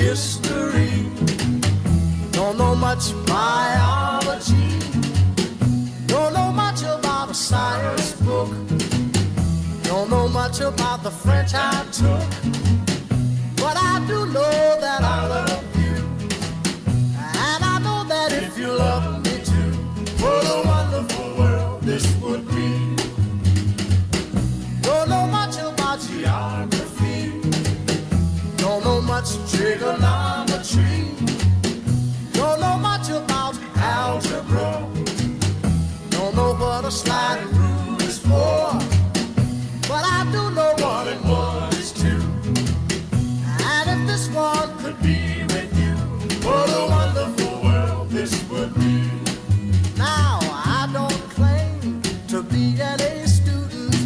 history. Don't know much biology. Don't know much about a science book. Don't know much about the French I took. But I do know that I love you. And I know that if you love me too, what a wonderful world this would be. Don't know much about geography. Don't know much trigonometry. Don't know much about algebra. Don't know what a sliding rule is for. But I do know 1 and 1 is 2. And if this one could be with you, what a wonderful world this would be. Now, I don't claim to be an A student,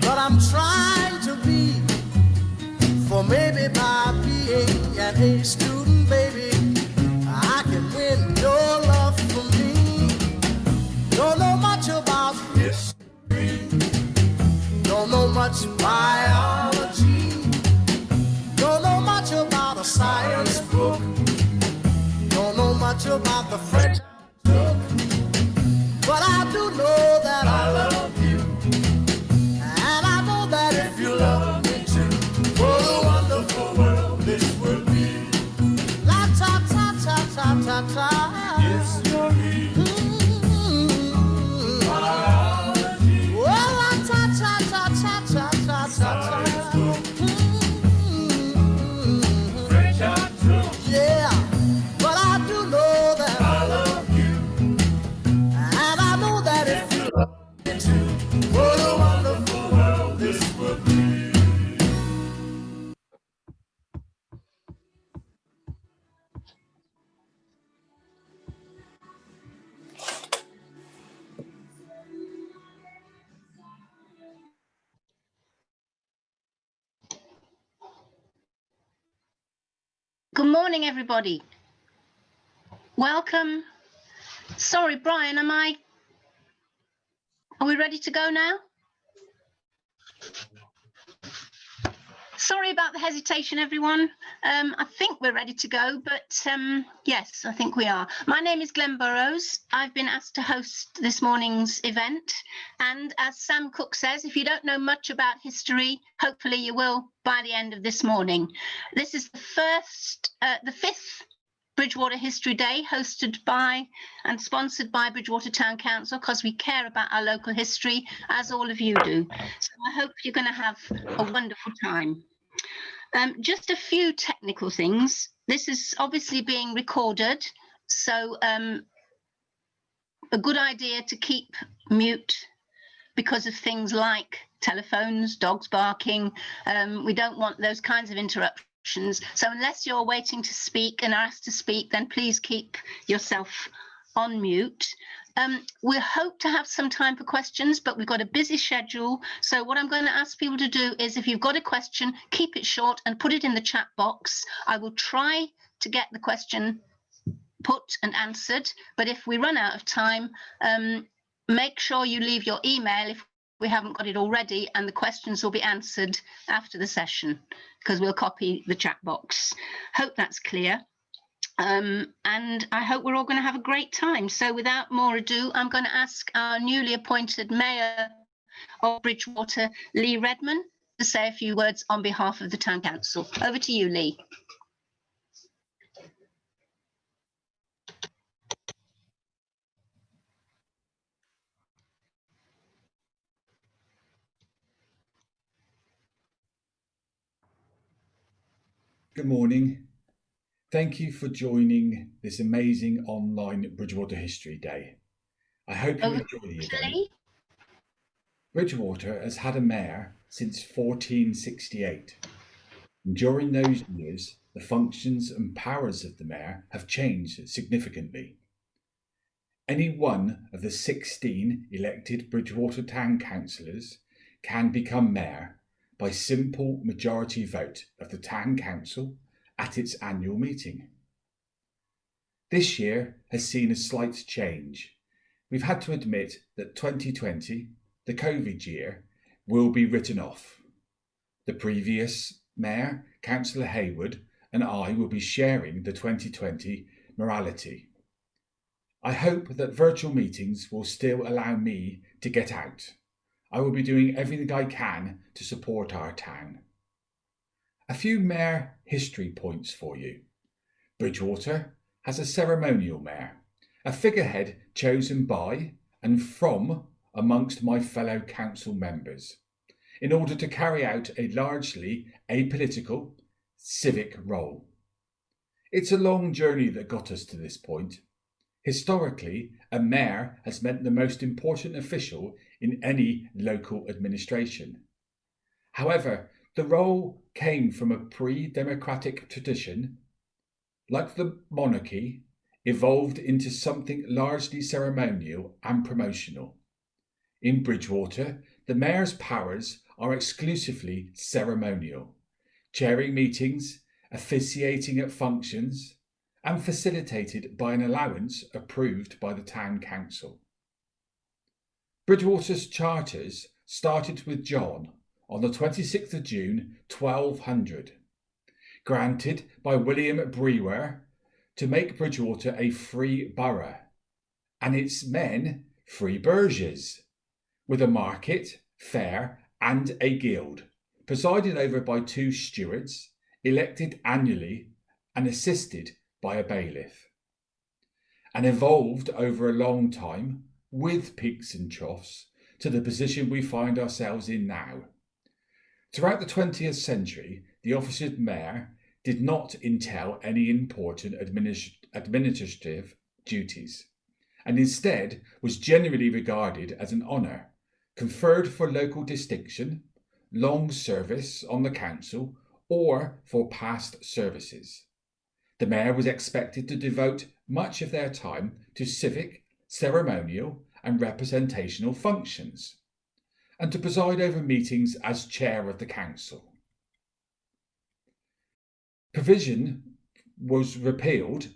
but I'm trying to be. For maybe by being an A student, baby, I can win your love for me. Don't know much about history. Don't know much biology. Don't know much about a science book. Don't know much about the French book. But I do know that I love you. And I know that if you love me too, what a wonderful world this would be. La ta ta ta ta ta ta. History. Biology. Well, la ta ta ta ta ta ta ta ta. French I took. Yeah, but I do know that I love you. And I know that if you love me too, what a wonderful world this would be. Good morning, everybody. Welcome. Sorry, Brian, are we ready to go now? Sorry about the hesitation, everyone. I think we're ready to go, but yes, I think we are. My name is Glenn Burrows. I've been asked to host this morning's event. And as Sam Cooke says, if you don't know much about history, hopefully you will by the end of this morning. This is the fifth Bridgwater History Day, hosted by and sponsored by Bridgwater Town Council, because we care about our local history, as all of you do. So I hope you're going to have a wonderful time. Just a few technical things. This is obviously being recorded, so a good idea to keep mute because of things like telephones, dogs barking. We don't want those kinds of interruptions. So unless you're waiting to speak and are asked to speak, then please keep yourself on mute. We hope to have some time for questions, but we've got a busy schedule. So what I'm going to ask people to do is, if you've got a question, keep it short and put it in the chat box. I will try to get the question put and answered, but if we run out of time, make sure you leave your email if we haven't got it already, and the questions will be answered after the session, because we'll copy the chat box. Hope that's clear. And I hope we're all going to have a great time. So without more ado, I'm going to ask our newly appointed Mayor of Bridgwater, Lee Redman, to say a few words on behalf of the Town Council. Over to you, Lee. Good morning. Thank you for joining this amazing online Bridgwater History Day. I hope you enjoy the event. Bridgwater has had a mayor since 1468. And during those years, the functions and powers of the mayor have changed significantly. Any one of the 16 elected Bridgwater Town Councillors can become mayor by simple majority vote of the Town Council at its annual meeting. This year has seen a slight change. We've had to admit that 2020, the COVID year, will be written off. The previous mayor, Councillor Hayward, and I will be sharing the 2020 morality. I hope that virtual meetings will still allow me to get out. I will be doing everything I can to support our town. A few mayor history points for you. Bridgwater has a ceremonial mayor, a figurehead chosen by and from amongst my fellow council members, in order to carry out a largely apolitical civic role. It's a long journey that got us to this point. Historically, a mayor has meant the most important official in any local administration. However, the role came from a pre-democratic tradition, like the monarchy, evolved into something largely ceremonial and promotional. In Bridgwater, the mayor's powers are exclusively ceremonial, chairing meetings, officiating at functions, and facilitated by an allowance approved by the town council. Bridgwater's charters started with John on the 26th of June 1200, granted by William Brewer to make Bridgwater a free borough, and its men free burghs, with a market, fair, and a guild, presided over by 2 stewards, elected annually and assisted by a bailiff, and evolved over a long time, with peaks and troughs, to the position we find ourselves in now. Throughout the 20th century, the office of mayor did not entail any important administrative duties, and instead was generally regarded as an honour, conferred for local distinction, long service on the council, or for past services. The mayor was expected to devote much of their time to civic, ceremonial, and representational functions, and to preside over meetings as chair of the council. Provision was repealed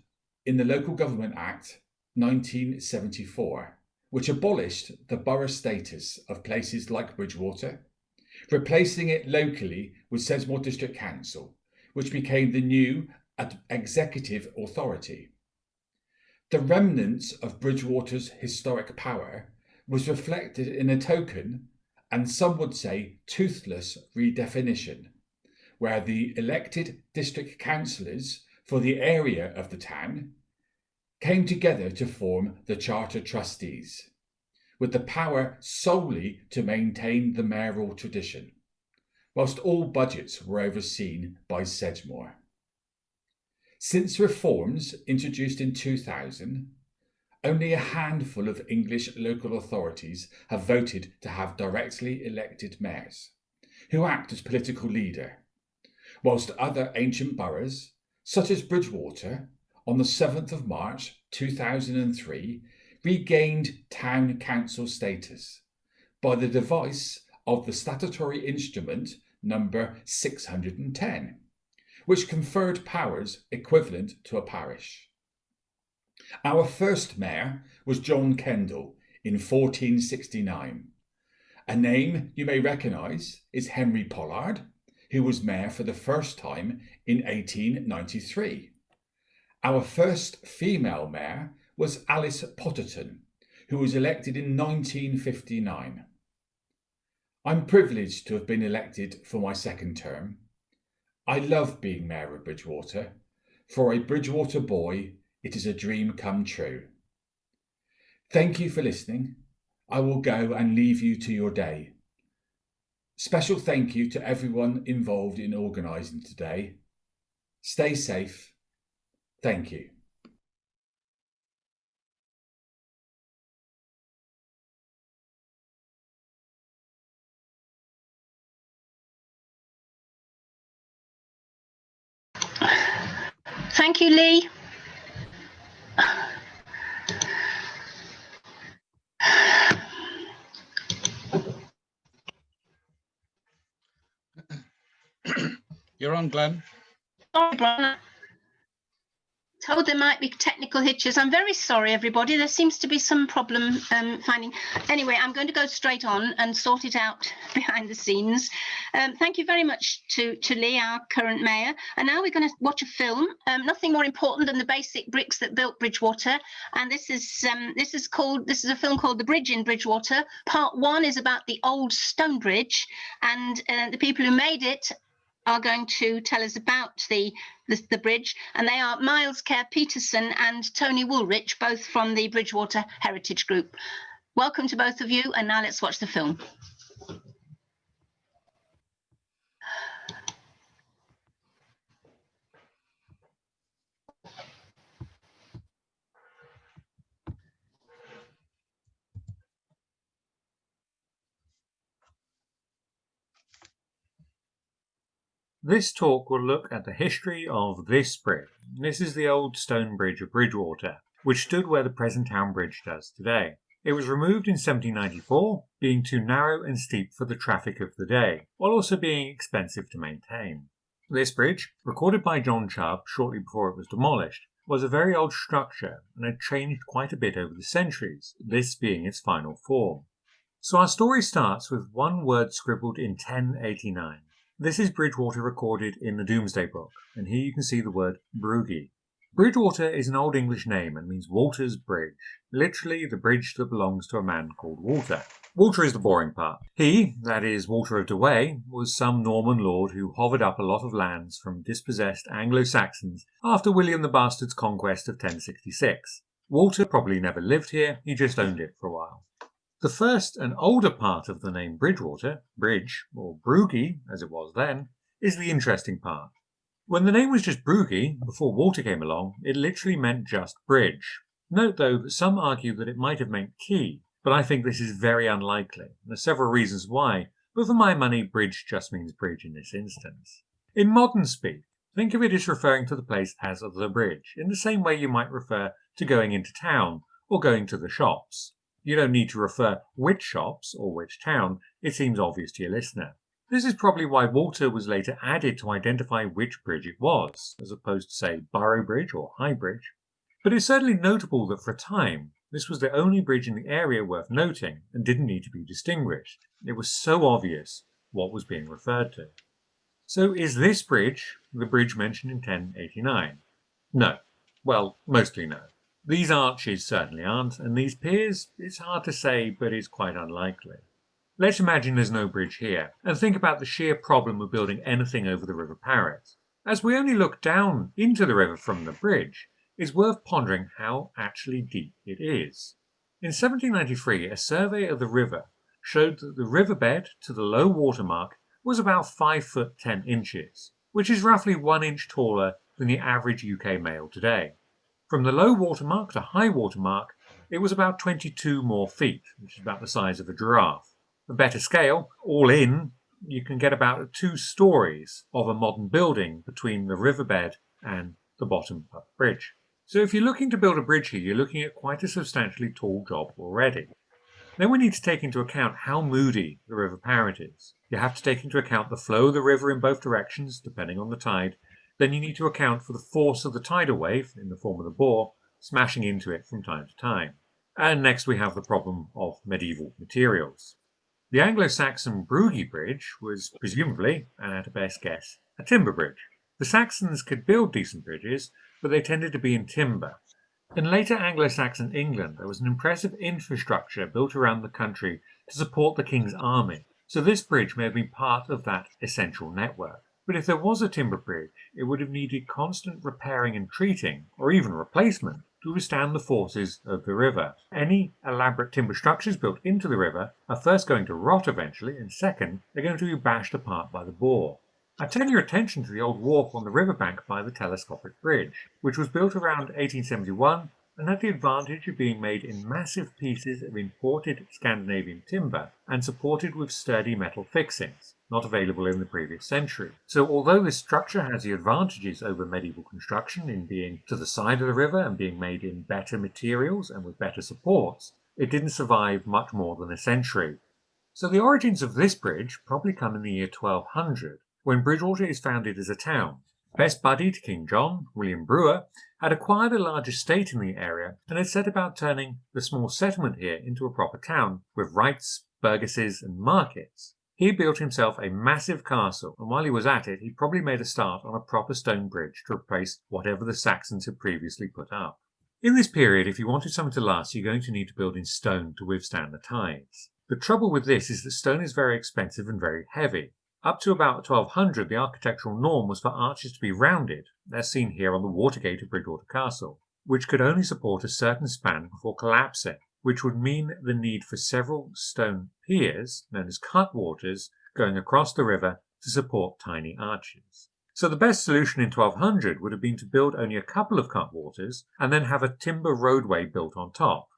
in the Local Government Act 1974, which abolished the borough status of places like Bridgwater, replacing it locally with Sedgemoor District Council, which became the new executive authority. The remnants of Bridgwater's historic power was reflected in a token, and some would say toothless, redefinition, where the elected district councillors for the area of the town came together to form the Charter Trustees, with the power solely to maintain the mayoral tradition, whilst all budgets were overseen by Sedgemoor. Since reforms introduced in 2000, only a handful of English local authorities have voted to have directly elected mayors, who act as political leader, whilst other ancient boroughs, such as Bridgwater, on the 7th of March 2003, regained town council status by the device of the statutory instrument number 610, which conferred powers equivalent to a parish. Our first mayor was John Kendall in 1469. A name you may recognise is Henry Pollard, who was mayor for the first time in 1893. Our first female mayor was Alice Potterton, who was elected in 1959. I'm privileged to have been elected for my second term. I love being mayor of Bridgwater. For a Bridgwater boy, it is a dream come true. Thank you for listening. I will go and leave you to your day. Special thank you to everyone involved in organising today. Stay safe. Thank you. Thank you, Lee. You're on, Glenn. Sorry, Brian. Told there might be technical hitches. I'm very sorry, everybody. There seems to be some problem finding. Anyway, I'm going to go straight on and sort it out behind the scenes. Thank you very much to Lee, our current mayor. And now we're going to watch a film. Nothing more important than the basic bricks that built Bridgwater. And this is a film called The Bridge in Bridgwater. Part 1 is about the old stone bridge, and the people who made it are going to tell us about the bridge, and they are Miles Kerr Peterson and Tony Woolrich, both from the Bridgwater Heritage Group. Welcome to both of you, and now let's watch the film. This talk will look at the history of this bridge. This is the old stone bridge of Bridgwater, which stood where the present town bridge does today. It was removed in 1794, being too narrow and steep for the traffic of the day, while also being expensive to maintain. This bridge, recorded by John Chubb shortly before it was demolished, was a very old structure and had changed quite a bit over the centuries, this being its final form. So our story starts with one word scribbled in 1089. This is Bridgwater recorded in the Domesday Book, and here you can see the word Brughi. Bridgwater is an Old English name and means Walter's Bridge, literally the bridge that belongs to a man called Walter. Walter is the boring part. He, that is Walter of Douay, was some Norman lord who hovered up a lot of lands from dispossessed Anglo-Saxons after William the Bastard's conquest of 1066. Walter probably never lived here, he just owned it for a while. The first and older part of the name Bridgwater, bridge, or Brughi, as it was then, is the interesting part. When the name was just Brughi, before Walter came along, it literally meant just bridge. Note though that some argue that it might have meant quay, but I think this is very unlikely. There are several reasons why, but for my money, bridge just means bridge in this instance. In modern speak, think of it as referring to the place as the bridge, in the same way you might refer to going into town or going to the shops. You don't need to refer which shops or which town, it seems obvious to your listener. This is probably why Walter was later added to identify which bridge it was, as opposed to, say, Borough Bridge or High Bridge. But it's certainly notable that for a time, this was the only bridge in the area worth noting and didn't need to be distinguished. It was so obvious what was being referred to. So is this bridge the bridge mentioned in 1089? No. Well, mostly no. These arches certainly aren't, and these piers, it's hard to say, but it's quite unlikely. Let's imagine there's no bridge here, and think about the sheer problem of building anything over the River Parrett. As we only look down into the river from the bridge, it's worth pondering how actually deep it is. In 1793, a survey of the river showed that the riverbed to the low water mark was about 5 foot 10 inches, which is roughly 1 inch taller than the average UK male today. From the low water mark to high water mark, it was about 22 more feet, which is about the size of a giraffe. A better scale, all in, you can get about 2 stories of a modern building between the riverbed and the bottom of the bridge. So if you're looking to build a bridge here, you're looking at quite a substantially tall job already. Then we need to take into account how moody the River Parrett is. You have to take into account the flow of the river in both directions, depending on the tide. Then you need to account for the force of the tidal wave, in the form of the bore, smashing into it from time to time. And next we have the problem of medieval materials. The Anglo-Saxon Brughi Bridge was presumably, and at a best guess, a timber bridge. The Saxons could build decent bridges, but they tended to be in timber. In later Anglo-Saxon England, there was an impressive infrastructure built around the country to support the king's army, so this bridge may have been part of that essential network. But if there was a timber bridge, it would have needed constant repairing and treating, or even replacement, to withstand the forces of the river. Any elaborate timber structures built into the river are first going to rot eventually, and second, they're going to be bashed apart by the bore. I turn your attention to the old wharf on the riverbank by the telescopic bridge, which was built around 1871 and had the advantage of being made in massive pieces of imported Scandinavian timber and supported with sturdy metal fixings, not available in the previous century. So although this structure has the advantages over medieval construction in being to the side of the river and being made in better materials and with better supports, it didn't survive much more than a century. So the origins of this bridge probably come in the year 1200, when Bridgwater is founded as a town. Best buddy to King John, William Brewer, had acquired a large estate in the area and had set about turning the small settlement here into a proper town with rights, burgesses, and markets. He built himself a massive castle, and while he was at it, he probably made a start on a proper stone bridge to replace whatever the Saxons had previously put up. In this period, if you wanted something to last, you're going to need to build in stone to withstand the tides. The trouble with this is that stone is very expensive and very heavy. Up to about 1200, the architectural norm was for arches to be rounded, as seen here on the watergate of Bridgwater Castle, which could only support a certain span before collapsing, which would mean the need for several stone piers, known as cutwaters, going across the river to support tiny arches. So the best solution in 1200 would have been to build only a couple of cutwaters and then have a timber roadway built on top.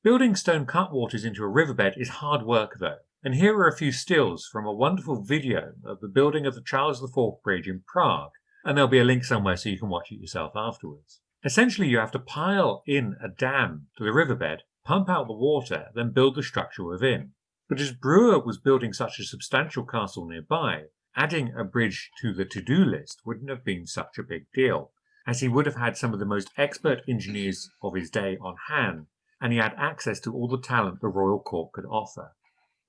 Building stone cutwaters into a riverbed is hard work though, and here are a few stills from a wonderful video of the building of the Charles IV Bridge in Prague, and there'll be a link somewhere so you can watch it yourself afterwards. Essentially, you have to pile in a dam to the riverbed, pump out the water, then build the structure within. But as Brewer was building such a substantial castle nearby, adding a bridge to the to-do list wouldn't have been such a big deal, as he would have had some of the most expert engineers of his day on hand, and he had access to all the talent the royal court could offer.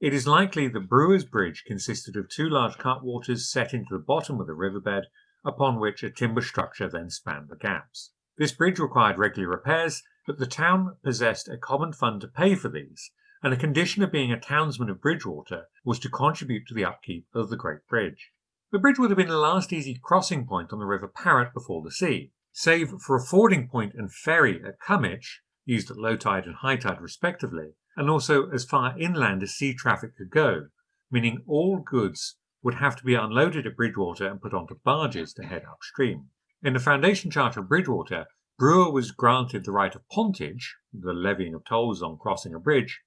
It is likely that Brewer's bridge consisted of two large cutwaters set into the bottom of the riverbed, upon which a timber structure then spanned the gaps. This bridge required regular repairs, but the town possessed a common fund to pay for these, and a condition of being a townsman of Bridgwater was to contribute to the upkeep of the Great Bridge. The bridge would have been the last easy crossing point on the River Parrett before the sea. Save for a fording point and ferry at Cummich, used at low tide and high tide respectively, and also as far inland as sea traffic could go, meaning all goods would have to be unloaded at Bridgwater and put onto barges to head upstream. In the foundation charter of Bridgwater, Brewer was granted the right of pontage, the levying of tolls on crossing a bridge,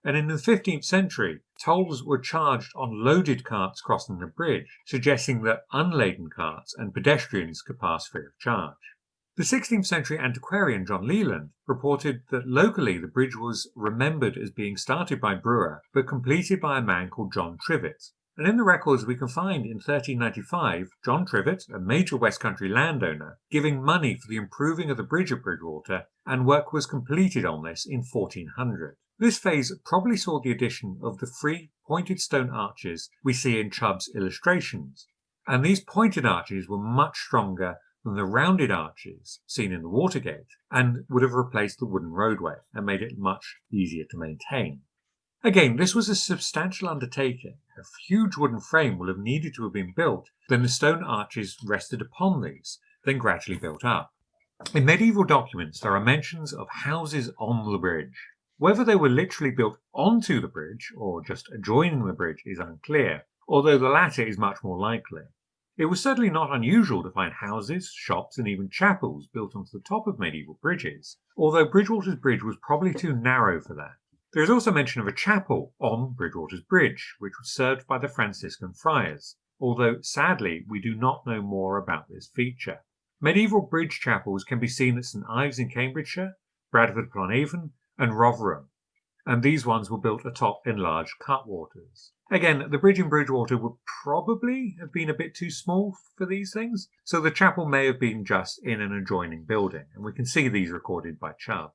and in the 15th century, tolls were charged on loaded carts crossing the bridge, suggesting that unladen carts and pedestrians could pass free of charge. The 16th century antiquarian John Leland reported that locally the bridge was remembered as being started by Brewer, but completed by a man called John Trivett. And in the records we can find in 1395 John Trivett, a major West Country landowner, giving money for the improving of the bridge at Bridgwater, and work was completed on this in 1400. This phase probably saw the addition of the three pointed stone arches we see in Chubb's illustrations, and these pointed arches were much stronger than the rounded arches seen in the Watergate, and would have replaced the wooden roadway and made it much easier to maintain. Again, this was a substantial undertaking. A huge wooden frame will have needed to have been built, then the stone arches rested upon these, then gradually built up. In medieval documents there are mentions of houses on the bridge. Whether they were literally built onto the bridge or just adjoining the bridge is unclear, although the latter is much more likely. It was certainly not unusual to find houses, shops, and even chapels built onto the top of medieval bridges, although Bridgwater's bridge was probably too narrow for that. There is also mention of a chapel on Bridgwater's bridge, which was served by the Franciscan friars, although sadly we do not know more about this feature. Medieval bridge chapels can be seen at St Ives in Cambridgeshire, Bradford upon Avon, and Rotherham, and these ones were built atop enlarged cutwaters. Again, the bridge in Bridgwater would probably have been a bit too small for these things, so the chapel may have been just in an adjoining building, and we can see these recorded by Chubb.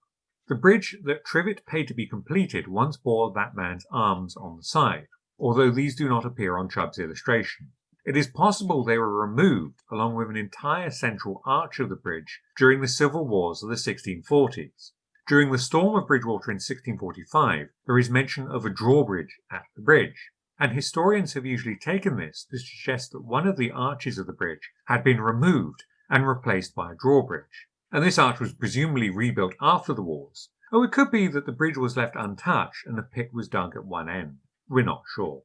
The bridge that Trivett paid to be completed once bore that man's arms on the side, although these do not appear on Chubb's illustration. It is possible they were removed along with an entire central arch of the bridge during the civil wars of the 1640s. During the storm of Bridgwater in 1645, there is mention of a drawbridge at the bridge, and historians have usually taken this to suggest that one of the arches of the bridge had been removed and replaced by a drawbridge, and this arch was presumably rebuilt after the wars, or it could be that the bridge was left untouched and a pit was dug at one end. We're not sure.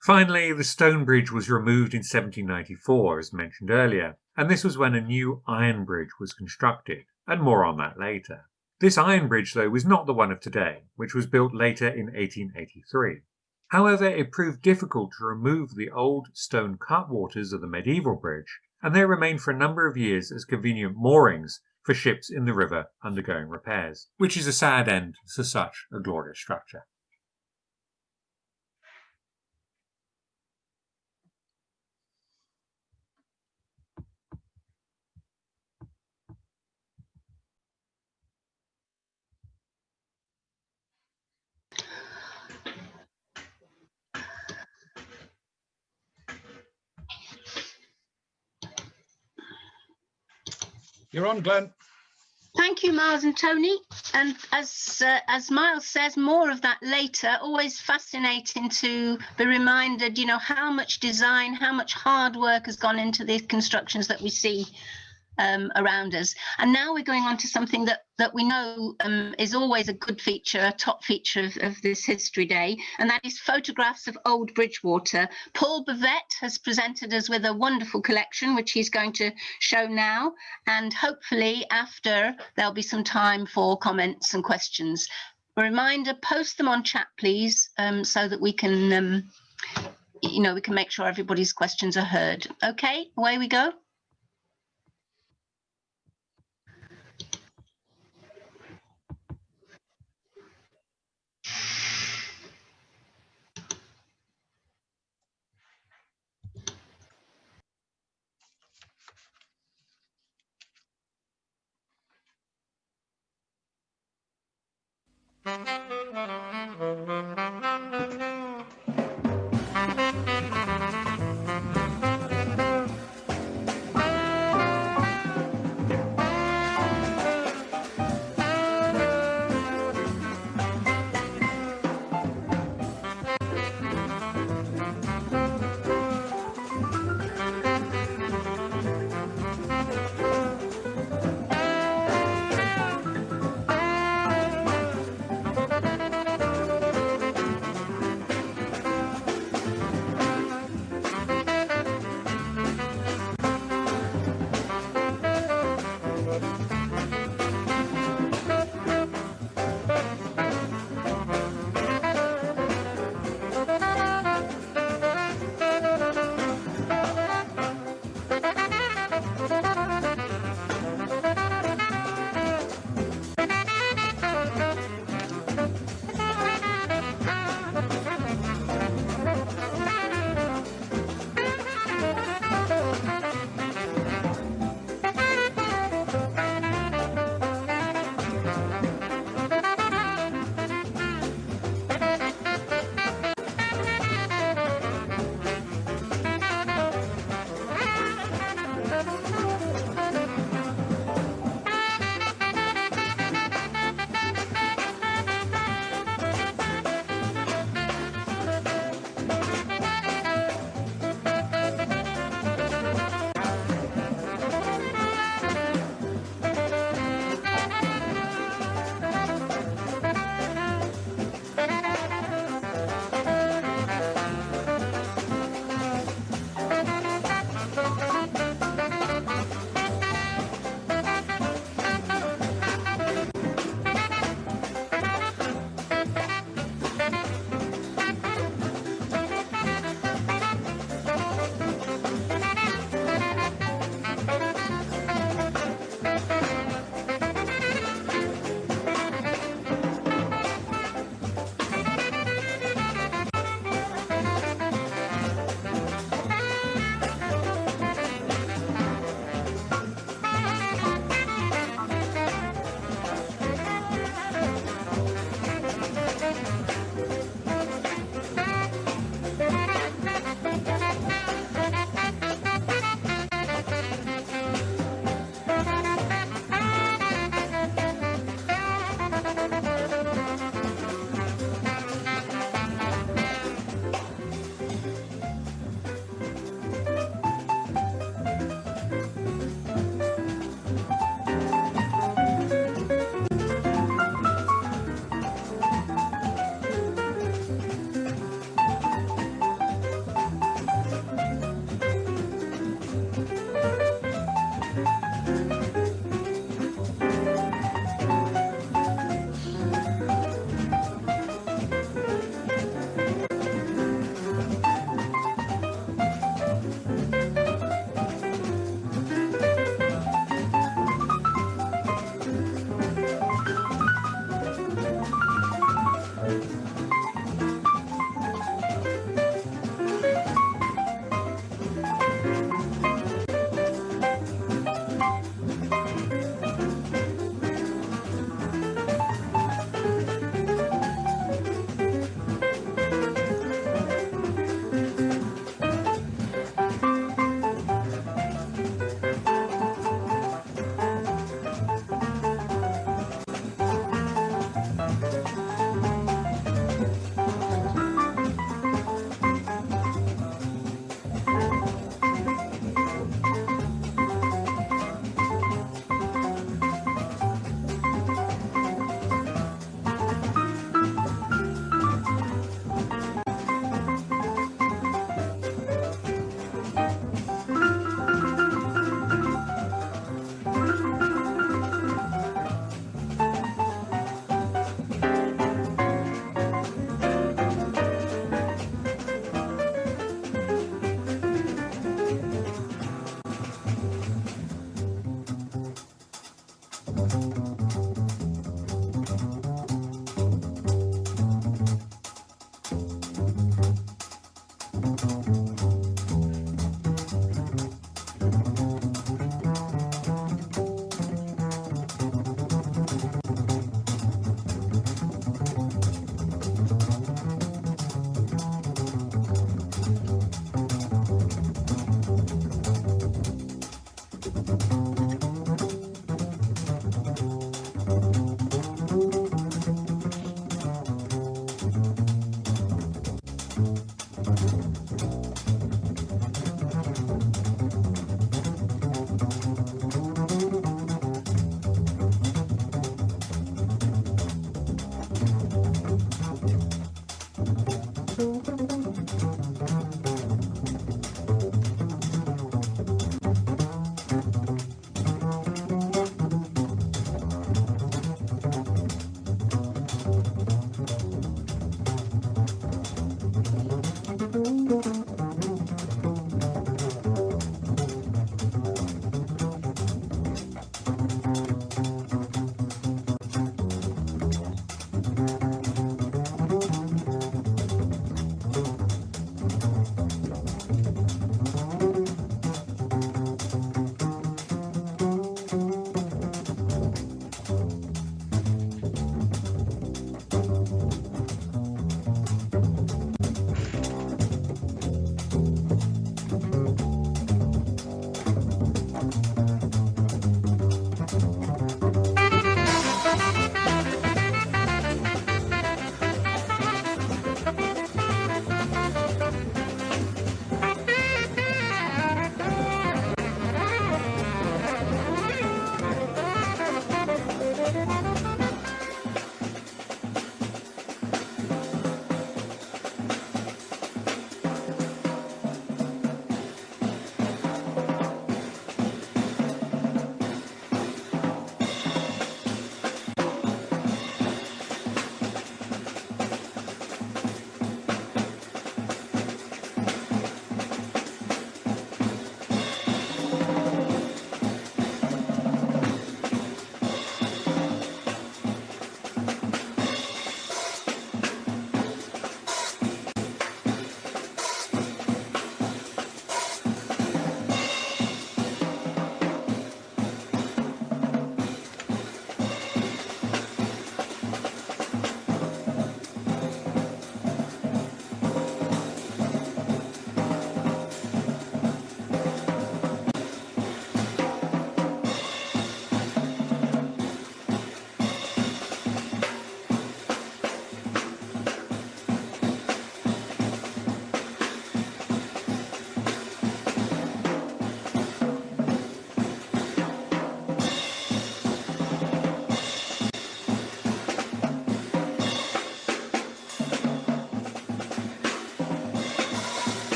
Finally, the stone bridge was removed in 1794, as mentioned earlier, and this was when a new iron bridge was constructed, and more on that later. This iron bridge, though, was not the one of today, which was built later in 1883. However, it proved difficult to remove the old stone cutwaters of the medieval bridge, and they remained for a number of years as convenient moorings for ships in the river undergoing repairs, which is a sad end to such a glorious structure. You're on, Glenn. Thank you, Miles and Tony. And as Miles says, more of that later. Always fascinating to be reminded, you know, how much design, how much hard work has gone into the constructions that we see around us. And now we're going on to something that we know is always a good feature, a top feature of this History Day, and that is photographs of old Bridgwater. Paul Bavette has presented us with a wonderful collection, which he's going to show now, and hopefully after there'll be some time for comments and questions. A reminder, post them on chat, please, so that we can, you know, we can make sure everybody's questions are heard. Okay, away we go.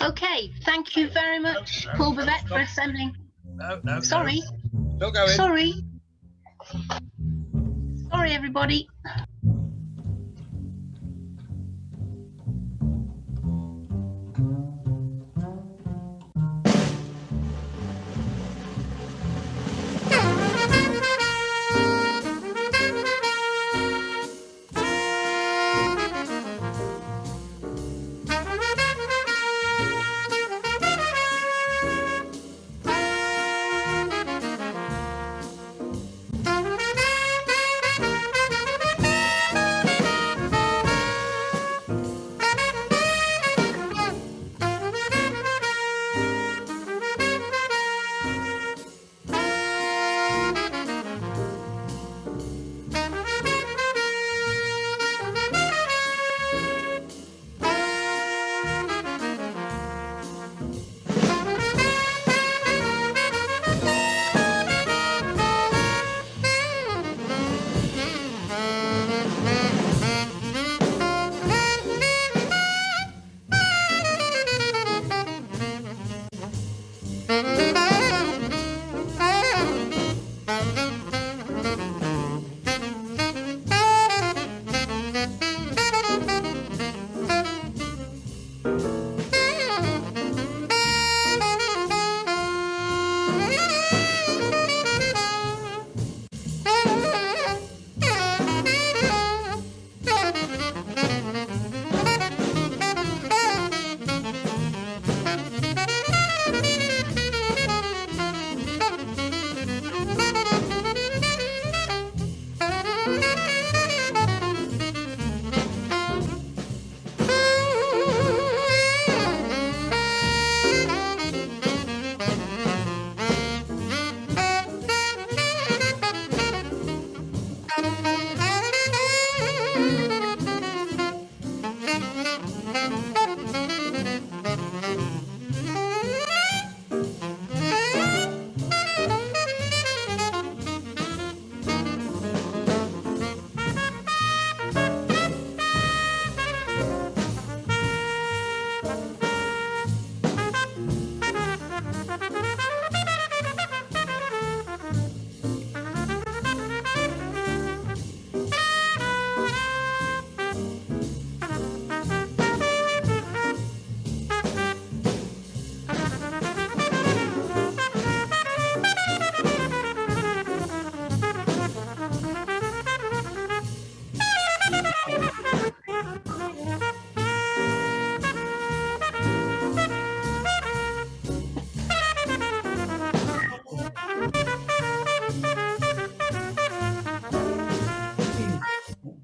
Okay, thank you very much, Paul Bavette, for assembling. No. Sorry. Still going. Sorry, everybody.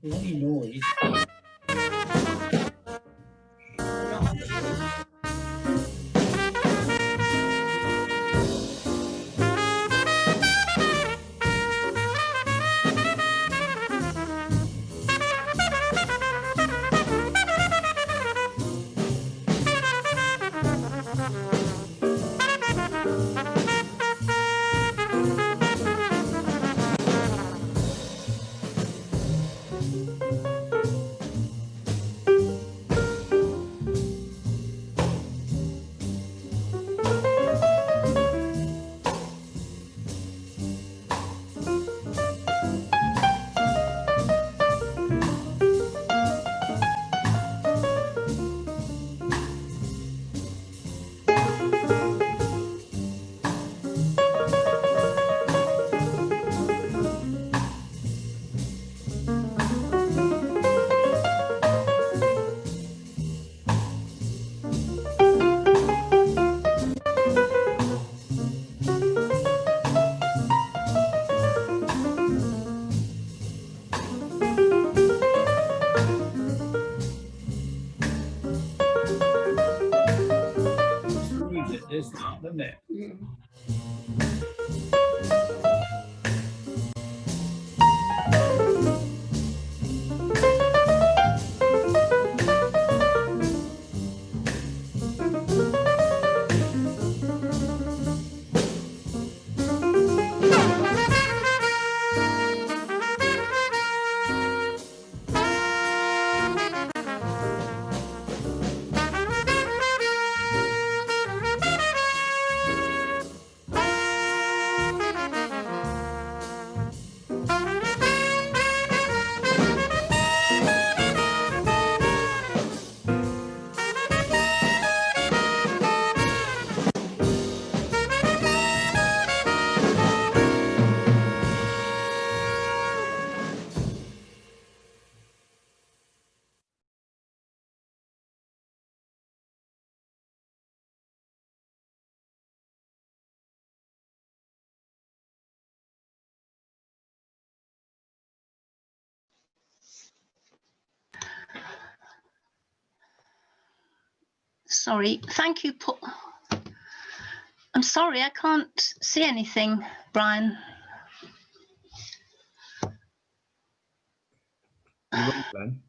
Bloody noise. Isn't it? Doesn't it? Sorry. Thank you, Paul. I'm sorry, I can't see anything, Brian. You're wrong, Glenn.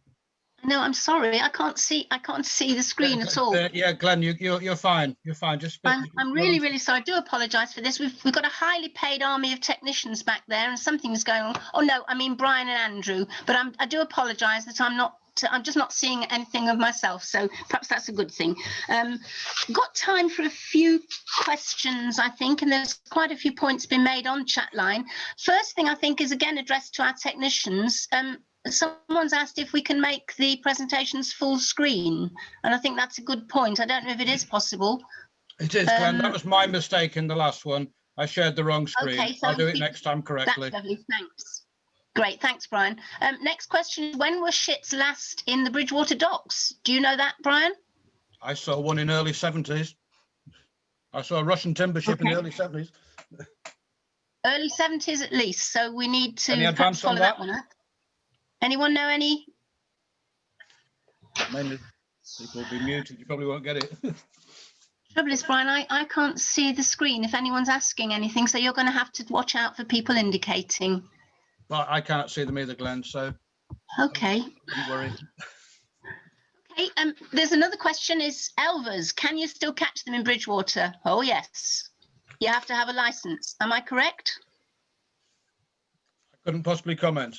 No, I'm sorry. I can't see the screen at all. Yeah, Glenn, you're fine. You're fine. Just I'm really, really sorry. I do apologise for this. We've got a highly paid army of technicians back there, and something's going on. Oh no, I mean Brian and Andrew. But I do apologise that I'm just not seeing anything of myself. So perhaps that's a good thing. Got time for a few questions, I think, and there's quite a few points been made on chat line. First thing I think is again addressed to our technicians. Someone's asked if we can make the presentations full screen, and I think that's a good point. I don't know if it is possible. It is, Glenn. That was my mistake in the last one. I shared the wrong screen. Okay, so I'll do it next time correctly. That's lovely. Thanks. Great. Thanks, Brian. Next question. When were ships last in the Bridgwater docks? Do you know that, Brian? I saw one in early 70s. I saw a Russian timber ship in the early 70s. Early 70s at least. So we need to Any advance follow on that that one up. Anyone know any? Mainly people will be muted. You probably won't get it. Trouble is, Brian, I can't see the screen if anyone's asking anything. So you're going to have to watch out for people indicating. But I can't see them either, Glenn. So Okay. don't worry. Okay. There's another question. Is Elvers, can you still catch them in Bridgwater? Oh, yes. You have to have a license. Am I correct? I couldn't possibly comment.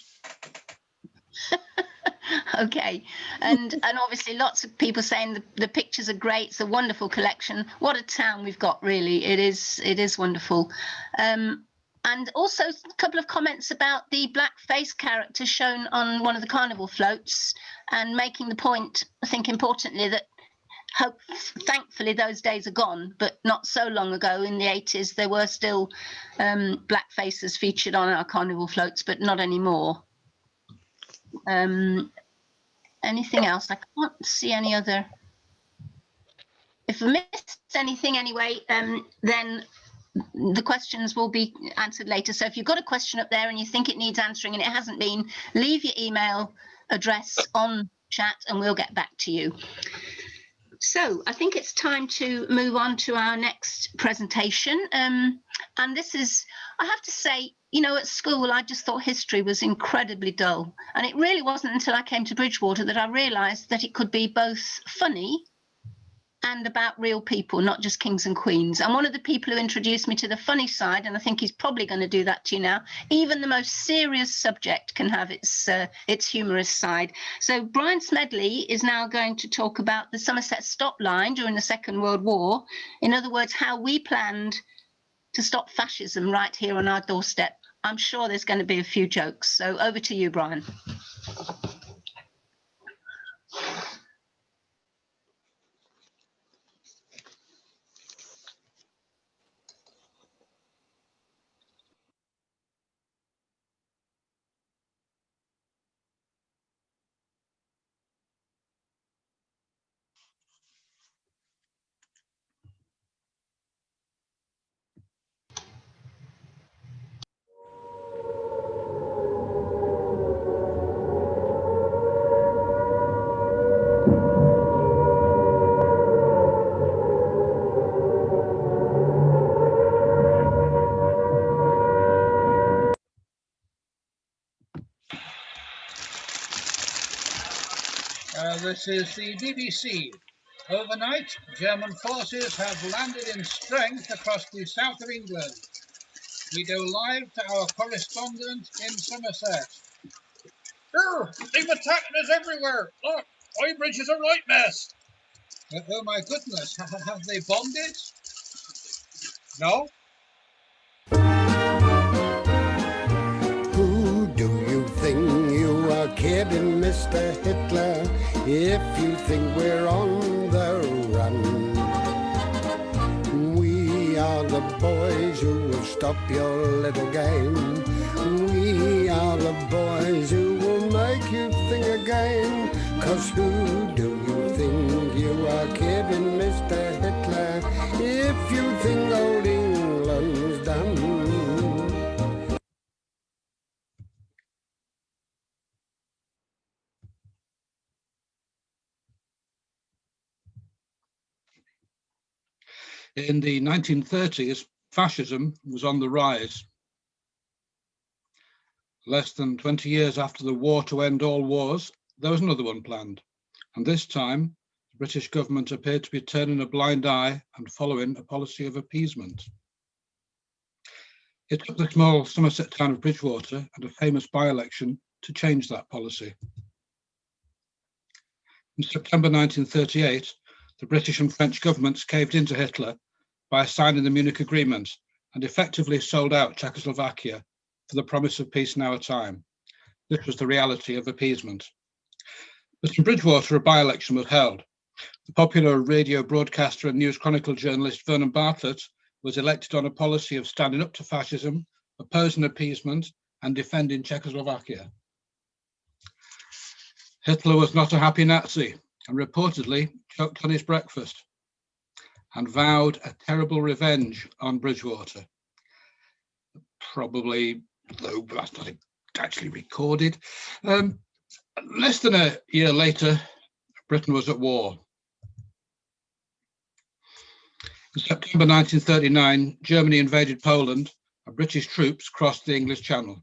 Okay, and obviously lots of people saying the pictures are great. It's a wonderful collection. What a town we've got, really. It is wonderful. And also a couple of comments about the blackface character shown on one of the carnival floats, and making the point, I think importantly, that thankfully those days are gone, but not so long ago in the 80s there were still black faces featured on our carnival floats, but not anymore. Anything else? I can't see any other. If I missed anything anyway, then the questions will be answered later. So if you've got a question up there and you think it needs answering and it hasn't been, leave your email address on chat and we'll get back to you. So I think it's time to move on to our next presentation. And this is, I have to say, you know, at school, I just thought history was incredibly dull. And it really wasn't until I came to Bridgwater that I realised that it could be both funny and about real people, not just kings and queens. I'm one of the people who introduced me to the funny side, and I think he's probably going to do that to you now. Even the most serious subject can have its humorous side. So Brian Smedley is now going to talk about the Somerset stop line during the Second World War. In other words, how we planned to stop fascism right here on our doorstep. I'm sure there's going to be a few jokes. So over to you, Brian. This is the BBC. Overnight, German forces have landed in strength across the south of England. We go live to our correspondent in Somerset. Oh, they've attacked us everywhere. Look, Oybridge is a right mess. Oh my goodness, have they bombed it? No? Who do you think you are kidding, Mr. Hitler, if you think we're on the run? We are the boys who will stop your little game. We are the boys who will make you think again. 'Cause who do you think you are kidding, Mr. Hitler, if you think old England's done? In the 1930s, fascism was on the rise. Less than 20 years after the war to end all wars, there was another one planned. And this time, the British government appeared to be turning a blind eye and following a policy of appeasement. It took the small Somerset town of Bridgwater and a famous by-election to change that policy. In September 1938, the British and French governments caved into Hitler by signing the Munich Agreement and effectively sold out Czechoslovakia for the promise of peace in our time. This was the reality of appeasement. But in Bridgwater, a by-election was held. The popular radio broadcaster and News Chronicle journalist Vernon Bartlett was elected on a policy of standing up to fascism, opposing appeasement, and defending Czechoslovakia. Hitler was not a happy Nazi and reportedly choked on his breakfast and vowed a terrible revenge on Bridgwater. Probably, though that's not actually recorded. Less than a year later, Britain was at war. In September 1939, Germany invaded Poland and British troops crossed the English Channel.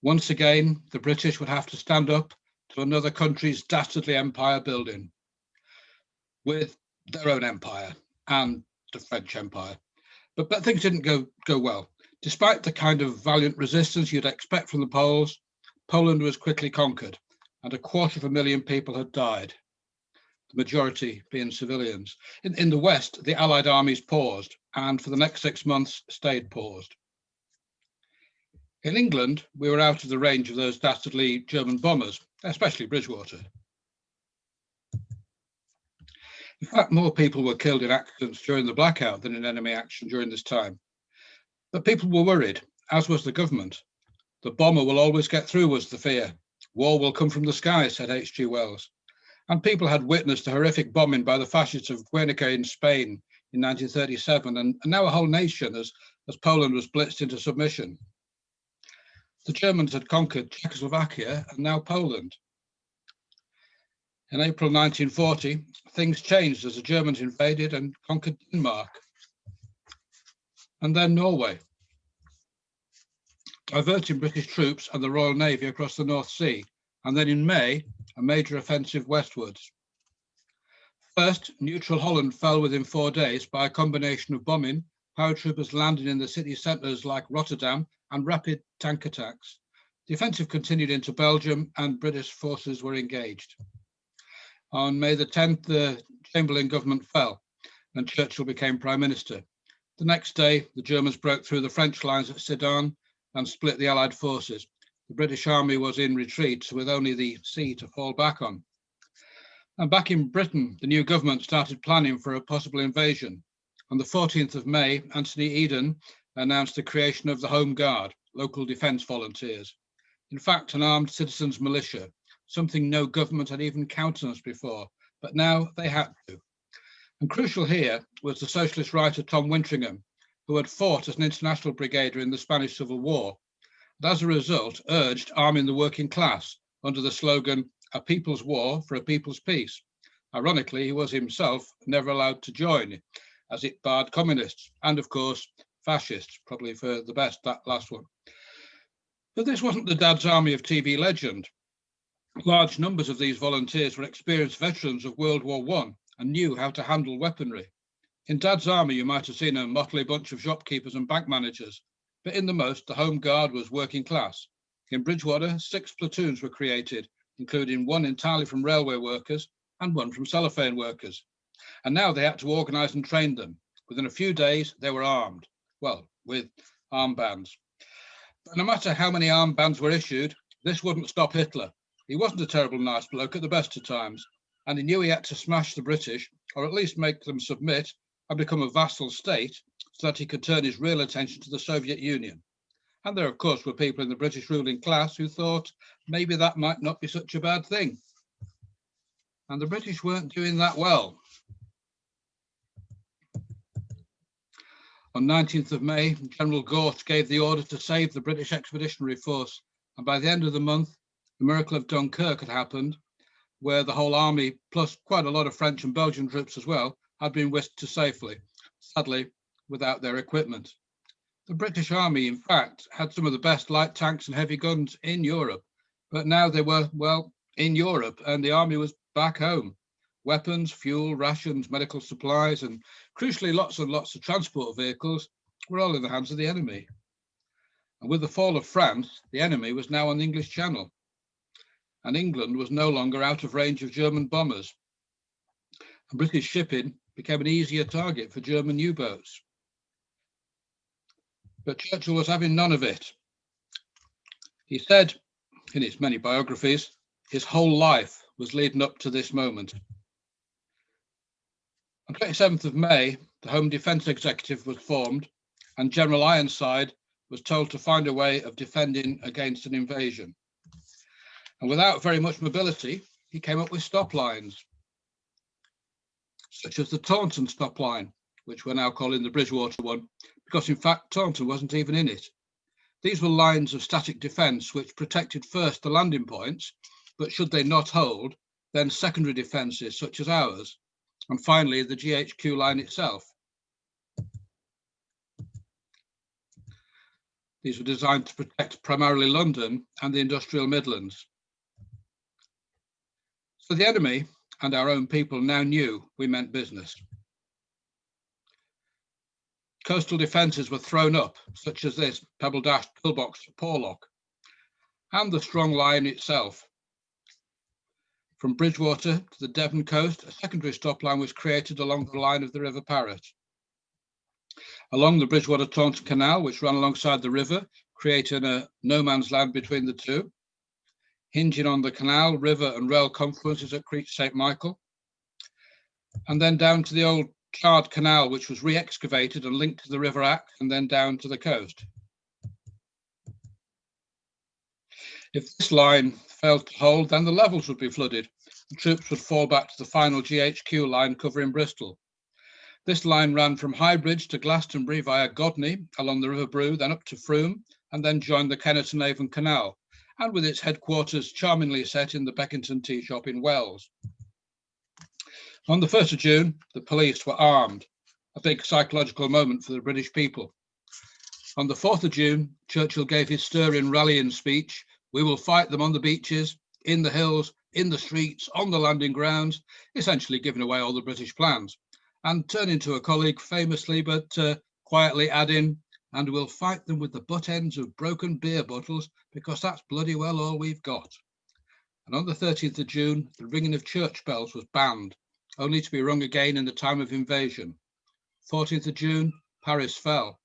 Once again, the British would have to stand up to another country's dastardly empire building with their own empire and the French Empire. But things didn't go well. Despite the kind of valiant resistance you'd expect from the Poles, Poland was quickly conquered and 250,000 people had died, the majority being civilians. In the West, the Allied armies paused and for the next 6 months stayed paused. In England, we were out of the range of those dastardly German bombers, especially Bridgwater. In fact, more people were killed in accidents during the blackout than in enemy action during this time. But people were worried, as was the government. The bomber will always get through, was the fear. War will come from the sky, said H.G. Wells. And people had witnessed the horrific bombing by the fascists of Guernica in Spain in 1937, and now a whole nation as Poland was blitzed into submission. The Germans had conquered Czechoslovakia and now Poland. In April 1940, things changed as the Germans invaded and conquered Denmark, and then Norway, diverting British troops and the Royal Navy across the North Sea, and then in May, a major offensive westwards. First, neutral Holland fell within 4 days by a combination of bombing, paratroopers landing in the city centres like Rotterdam, and rapid tank attacks. The offensive continued into Belgium and British forces were engaged. On May the 10th, the Chamberlain government fell and Churchill became Prime Minister. The next day, the Germans broke through the French lines at Sedan and split the Allied forces. The British army was in retreat with only the sea to fall back on. And back in Britain, the new government started planning for a possible invasion. On the 14th of May, Anthony Eden announced the creation of the Home Guard, local defence volunteers. In fact, an armed citizens' militia, something no government had even countenanced before, but now they had to. And crucial here was the socialist writer Tom Wintringham, who had fought as an international brigadier in the Spanish Civil War, and as a result urged arming the working class under the slogan, "A people's war for a people's peace." Ironically, he was himself never allowed to join, as it barred communists and, of course, fascists, probably for the best, that last one. But this wasn't the Dad's Army of TV legend. Large numbers of these volunteers were experienced veterans of World War I and knew how to handle weaponry. In Dad's Army, you might have seen a motley bunch of shopkeepers and bank managers, but in the most, the Home Guard was working class. In Bridgwater, 6 platoons were created, including one entirely from railway workers and one from cellophane workers. And now they had to organise and train them. Within a few days, they were armed, well, with armbands. But no matter how many armbands were issued, this wouldn't stop Hitler. He wasn't a terrible nice bloke at the best of times, and he knew he had to smash the British, or at least make them submit and become a vassal state so that he could turn his real attention to the Soviet Union. And there, of course, were people in the British ruling class who thought maybe that might not be such a bad thing. And the British weren't doing that well. On 19th of May, General Gort gave the order to save the British Expeditionary Force. And by the end of the month, the miracle of Dunkirk had happened, where the whole army, plus quite a lot of French and Belgian troops as well, had been whisked to safety, sadly without their equipment. The British Army, in fact, had some of the best light tanks and heavy guns in Europe, but now they were, well, in Europe, and the army was back home. Weapons, fuel, rations, medical supplies, and crucially lots and lots of transport vehicles were all in the hands of the enemy. And with the fall of France, the enemy was now on the English Channel, and England was no longer out of range of German bombers. And British shipping became an easier target for German U-boats. But Churchill was having none of it. He said, in his many biographies, his whole life was leading up to this moment. On 27th of May, the Home Defence Executive was formed, and General Ironside was told to find a way of defending against an invasion. And without very much mobility, he came up with stop lines, such as the Taunton stop line, which we're now calling the Bridgwater one, because in fact Taunton wasn't even in it. These were lines of static defence which protected first the landing points, but should they not hold, then secondary defences such as ours, and finally the GHQ line itself. These were designed to protect primarily London and the industrial Midlands. So the enemy and our own people now knew we meant business. Coastal defences were thrown up, such as this Pebble Dash pillbox Porlock, and the strong line itself. From Bridgwater to the Devon coast, a secondary stop line was created along the line of the River Parrett. Along the Bridgwater-Taunton Canal, which ran alongside the river, creating a no man's land between the two, hinging on the canal, river and rail confluences at Creech St. Michael, and then down to the old charred canal, which was re-excavated and linked to the River Act and then down to the coast. If this line failed to hold, then the levels would be flooded and troops would fall back to the final GHQ line covering Bristol. This line ran from Highbridge to Glastonbury via Godney along the River Brue, then up to Frome, and then joined the Kennet and Avon Canal, and with its headquarters charmingly set in the Beckington Tea Shop in Wells. On the 1st of June, the police were armed, a big psychological moment for the British people. On the 4th of June, Churchill gave his stirring rallying speech, "We will fight them on the beaches, in the hills, in the streets, on the landing grounds," essentially giving away all the British plans, and turning to a colleague famously but quietly adding, "And we'll fight them with the butt ends of broken beer bottles because that's bloody well all we've got." And on the 13th of June, the ringing of church bells was banned, only to be rung again in the time of invasion. 14th of June, Paris fell,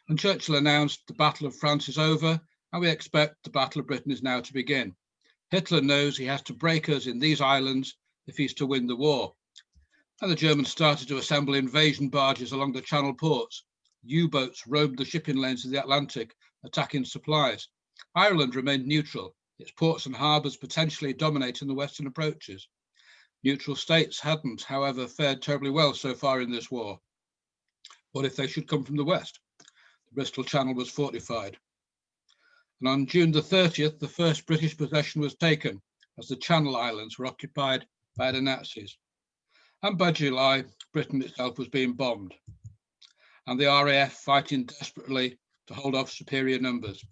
and Churchill announced the Battle of France is over, and we expect the Battle of Britain is now to begin. Hitler knows he has to break us in these islands if he's to win the war. And the Germans started to assemble invasion barges along the Channel ports. U-boats roamed the shipping lanes of the Atlantic, attacking supplies. Ireland remained neutral, its ports and harbours potentially dominating the western approaches. Neutral states hadn't, however, fared terribly well so far in this war. What if they should come from the west? The Bristol Channel was fortified. And on June the 30th, the first British possession was taken, as the Channel Islands were occupied by the Nazis. And by July, Britain itself was being bombed, and the RAF fighting desperately to hold off superior numbers.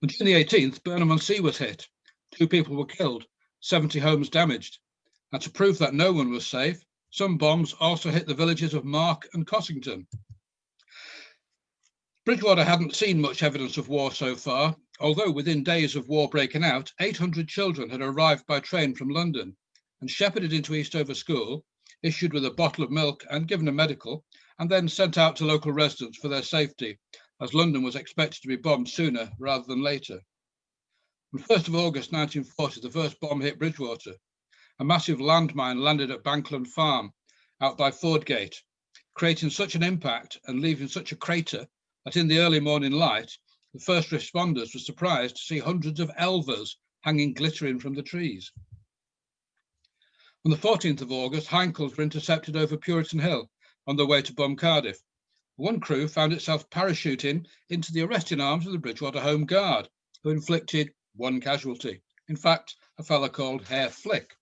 On June the 18th, Burnham-on-Sea was hit. 2 people were killed, 70 homes damaged. And to prove that no one was safe, some bombs also hit the villages of Mark and Cossington. Bridgwater hadn't seen much evidence of war so far, although within days of war breaking out, 800 children had arrived by train from London and shepherded into Eastover School, issued with a bottle of milk and given a medical, and then sent out to local residents for their safety, as London was expected to be bombed sooner rather than later. On 1st of August 1940, the first bomb hit Bridgwater. A massive landmine landed at Bankland Farm, out by Fordgate, creating such an impact and leaving such a crater that in the early morning light, the first responders were surprised to see hundreds of elvers hanging glittering from the trees. On the 14th of August, Heinkels were intercepted over Puritan Hill on their way to bomb Cardiff. One crew found itself parachuting into the arresting arms of the Bridgwater Home Guard, who inflicted 1 casualty. In fact, a fellow called Herr Flick.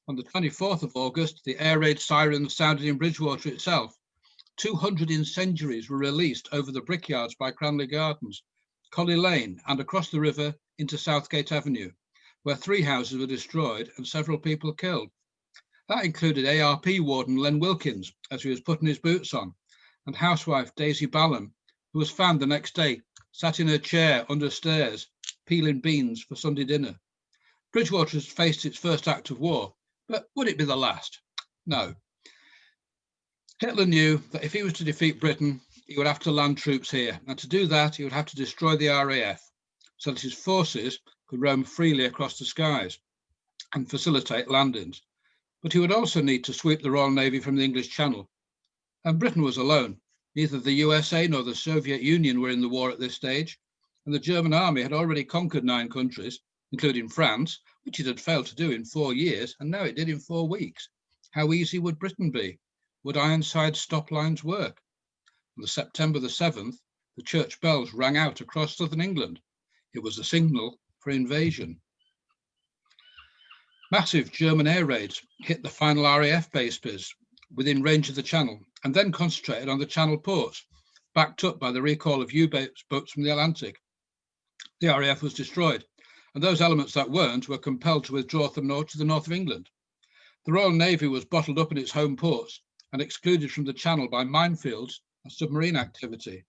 On the 24th of August, the air raid sirens sounded in Bridgwater itself. 200 incendiaries were released over the brickyards by Cranley Gardens, Colley Lane, and across the river into Southgate Avenue, where 3 houses were destroyed and several people killed. That included ARP warden Len Wilkins, as he was putting his boots on, and housewife Daisy Ballon, who was found the next day, sat in her chair under stairs, peeling beans for Sunday dinner. Bridgwater has faced its first act of war, but would it be the last? No. Hitler knew that if he was to defeat Britain, he would have to land troops here, and to do that, he would have to destroy the RAF, so that his forces could roam freely across the skies and facilitate landings. But he would also need to sweep the Royal Navy from the English Channel. And Britain was alone. Neither the USA nor the Soviet Union were in the war at this stage, and the German army had already conquered 9 countries, including France, which it had failed to do in 4 years, and now it did in 4 weeks. How easy would Britain be? Would Ironside stop lines work? On September the 7th, the church bells rang out across southern England. It was a signal for invasion. Massive German air raids hit the final RAF bases within range of the Channel, and then concentrated on the Channel ports, backed up by the recall of U-boats from the Atlantic. The RAF was destroyed, and those elements that weren't were compelled to withdraw to the north of England. The Royal Navy was bottled up in its home ports and excluded from the Channel by minefields and submarine activity.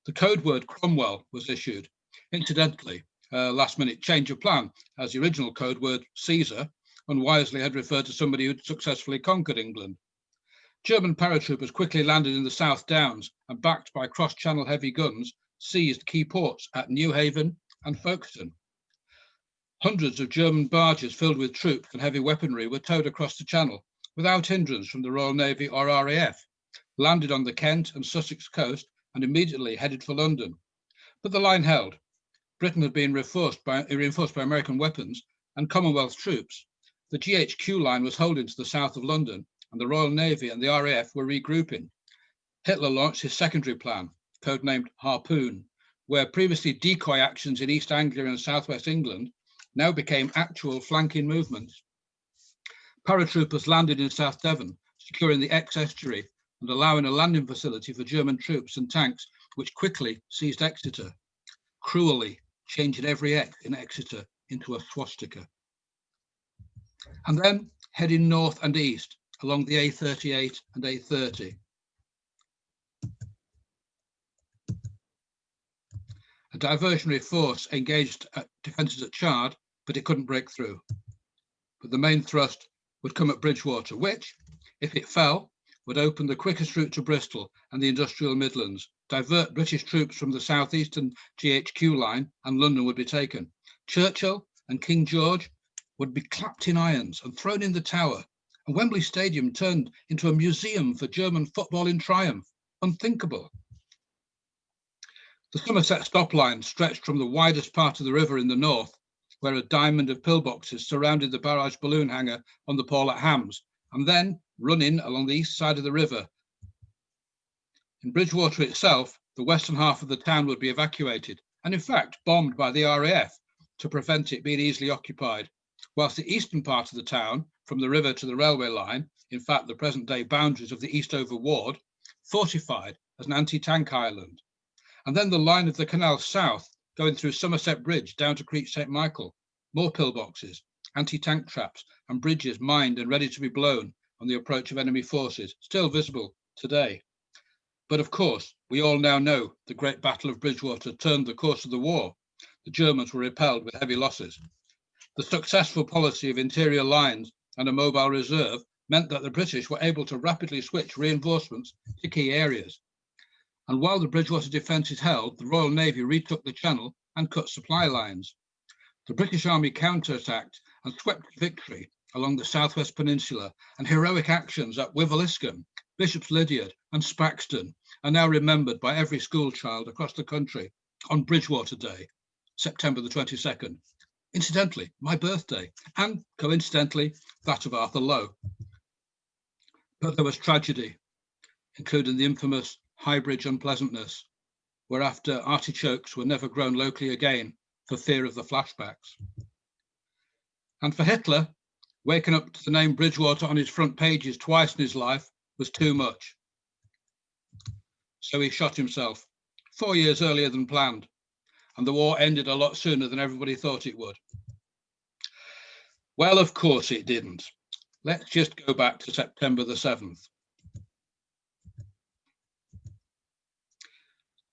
The code word Cromwell was issued. Incidentally, a last-minute change of plan, as the original code word Caesar unwisely had referred to somebody who'd successfully conquered England. German paratroopers quickly landed in the South Downs and, backed by cross-channel heavy guns, seized key ports at Newhaven and Folkestone. Hundreds of German barges filled with troops and heavy weaponry were towed across the Channel without hindrance from the Royal Navy or RAF, landed on the Kent and Sussex coast and immediately headed for London. But the line held. Britain had been reinforced by American weapons and Commonwealth troops. The GHQ line was holding to the south of London, and the Royal Navy and the RAF were regrouping. Hitler launched his secondary plan, codenamed Harpoon, where previously decoy actions in East Anglia and southwest England now became actual flanking movements. Paratroopers landed in South Devon, securing the ex-estuary and allowing a landing facility for German troops and tanks, which quickly seized Exeter, cruelly changing every X in Exeter into a swastika. And then heading north and east along the A38 and A30. A diversionary force engaged at defences at Chard, but it couldn't break through. But the main thrust would come at Bridgwater, which, if it fell, would open the quickest route to Bristol and the industrial Midlands, divert British troops from the southeastern GHQ line, and London would be taken. Churchill and King George would be clapped in irons and thrown in the Tower, and Wembley Stadium turned into a museum for German football in triumph. Unthinkable. The Somerset stop line stretched from the widest part of the river in the north, where a diamond of pillboxes surrounded the barrage balloon hangar on the Pole at Hams, and then running along the east side of the river. In Bridgwater itself, the western half of the town would be evacuated, and in fact bombed by the RAF to prevent it being easily occupied, whilst the eastern part of the town, from the river to the railway line, in fact the present-day boundaries of the Eastover ward, fortified as an anti-tank island. And then the line of the canal south, going through Somerset Bridge down to Creek St. Michael, more pillboxes, anti-tank traps and bridges mined and ready to be blown on the approach of enemy forces, still visible today. But of course, we all now know the Great Battle of Bridgwater turned the course of the war. The Germans were repelled with heavy losses. The successful policy of interior lines and a mobile reserve meant that the British were able to rapidly switch reinforcements to key areas. And while the Bridgwater defences held, the Royal Navy retook the Channel and cut supply lines. The British Army counterattacked and swept victory along the southwest peninsula, and heroic actions at Wiveliscombe, Bishop's Lydeard and Spaxton are now remembered by every school child across the country on Bridgwater Day, September the 22nd. Incidentally, my birthday, and coincidentally, that of Arthur Lowe. But there was tragedy, including the infamous High Bridge unpleasantness, whereafter artichokes were never grown locally again for fear of the flashbacks. And for Hitler, waking up to the name Bridgwater on his front pages twice in his life was too much. So he shot himself 4 years earlier than planned, and the war ended a lot sooner than everybody thought it would. Well, of course it didn't. Let's just go back to September the 7th.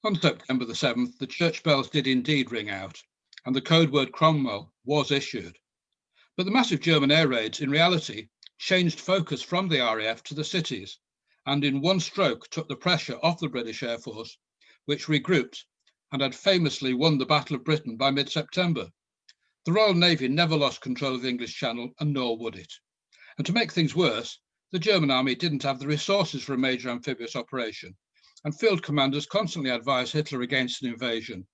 On September the 7th, the church bells did indeed ring out, and the code word Cromwell was issued. But the massive German air raids, in reality, changed focus from the RAF to the cities, and in one stroke took the pressure off the British Air Force, which regrouped and had famously won the Battle of Britain by mid-September. The Royal Navy never lost control of the English Channel, and nor would it. And to make things worse, the German army didn't have the resources for a major amphibious operation, and field commanders constantly advised Hitler against an invasion.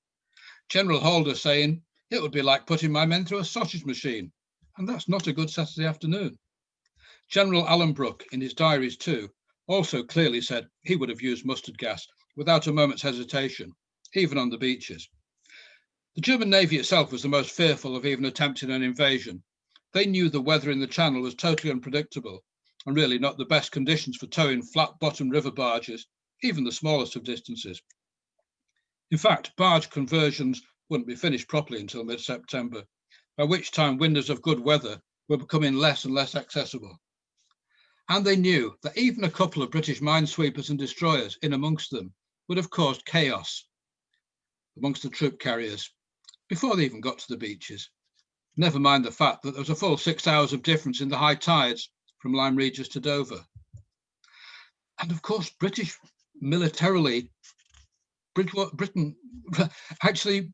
General Halder saying, "It would be like putting my men through a sausage machine," and that's not a good Saturday afternoon. General Allenbrook, in his diaries too, also clearly said he would have used mustard gas without a moment's hesitation, even on the beaches. The German Navy itself was the most fearful of even attempting an invasion. They knew the weather in the Channel was totally unpredictable, and really not the best conditions for towing flat-bottomed river barges, even the smallest of distances. In fact, barge conversions wouldn't be finished properly until mid-September, by which time windows of good weather were becoming less and less accessible. And they knew that even a couple of British minesweepers and destroyers in amongst them would have caused chaos amongst the troop carriers before they even got to the beaches. Never mind the fact that there was a full 6 hours of difference in the high tides from Lyme Regis to Dover. And of course, British militarily, Britain actually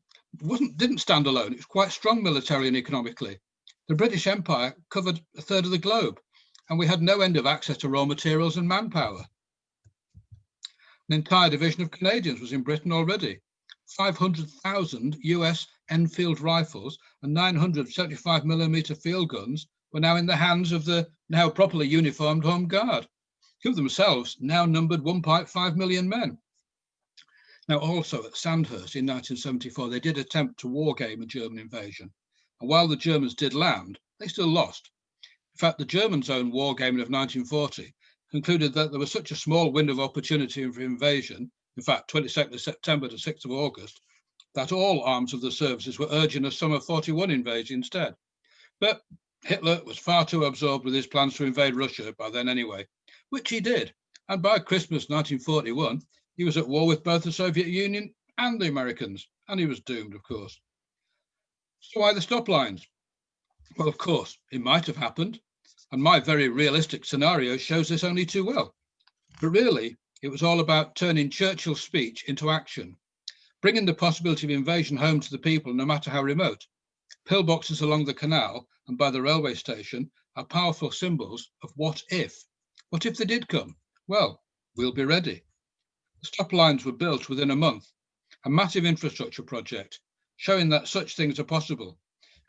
didn't stand alone. It was quite strong militarily and economically. The British Empire covered a third of the globe, and we had no end of access to raw materials and manpower. An entire division of Canadians was in Britain already. 500,000 US Enfield rifles and 975mm field guns were now in the hands of the now properly uniformed Home Guard, who themselves now numbered 1.5 million men. Now, also at Sandhurst in 1974, they did attempt to wargame a German invasion. And while the Germans did land, they still lost. In fact, the Germans' own wargaming of 1940 concluded that there was such a small window of opportunity for invasion, in fact, 22nd of September to 6th of August, that all arms of the services were urging a summer 41 invasion instead. But Hitler was far too absorbed with his plans to invade Russia by then anyway, which he did. And by Christmas 1941, he was at war with both the Soviet Union and the Americans, and he was doomed, of course. So why the stop lines? Well, of course, it might have happened, and my very realistic scenario shows this only too well. But really, it was all about turning Churchill's speech into action, bringing the possibility of invasion home to the people, no matter how remote. Pillboxes along the canal and by the railway station are powerful symbols of what if. What if they did come? Well, we'll be ready. The stop lines were built within a month, a massive infrastructure project showing that such things are possible,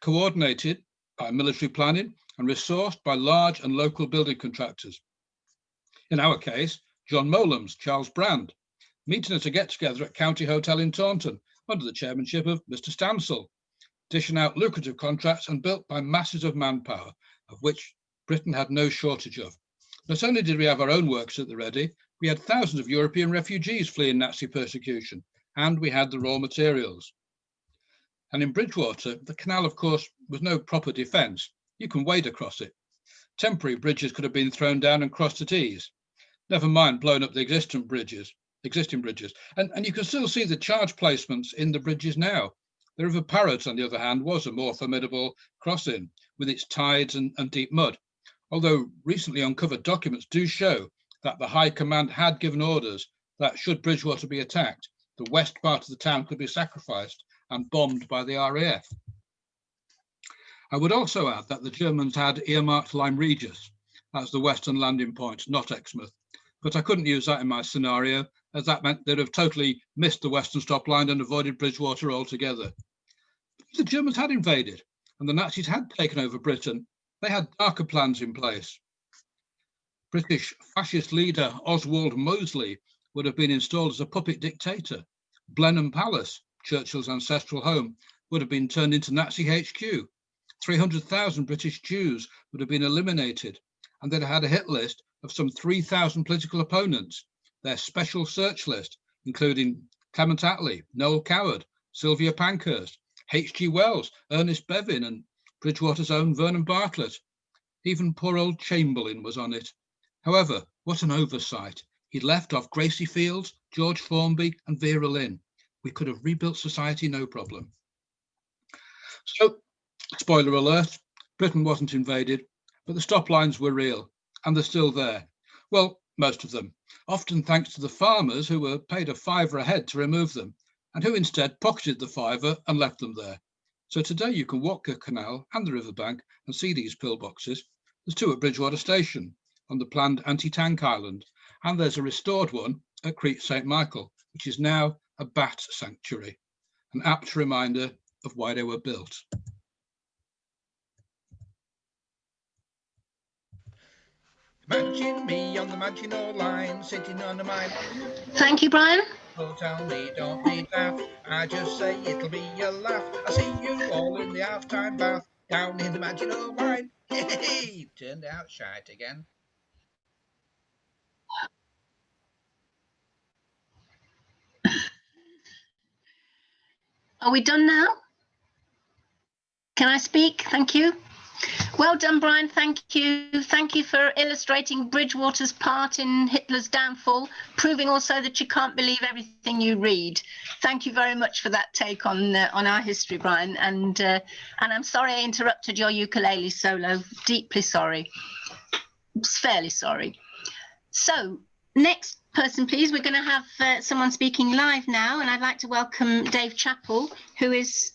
coordinated by military planning and resourced by large and local building contractors. In our case, John Molam's Charles Brand, meeting at a get-together at County Hotel in Taunton under the chairmanship of Mr. Stansell, dishing out lucrative contracts and built by masses of manpower, of which Britain had no shortage of. Not only did we have our own works at the ready, we had thousands of European refugees fleeing Nazi persecution, and we had the raw materials. And in Bridgwater, the canal, of course, was no proper defence. You can wade across it. Temporary bridges could have been thrown down and crossed at ease. Never mind blowing up the existing bridges. And you can still see the charge placements in the bridges now. The River Parrot, on the other hand, was a more formidable crossing with its tides and deep mud, although recently uncovered documents do show that the High Command had given orders that should Bridgwater be attacked, the west part of the town could be sacrificed and bombed by the RAF. I would also add that the Germans had earmarked Lyme Regis as the western landing point, not Exmouth, but I couldn't use that in my scenario, as that meant they'd have totally missed the western stop line and avoided Bridgwater altogether. The Germans had invaded, and the Nazis had taken over Britain. They had darker plans in place. British fascist leader Oswald Mosley would have been installed as a puppet dictator. Blenheim Palace, Churchill's ancestral home, would have been turned into Nazi HQ. 300,000 British Jews would have been eliminated, and they'd had a hit list of some 3,000 political opponents, their special search list, including Clement Attlee, Noel Coward, Sylvia Pankhurst, H.G. Wells, Ernest Bevin, and Bridgwater's own Vernon Bartlett. Even poor old Chamberlain was on it. However, what an oversight. He'd left off Gracie Fields, George Formby, and Vera Lynn. We could have rebuilt society no problem. So, spoiler alert, Britain wasn't invaded, but the stop lines were real, and they're still there. Well, most of them, often thanks to the farmers who were paid a fiver a head to remove them, and who instead pocketed the fiver and left them there. So today you can walk the canal and the riverbank and see these pillboxes. There's two at Bridgwater Station on the planned anti-tank island, and there's a restored one at Crete St. Michael, which is now a bat sanctuary, an apt reminder of why they were built. Imagine me on the Maginot Line, sitting on a mine. Thank you, Brian. People tell me don't need laugh, I just say it'll be a laugh. I see you all in the half-time bath, down in the Maginot Line. Hey, turned out shite again. Are we done now? Can I speak? Thank you. Well done, Brian. Thank you. Thank you for illustrating Bridgwater's part in Hitler's downfall, proving also that you can't believe everything you read. Thank you very much for that take on our history, Brian. And I'm sorry I interrupted your ukulele solo. Deeply sorry. Fairly sorry. So, next person, please. We're going to have someone speaking live now, and I'd like to welcome Dave Chappell, who is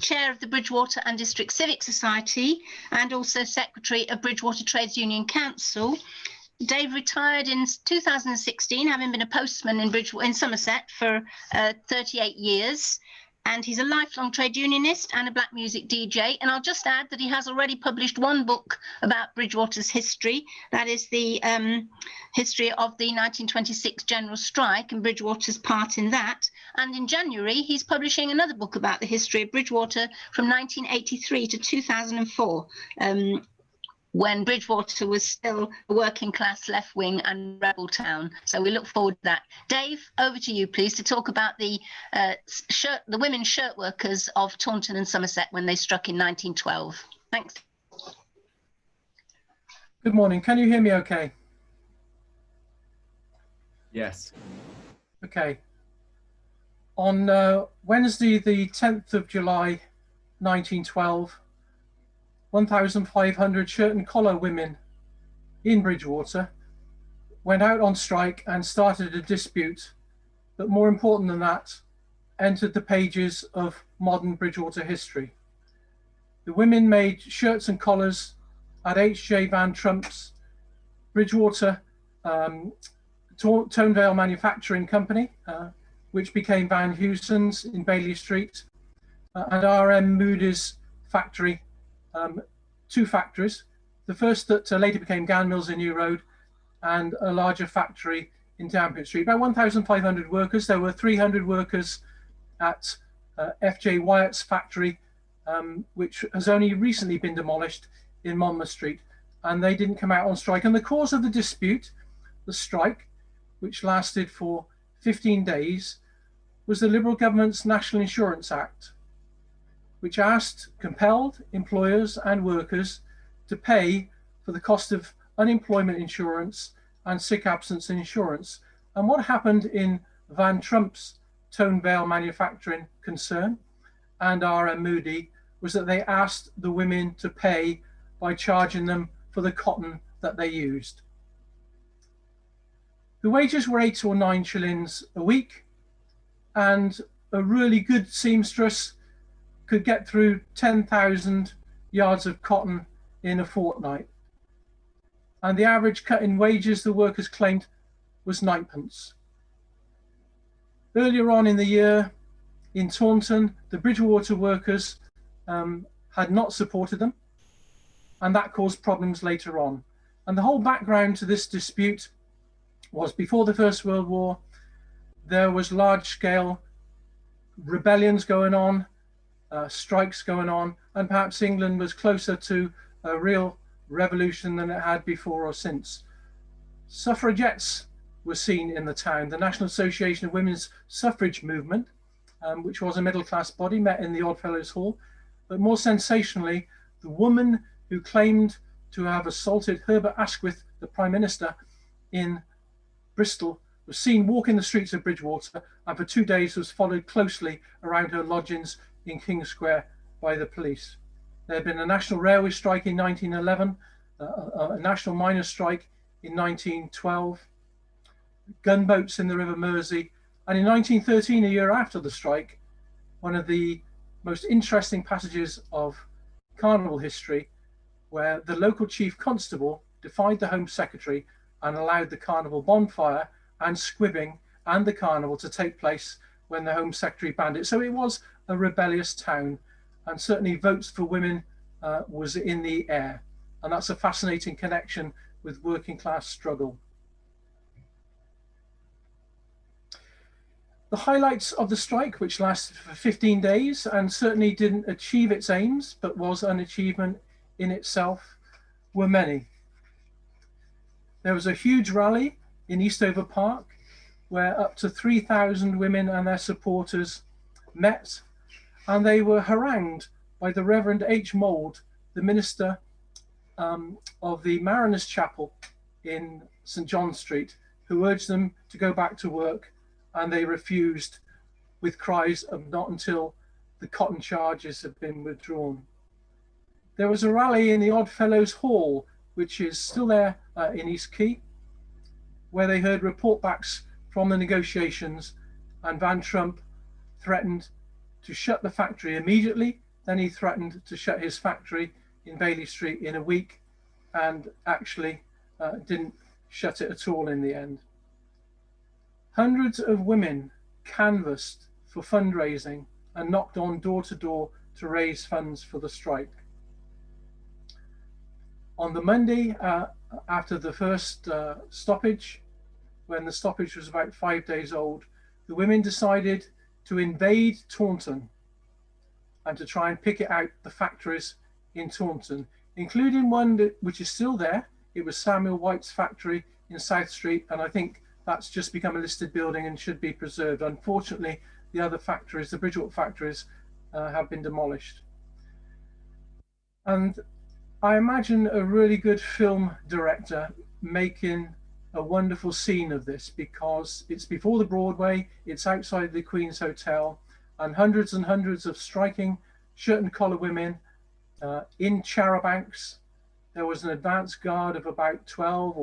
chair of the Bridgwater and District Civic Society and also secretary of Bridgwater Trades Union Council. Dave retired in 2016, having been a postman in Somerset for 38 years. And he's a lifelong trade unionist and a black music DJ. And I'll just add that he has already published one book about Bridgwater's history. That is the history of the 1926 general strike and Bridgwater's part in that. And in January, he's publishing another book about the history of Bridgwater from 1983 to 2004. When Bridgwater was still a working class left wing and rebel town. So we look forward to that. Dave, over to you, please, to talk about the women shirt workers of Taunton and Somerset when they struck in 1912. Thanks. Good morning. Can you hear me okay? Yes. Okay. On Wednesday, the 10th of July, 1912, 1,500 shirt and collar women in Bridgwater went out on strike and started a dispute that, more important than that, entered the pages of modern Bridgwater history. The women made shirts and collars at H.J. Van Trump's Bridgwater Tonevale Manufacturing Company, which became Van Heusen's in Bailey Street, and R.M. Moody's factory, two factories. The first that later became Gan Mills in New Road, and a larger factory in Dampit Street. About 1,500 workers. There were 300 workers at F.J. Wyatt's factory, which has only recently been demolished in Monmouth Street, and they didn't come out on strike. And the cause of the dispute, the strike, which lasted for 15 days, was the Liberal government's National Insurance Act, which compelled employers and workers to pay for the cost of unemployment insurance and sick absence insurance. And what happened in Van Trump's Tonevale manufacturing concern and R.M. Moody was that they asked the women to pay by charging them for the cotton that they used. The wages were 8 or 9 shillings a week, and a really good seamstress could get through 10,000 yards of cotton in a fortnight. And the average cut in wages the workers claimed was 9p. Earlier on in the year in Taunton, the Bridgwater workers had not supported them, and that caused problems later on. And the whole background to this dispute was, before the First World War, there was large-scale rebellions going on, strikes going on, and perhaps England was closer to a real revolution than it had before or since. Suffragettes were seen in the town. The National Association of Women's Suffrage Movement, which was a middle-class body, met in the Oddfellows Hall. But more sensationally, the woman who claimed to have assaulted Herbert Asquith, the Prime Minister, in Bristol, was seen walking the streets of Bridgwater, and for 2 days was followed closely around her lodgings in King Square by the police. There had been a national railway strike in 1911, a national miners' strike in 1912, gunboats in the River Mersey, and in 1913, a year after the strike, one of the most interesting passages of carnival history, where the local chief constable defied the Home Secretary and allowed the carnival bonfire and squibbing and the carnival to take place when the Home Secretary banned it. So it was a rebellious town, and certainly votes for women was in the air. And that's a fascinating connection with working class struggle. The highlights of the strike, which lasted for 15 days and certainly didn't achieve its aims, but was an achievement in itself, were many. There was a huge rally in Eastover Park where up to 3,000 women and their supporters met, and they were harangued by the Reverend H. Mould, the minister of the Mariners' Chapel in St. John Street, who urged them to go back to work, and they refused with cries of not until the cotton charges have been withdrawn. There was a rally in the Oddfellows Hall, which is still there in East Quay, where they heard reportbacks from the negotiations, and Van Trump threatened to shut the factory immediately. Then he threatened to shut his factory in Bailey Street in a week, and actually didn't shut it at all in the end. Hundreds of women canvassed for fundraising and knocked on door to door to raise funds for the strike. On the Monday after the first stoppage, when the stoppage was about 5 days old, the women decided to invade Taunton and to try and picket out the factories in Taunton, including one which is still there. It was Samuel White's factory in South Street, and I think that's just become a listed building and should be preserved. Unfortunately, the other factories, the Bridgwater factories, have been demolished. And I imagine a really good film director making a wonderful scene of this, because it's before the Broadway, it's outside the Queen's Hotel, and hundreds of striking shirt and collar women in charabancs. There was an advance guard of about 12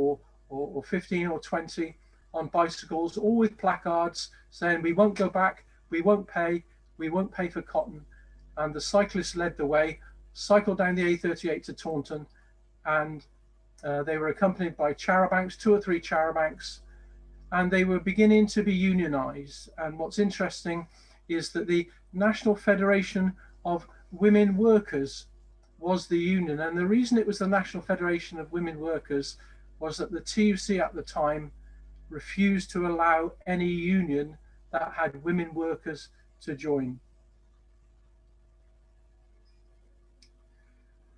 or 15 or 20 on bicycles, all with placards saying, "We won't go back, we won't pay for cotton." And the cyclists led the way, cycled down the A38 to Taunton, and they were accompanied by charabancs, 2 or 3 charabancs, and they were beginning to be unionized. And what's interesting is that the National Federation of Women Workers was the union. And the reason it was the National Federation of Women Workers was that the TUC at the time refused to allow any union that had women workers to join.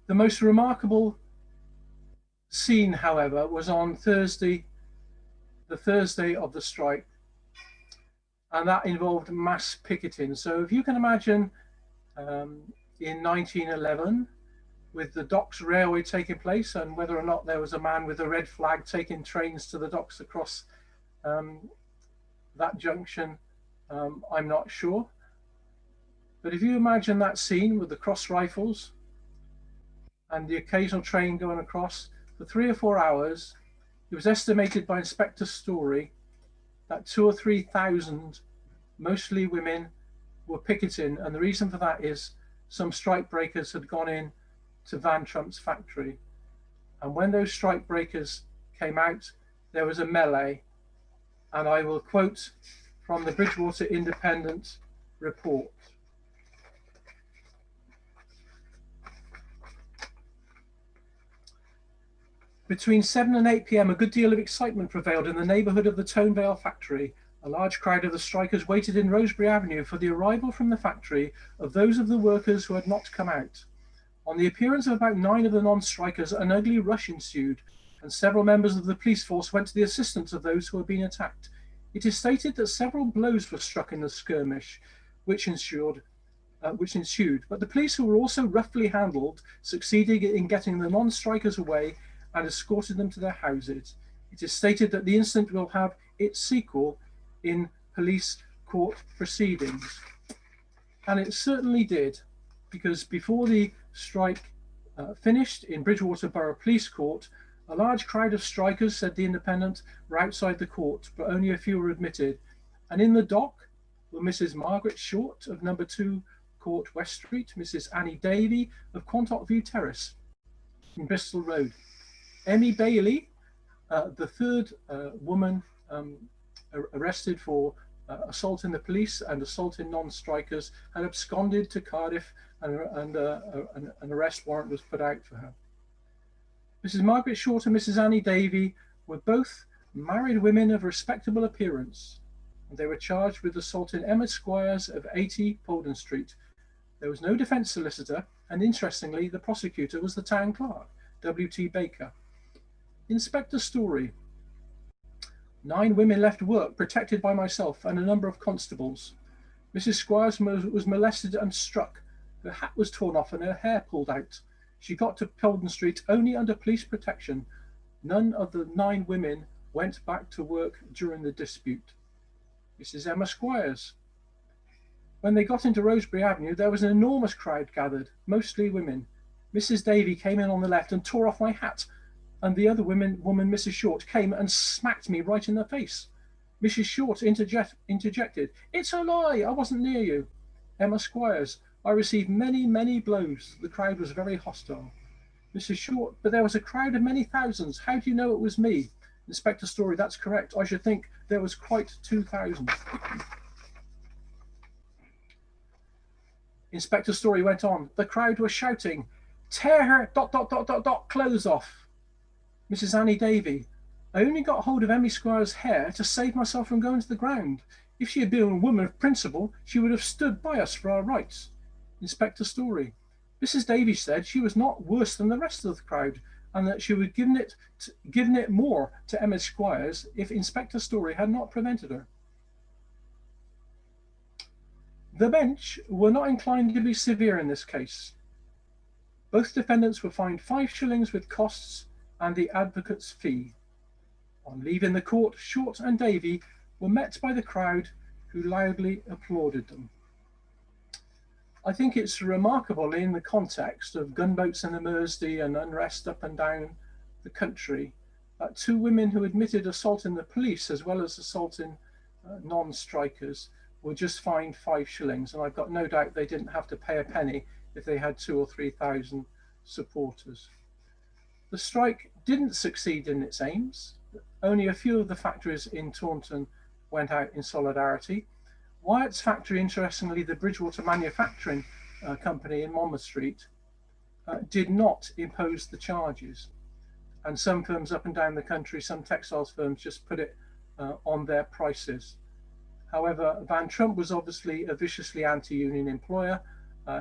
The most remarkable scene, however, was on Thursday, the Thursday of the strike, and that involved mass picketing. So if you can imagine in 1911, with the docks railway taking place, and whether or not there was a man with a red flag taking trains to the docks across that junction, I'm not sure. But if you imagine that scene with the cross rifles and the occasional train going across for 3 or 4 hours, it was estimated by Inspector Story that 2,000 or 3,000, mostly women, were picketing. And the reason for that is some strike breakers had gone in to Van Trump's factory. And when those strike breakers came out, there was a melee. And I will quote from the Bridgwater Independent report. Between 7 and 8 p.m, a good deal of excitement prevailed in the neighbourhood of the Tonevale factory. A large crowd of the strikers waited in Rosebery Avenue for the arrival from the factory of those of the workers who had not come out. On the appearance of about 9 of the non-strikers, an ugly rush ensued, and several members of the police force went to the assistance of those who had been attacked. It is stated that several blows were struck in the skirmish, which ensued, but the police, who were also roughly handled, succeeded in getting the non-strikers away and escorted them to their houses. It is stated that the incident will have its sequel in police court proceedings. And it certainly did, because before the strike finished in Bridgwater Borough Police Court, a large crowd of strikers, said the Independent, were outside the court, but only a few were admitted. And in the dock were Mrs. Margaret Short of number 2 Court West Street, Mrs. Annie Davey of Quantock View Terrace in Bristol Road. Emmy Bailey, the third woman arrested for assault in the police and assault in non-strikers, had absconded to Cardiff, and an arrest warrant was put out for her. Mrs. Margaret Short and Mrs. Annie Davey were both married women of respectable appearance, and they were charged with assaulting Emma Squires of 80 Polden Street. There was no defence solicitor, and interestingly, the prosecutor was the town clerk, W.T. Baker. Inspector Story. 9 women left work, protected by myself and a number of constables. Mrs. Squires was molested and struck. Her hat was torn off and her hair pulled out. She got to Polden Street only under police protection. None of the 9 women went back to work during the dispute. Mrs. Emma Squires. When they got into Rosebery Avenue, there was an enormous crowd gathered, mostly women. Mrs. Davey came in on the left and tore off my hat, and the other woman, Mrs. Short, came and smacked me right in the face. Mrs. Short interjected, "It's a lie, I wasn't near you." Emma Squires, "I received many, many blows. The crowd was very hostile." Mrs. Short, "But there was a crowd of many thousands. How do you know it was me?" Inspector Story, "That's correct. I should think there was quite 2,000. Inspector Story went on, "The crowd was shouting, 'Tear her ... clothes off.'" Mrs. Annie Davey, "I only got hold of Emmy Squire's hair to save myself from going to the ground. If she had been a woman of principle, she would have stood by us for our rights." Inspector Story, "Mrs. Davey said she was not worse than the rest of the crowd, and that she would have given it more to Emma Squires if Inspector Story had not prevented her." The bench were not inclined to be severe in this case. Both defendants were fined 5 shillings with costs and the advocate's fee. On leaving the court, Short and Davey were met by the crowd, who loudly applauded them. I think it's remarkable in the context of gunboats in the Mersey and unrest up and down the country that 2 women who admitted assault in the police as well as assaulting non-strikers were just fined 5 shillings. And I've got no doubt they didn't have to pay a penny if they had 2,000 or 3,000 supporters. The strike didn't succeed in its aims. Only a few of the factories in Taunton went out in solidarity. Wyatt's factory, interestingly, the Bridgwater Manufacturing Company in Monmouth Street, did not impose the charges. And some firms up and down the country, some textiles firms, just put it on their prices. However, Van Trump was obviously a viciously anti-union employer.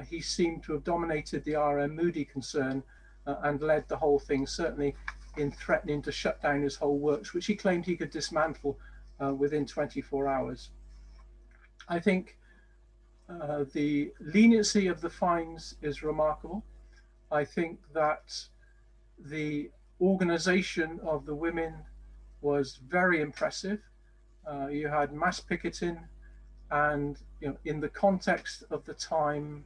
He seemed to have dominated the R.M. Moody concern and led the whole thing, certainly in threatening to shut down his whole works, which he claimed he could dismantle within 24 hours. I think the leniency of the fines is remarkable. I think that the organization of the women was very impressive. You had mass picketing, and in the context of the time,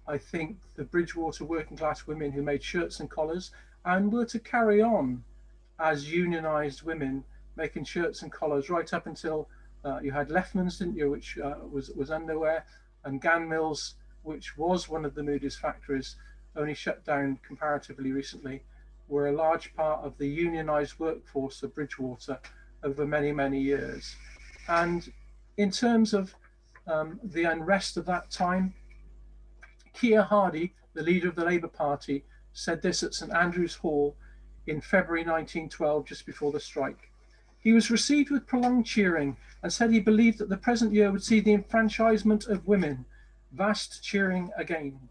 I think the Bridgwater working class women who made shirts and collars and were to carry on as unionized women making shirts and collars right up until you had Leffman's, didn't you, which was underwear, and Gan Mills, which was one of the Moody's factories, only shut down comparatively recently, were a large part of the unionized workforce of Bridgwater over many, many years. And in terms of the unrest of that time, Keir Hardie, the leader of the Labour Party, said this at St Andrew's Hall in February 1912, just before the strike. He was received with prolonged cheering and said he believed that the present year would see the enfranchisement of women. Vast cheering again.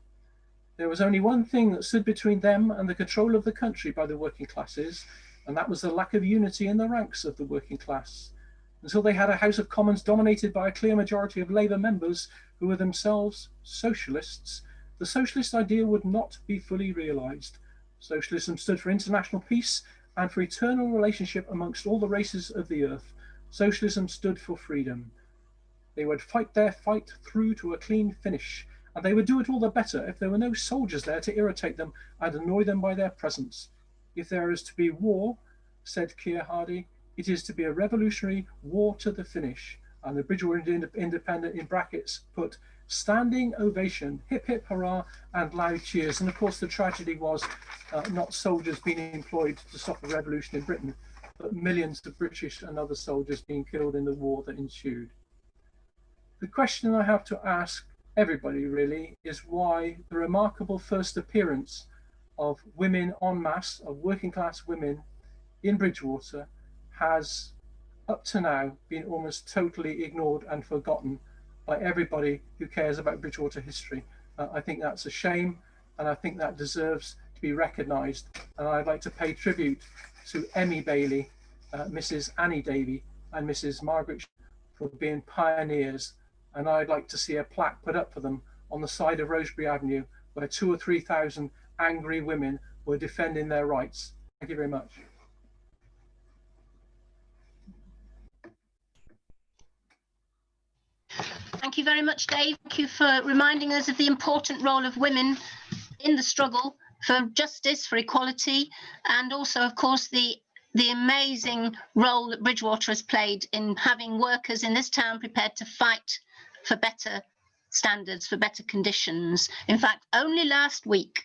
There was only one thing that stood between them and the control of the country by the working classes, and that was the lack of unity in the ranks of the working class. Until they had a House of Commons dominated by a clear majority of Labour members who were themselves socialists, the socialist ideal would not be fully realised. Socialism stood for international peace and for eternal relationship amongst all the races of the earth. Socialism stood for freedom. They would fight their fight through to a clean finish, and they would do it all the better if there were no soldiers there to irritate them and annoy them by their presence. If there is to be war, said Keir Hardie, it is to be a revolutionary war to the finish. And the Bridgwater Independent, in brackets, put standing ovation, hip hip hurrah, and loud cheers. And of course the tragedy was not soldiers being employed to stop the revolution in Britain, but millions of British and other soldiers being killed in the war that ensued. The question I have to ask everybody really is why the remarkable first appearance of women en masse, of working class women in Bridgwater, has up to now been almost totally ignored and forgotten by everybody who cares about Bridgwater history. I think that's a shame, and I think that deserves to be recognised. And I'd like to pay tribute to Emmy Bailey, Mrs. Annie Davey, and Mrs. Margaret for being pioneers. And I'd like to see a plaque put up for them on the side of Rosebery Avenue, where 2,000 or 3,000 angry women were defending their rights. Thank you very much. Thank you very much, Dave. Thank you for reminding us of the important role of women in the struggle for justice, for equality, and also, of course, the amazing role that Bridgwater has played in having workers in this town prepared to fight for better standards, for better conditions. In fact, only last week,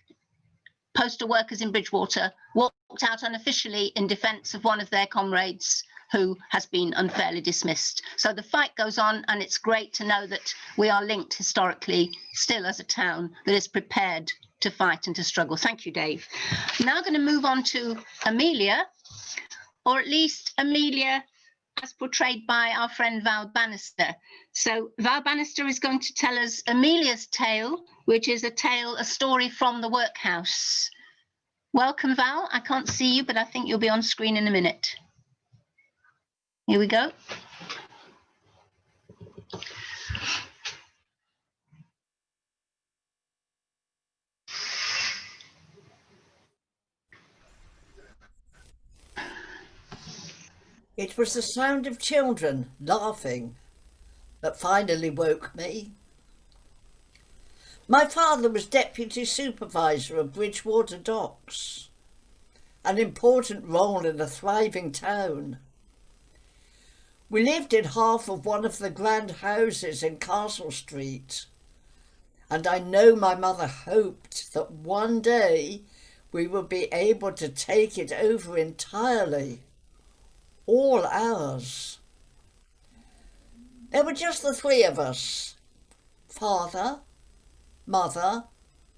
postal workers in Bridgwater walked out unofficially in defence of one of their comrades who has been unfairly dismissed. So the fight goes on, and it's great to know that we are linked historically still as a town that is prepared to fight and to struggle. Thank you, Dave. Now going to move on to Amelia, or at least Amelia as portrayed by our friend Val Bannister. So Val Bannister is going to tell us Amelia's tale, which is a story from the workhouse. Welcome, Val. I can't see you, but I think you'll be on screen in a minute. Here we go. It was the sound of children laughing that finally woke me. My father was deputy supervisor of Bridgwater Docks, an important role in a thriving town. We lived in half of one of the grand houses in Castle Street, and I know my mother hoped that one day we would be able to take it over entirely, all ours. There were just the three of us, father, mother,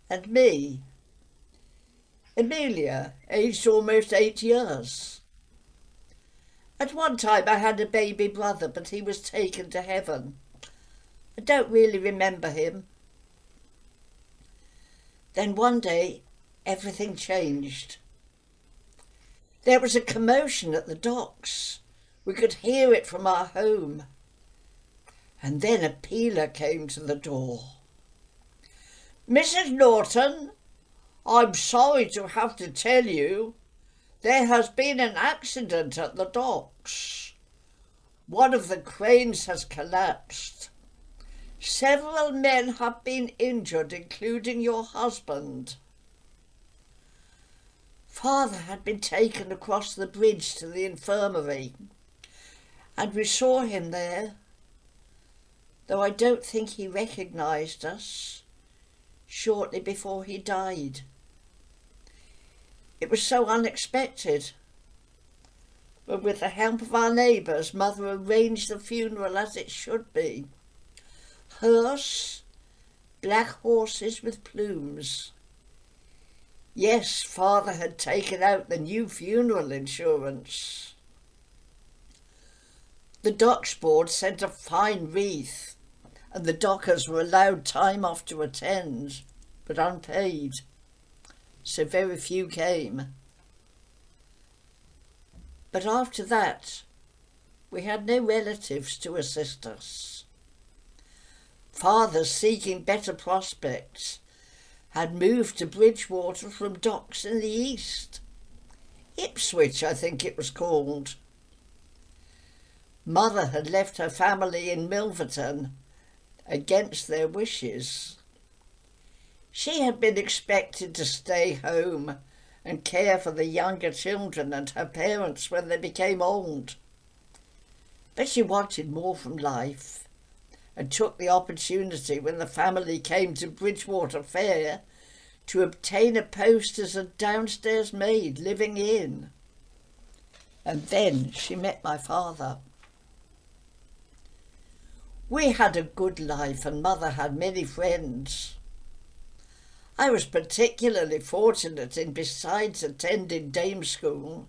and me. Amelia, aged almost 8 years. At one time I had a baby brother, but he was taken to heaven. I don't really remember him. Then one day, everything changed. There was a commotion at the docks. We could hear it from our home. And then a peeler came to the door. "Mrs. Norton, I'm sorry to have to tell you, there has been an accident at the docks. One of the cranes has collapsed. Several men have been injured, including your husband." Father had been taken across the bridge to the infirmary, and we saw him there, though I don't think he recognised us, shortly before he died. It was so unexpected, but with the help of our neighbours, Mother arranged the funeral as it should be. Hearse, black horses with plumes. Yes, Father had taken out the new funeral insurance. The docks board sent a fine wreath, and the dockers were allowed time off to attend. but unpaid, so very few came. But after that, we had no relatives to assist us. Fathers seeking better prospects had moved to Bridgwater from docks in the east. Ipswich, I think it was called. Mother had left her family in Milverton against their wishes. She had been expected to stay home and care for the younger children and her parents when they became old. But she wanted more from life and took the opportunity when the family came to Bridgwater Fair to obtain a post as a downstairs maid living in. And then she met my father. We had a good life and Mother had many friends. I was particularly fortunate in, besides attending dame school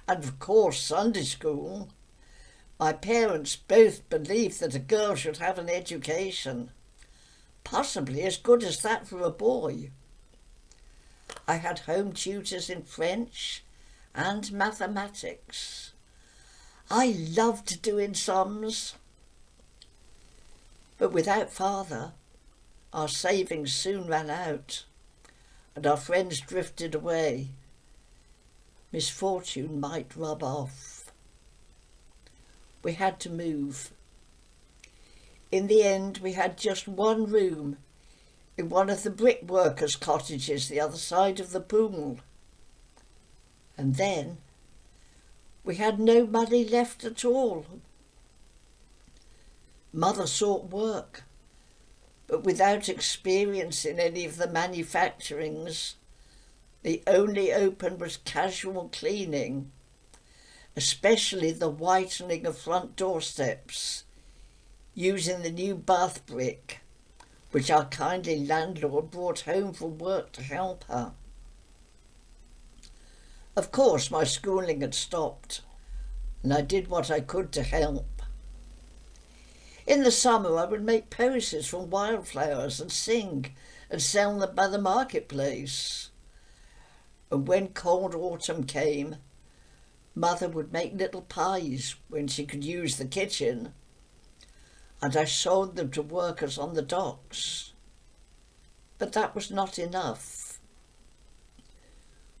and of course Sunday school, my parents both believed that a girl should have an education, possibly as good as that for a boy. I had home tutors in French and mathematics. I loved doing sums. But without Father, our savings soon ran out and our friends drifted away. Misfortune might rub off. We had to move. In the end, we had just one room in one of the brickworkers' cottages the other side of the pool. And then we had no money left at all. Mother sought work, but without experience in any of the manufacturings, the only open was casual cleaning, especially the whitening of front doorsteps, using the new bath brick, which our kindly landlord brought home from work to help her. Of course, my schooling had stopped, and I did what I could to help. In the summer, I would make posies from wildflowers and sing and sell them by the marketplace. And when cold autumn came, Mother would make little pies when she could use the kitchen, and I sold them to workers on the docks. But that was not enough.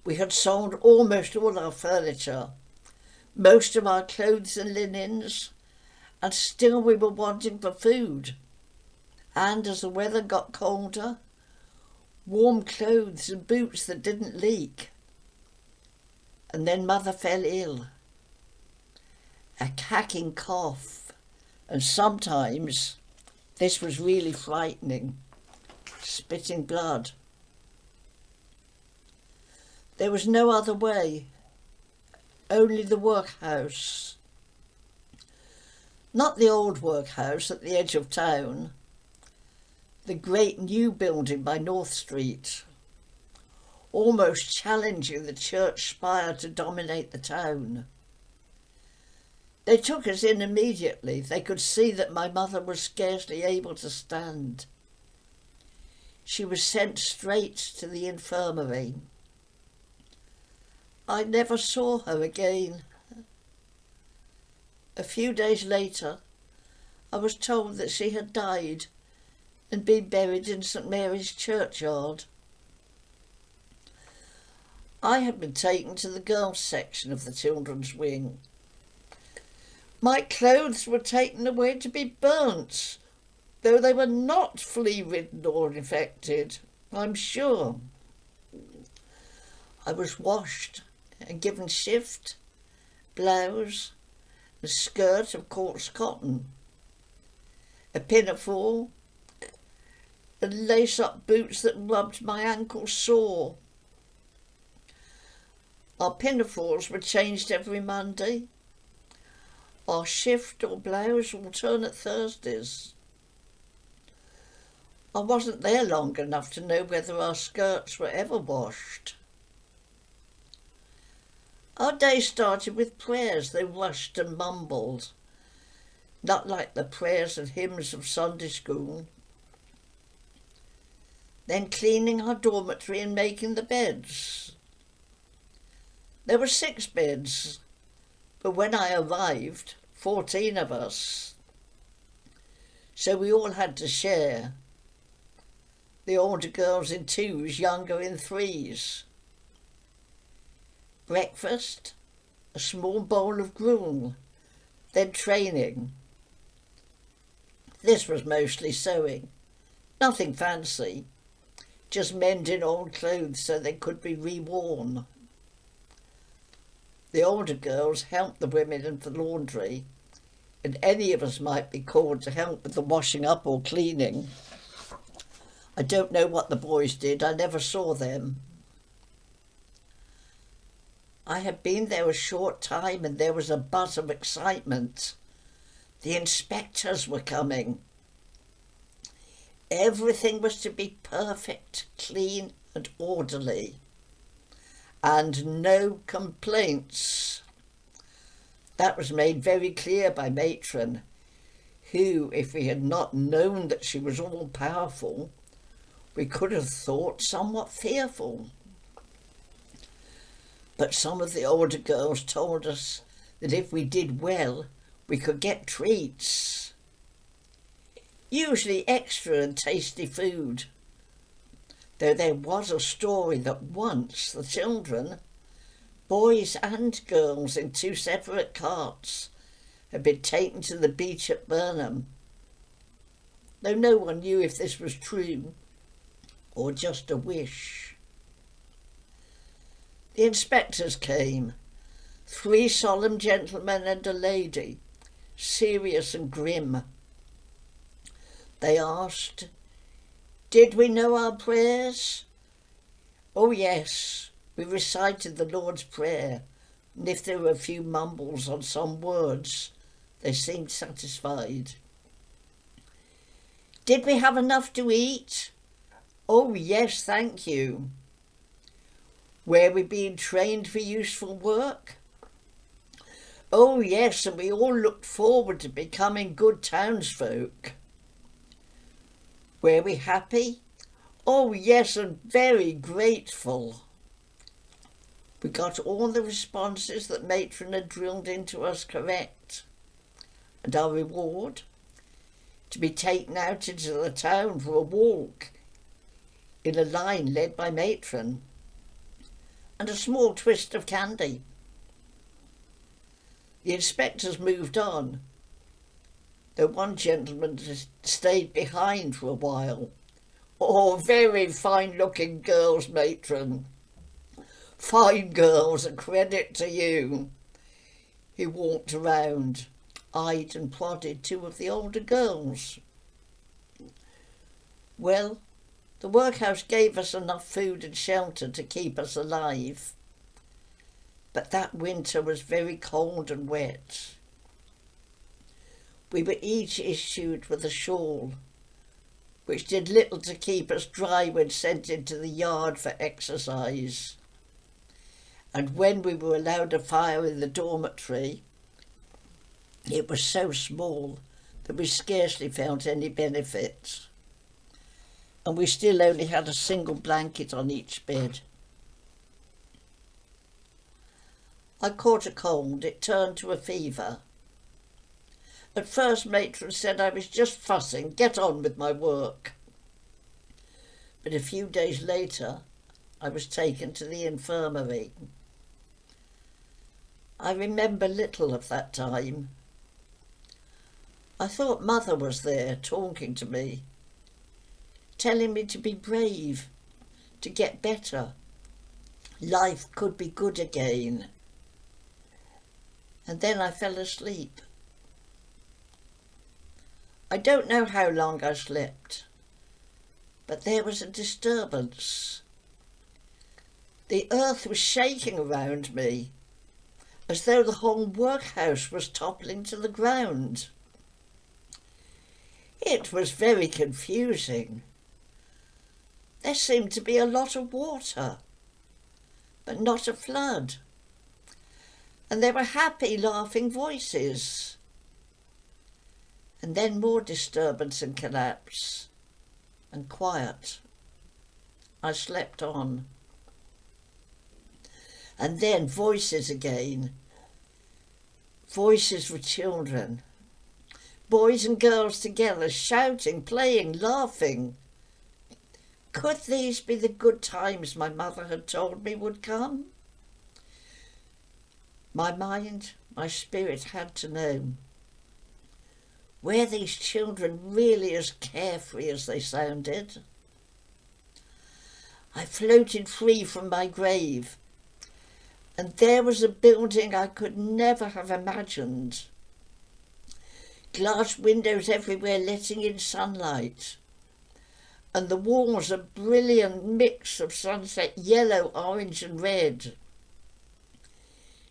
We had sold almost all our furniture, most of our clothes and linens, and still we were wanting for food. And as the weather got colder, warm clothes and boots that didn't leak. And then Mother fell ill. A hacking cough, and sometimes, this was really frightening, spitting blood. There was no other way, only the workhouse. Not the old workhouse at the edge of town, the great new building by North Street, almost challenging the church spire to dominate the town. They took us in immediately. They could see that my mother was scarcely able to stand. She was sent straight to the infirmary. I never saw her again. A few days later, I was told that she had died and been buried in St. Mary's churchyard. I had been taken to the girls' section of the children's wing. My clothes were taken away to be burnt, though they were not flea-ridden or infected, I'm sure. I was washed and given shift, blouse, a skirt of coarse cotton, a pinafore, and lace-up boots that rubbed my ankles sore. Our pinafores were changed every Monday, our shift or blouse alternate Thursdays. I wasn't there long enough to know whether our skirts were ever washed. Our day started with prayers they rushed and mumbled, not like the prayers and hymns of Sunday school. then cleaning our dormitory and making the beds. There were 6 beds, but when I arrived, 14 of us. So we all had to share. The older girls in 2s, younger in 3s. Breakfast, a small bowl of gruel, then training. This was mostly sewing, nothing fancy, just mending old clothes so they could be reworn. The older girls helped the women in the laundry, and any of us might be called to help with the washing up or cleaning. I don't know what the boys did, I never saw them. I had been there a short time and there was a buzz of excitement. The inspectors were coming. Everything was to be perfect, clean and orderly. And no complaints. That was made very clear by Matron, who, if we had not known that she was all-powerful, we could have thought somewhat fearful. But some of the older girls told us that if we did well, we could get treats. Usually extra and tasty food. Though there was a story that once the children, boys and girls in 2 separate carts, had been taken to the beach at Burnham. Though no one knew if this was true or just a wish. The inspectors came, 3 solemn gentlemen and a lady, serious and grim. They asked, did we know our prayers? Oh yes, we recited the Lord's Prayer, and if there were a few mumbles on some words, they seemed satisfied. Did we have enough to eat? Oh yes, thank you. Were we being trained for useful work? Oh yes, and we all looked forward to becoming good townsfolk. Were we happy? Oh yes, and very grateful. We got all the responses that Matron had drilled into us correct. And our reward? To be taken out into the town for a walk in a line led by Matron, and a small twist of candy. The inspectors moved on, though one gentleman stayed behind for a while. Oh, very fine-looking girls, Matron. Fine girls, a credit to you. He walked around, eyed and prodded 2 of the older girls. Well, the workhouse gave us enough food and shelter to keep us alive. But that winter was very cold and wet. We were each issued with a shawl, which did little to keep us dry when sent into the yard for exercise. And when we were allowed a fire in the dormitory, it was so small that we scarcely felt any benefit. And we still only had a single blanket on each bed. I caught a cold. It turned to a fever. At first Matron said I was just fussing, get on with my work. But a few days later, I was taken to the infirmary. I remember little of that time. I thought Mother was there talking to me, telling me to be brave, to get better. Life could be good again. And then I fell asleep. I don't know how long I slept, but there was a disturbance. The earth was shaking around me, as though the whole workhouse was toppling to the ground. It was very confusing. There seemed to be a lot of water, but not a flood. And there were happy, laughing voices. And then more disturbance and collapse, and quiet. I slept on. And then voices again. Voices for children. Boys and girls together, shouting, playing, laughing. Could these be the good times my mother had told me would come? My mind, my spirit had to know. Were these children really as carefree as they sounded? I floated free from my grave, and there was a building I could never have imagined. Glass windows everywhere letting in sunlight, and the walls a brilliant mix of sunset yellow, orange and red.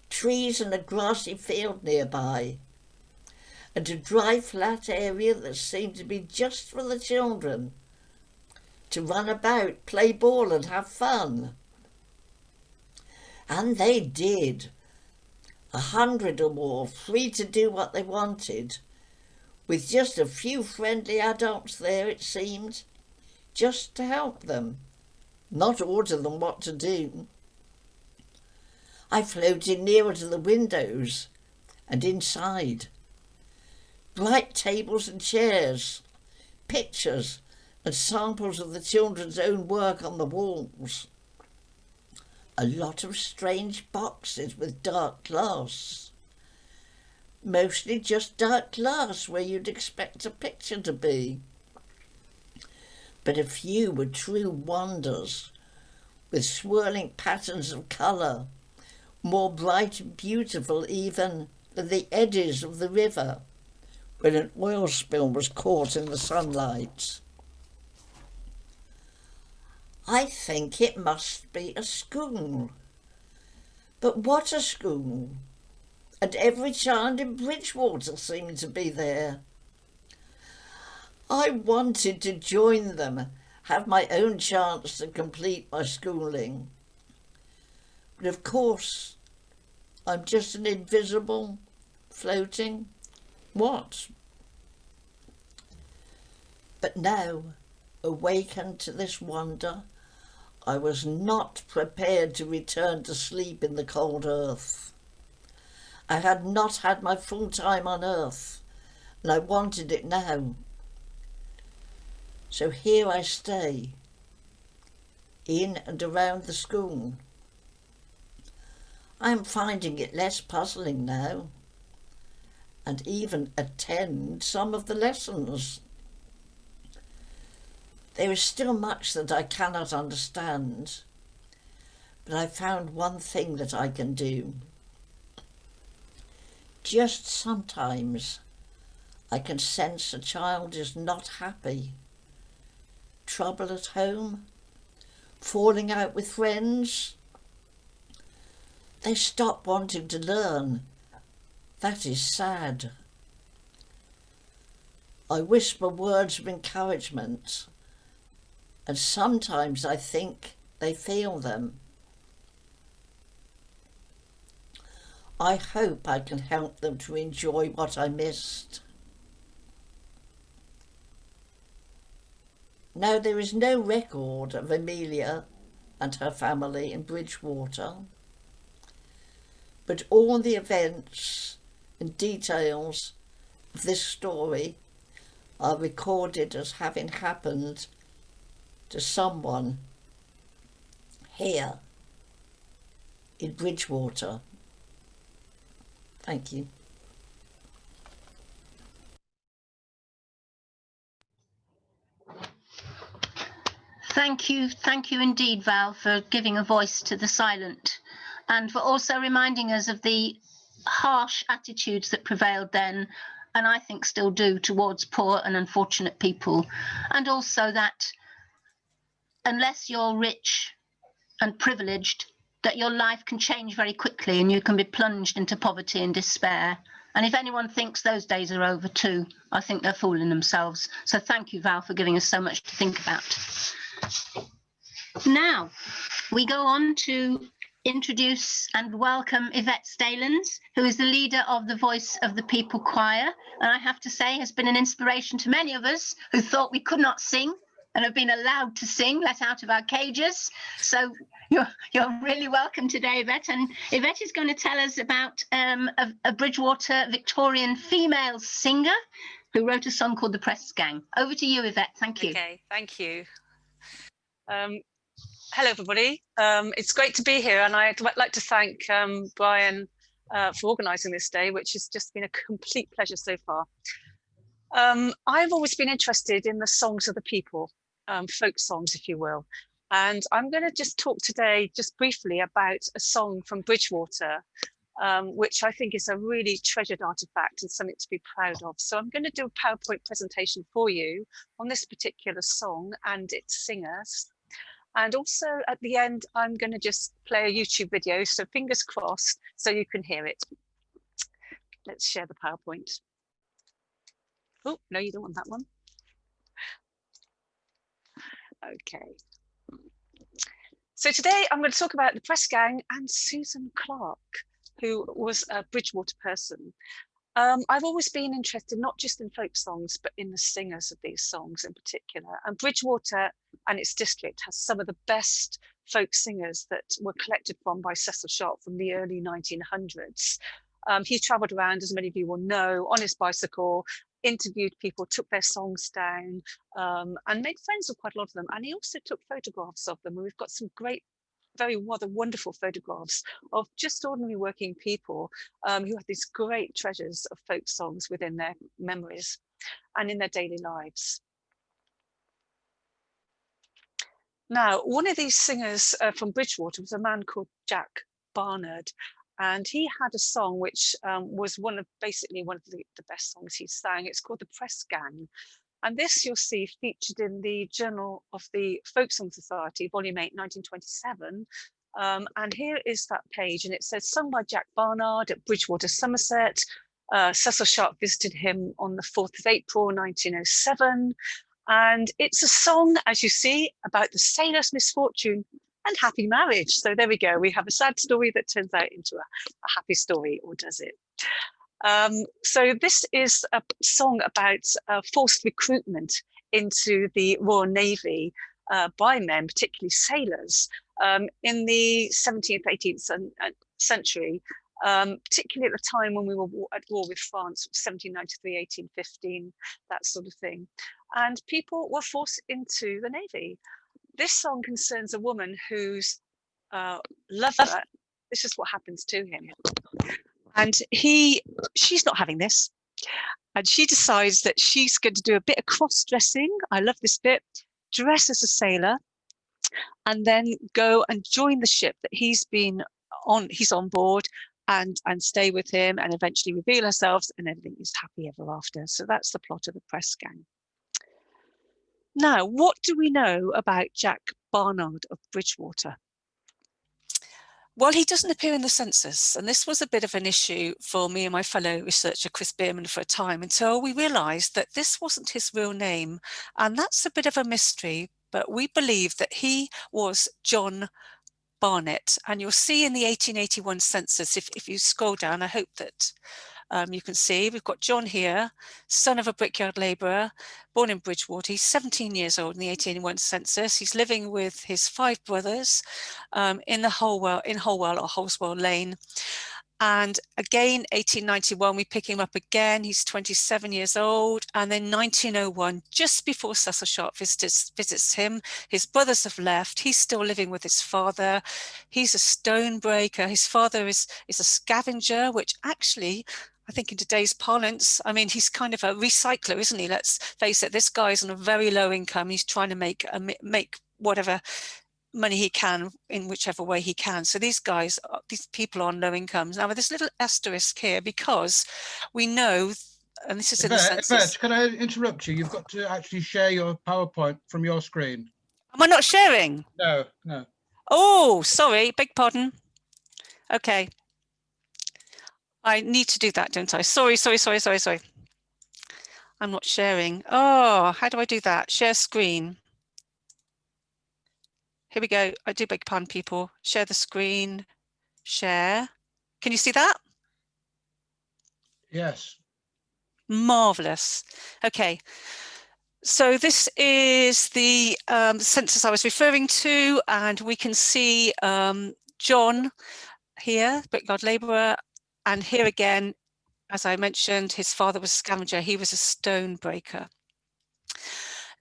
Trees and a grassy field nearby, and a dry flat area that seemed to be just for the children to run about, play ball and have fun. And they did. 100 or more, free to do what they wanted, with just a few friendly adults there, it seemed, just to help them, not order them what to do. I floated nearer to the windows and inside. Bright tables and chairs, pictures and samples of the children's own work on the walls. A lot of strange boxes with dark glass. Mostly just dark glass where you'd expect a picture to be. But a few were true wonders, with swirling patterns of colour, more bright and beautiful even than the eddies of the river when an oil spill was caught in the sunlight. I think it must be a school. But what a school! And every child in Bridgwater seemed to be there. I wanted to join them, have my own chance to complete my schooling. But of course, I'm just an invisible, floating what? But now, awakened to this wonder, I was not prepared to return to sleep in the cold earth. I had not had my full time on earth, and I wanted it now. So here I stay, in and around the school. I am finding it less puzzling now, and even attend some of the lessons. There is still much that I cannot understand, but I found one thing that I can do. Just sometimes I can sense a child is not happy, trouble at home, falling out with friends. They stop wanting to learn. That is sad. I whisper words of encouragement, and sometimes I think they feel them. I hope I can help them to enjoy what I missed. Now, there is no record of Amelia and her family in Bridgwater, but all the events and details of this story are recorded as having happened to someone here in Bridgwater. Thank you. Thank you indeed, Val, for giving a voice to the silent and for also reminding us of the harsh attitudes that prevailed then, and I think still do, towards poor and unfortunate people. And also that unless you're rich and privileged, that your life can change very quickly and you can be plunged into poverty and despair. And if anyone thinks those days are over too, I think they're fooling themselves. So thank you, Val, for giving us so much to think about. Now, we go on to introduce and welcome Yvette Stalins, who is the leader of the Voice of the People Choir, and I have to say has been an inspiration to many of us who thought we could not sing and have been allowed to sing, let out of our cages. So you're really welcome today, Yvette. And Yvette is going to tell us about a Bridgwater Victorian female singer who wrote a song called The Press Gang. Over to you, Yvette. Thank you. Okay, thank you. Hello, everybody. It's great to be here, and I'd like to thank Brian for organising this day, which has just been a complete pleasure so far. I've always been interested in the songs of the people, folk songs, if you will. And I'm going to just talk today, just briefly, about a song from Bridgwater, which I think is a really treasured artifact and something to be proud of. So I'm going to do a PowerPoint presentation for you on this particular song and its singers. And also at the end, I'm going to just play a YouTube video, so fingers crossed, so you can hear it. Let's share the PowerPoint. Oh, no, you don't want that one. Okay. So today I'm going to talk about the Press Gang and Susan Clark, who was a Bridgwater person. I've always been interested not just in folk songs, but in the singers of these songs in particular. And Bridgwater and its district has some of the best folk singers that were collected from by Cecil Sharp from the early 1900s. He travelled around, as many of you will know, on his bicycle, interviewed people, took their songs down, and made friends with quite a lot of them. And he also took photographs of them. And we've got some great, very rather wonderful photographs of just ordinary working people who had these great treasures of folk songs within their memories and in their daily lives. Now, one of these singers from Bridgwater was a man called Jack Barnard, and he had a song which was basically one of the best songs he sang. It's called The Press Gang. And this you'll see featured in the Journal of the Folk Song Society, Volume 8, 1927. And here is that page, and it says, sung by Jack Barnard at Bridgwater, Somerset. Cecil Sharp visited him on the 4th of April, 1907. And it's a song, as you see, about the sailor's misfortune and happy marriage. So there we go. We have a sad story that turns out into a happy story, or does it? So this is a song about forced recruitment into the Royal Navy by men, particularly sailors, in the 17th, 18th century, particularly at the time when we were at war with France, 1793, 1815, that sort of thing. And people were forced into the Navy. This song concerns a woman whose lover, this is what happens to him. And she's not having this. And she decides that she's going to do a bit of cross-dressing. I love this bit. Dress as a sailor, and then go and join the ship that he's on board, and stay with him, and eventually reveal herself, and everything is happy ever after. So that's the plot of The Press Gang. Now, what do we know about Jack Barnard of Bridgwater? Well, he doesn't appear in the census, and this was a bit of an issue for me and my fellow researcher Chris Bierman for a time, until we realised that this wasn't his real name, and that's a bit of a mystery, but we believe that he was John Barnett. And you'll see in the 1881 census, if you scroll down, I hope that you can see, we've got John here, son of a brickyard labourer, born in Bridgwater. He's 17 years old in the 1881 census. He's living with his 5 brothers in Holwell or Holswell Lane. And again, 1891, we pick him up again. He's 27 years old. And then 1901, just before Cecil Sharp visits him, his brothers have left. He's still living with his father. He's a stonebreaker. His father is a scavenger, which actually, I think in today's parlance, I mean, he's kind of a recycler, isn't he? Let's face it, this guy's on a very low income. He's trying to make whatever money he can in whichever way he can. So these people are on low incomes. Now, with this little asterisk here, because we know, and this is in the census. Yvette, can I interrupt you? You've got to actually share your PowerPoint from your screen. Am I not sharing? No. Oh, sorry, beg pardon. Okay. I need to do that, don't I? Sorry. I'm not sharing. Oh, how do I do that? Share screen. Here we go. I do beg your pardon, people. Share the screen. Share. Can you see that? Yes. Marvelous. Okay. So this is the census I was referring to, and we can see John here, brickyard labourer, and here again, as I mentioned, his father was a scavenger. He was a stone breaker.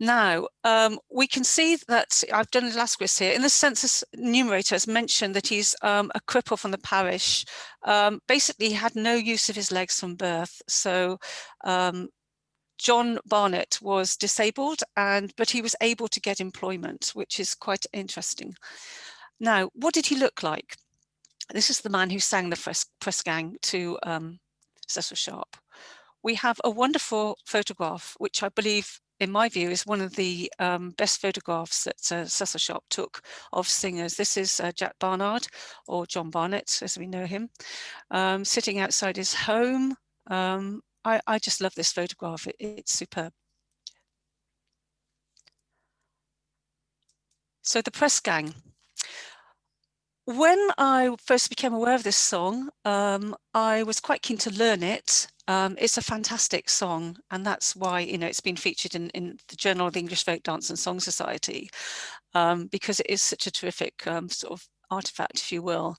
Now, we can see that I've done the last quiz here. In the census numerator, has mentioned that he's a cripple from the parish. Basically, he had no use of his legs from birth. So John Barnett was disabled, but he was able to get employment, which is quite interesting. Now, what did he look like? This is the man who sang the press gang to Cecil Sharp. We have a wonderful photograph, which I believe, in my view, is one of the best photographs that Cecil Sharp took of singers. This is Jack Barnard, or John Barnett, as we know him, sitting outside his home. I just love this photograph. It's superb. So the press gang. When I first became aware of this song, I was quite keen to learn it. It's a fantastic song, and that's why, you know, it's been featured in the Journal of the English Folk Dance and Song Society, because it is such a terrific sort of artifact, if you will.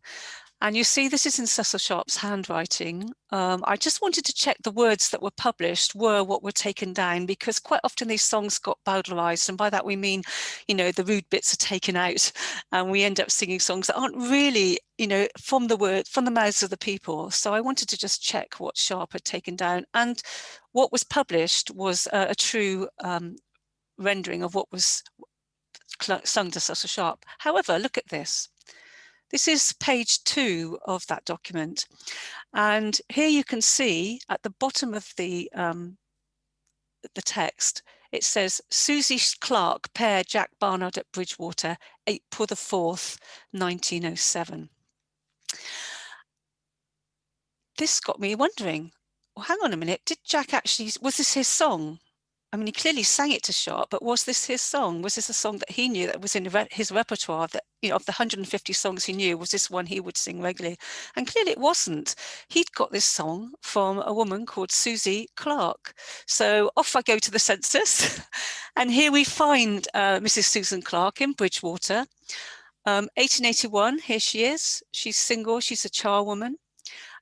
And you see, this is in Cecil Sharp's handwriting. I just wanted to check the words that were published were what were taken down, because quite often these songs got bowdlerized. And by that we mean, you know, the rude bits are taken out and we end up singing songs that aren't really, you know, from the mouths of the people. So I wanted to just check what Sharp had taken down. And what was published was a true rendering of what was sung to Cecil Sharp. However, look at this. This is page 2 of that document. And here you can see at the bottom of the text, it says, Susie Clark, pair Jack Barnard at Bridgwater, April the 4th, 1907. This got me wondering, well, hang on a minute, did Jack actually, was this his song? I mean, he clearly sang it to Sharp, but was this his song? Was this a song that he knew that was in his repertoire, that, you know, of the 150 songs he knew, was this one he would sing regularly? And clearly it wasn't. He'd got this song from a woman called Susie Clark. So off I go to the census. And here we find Mrs. Susan Clark in Bridgwater. 1881, here she is. She's single, she's a charwoman.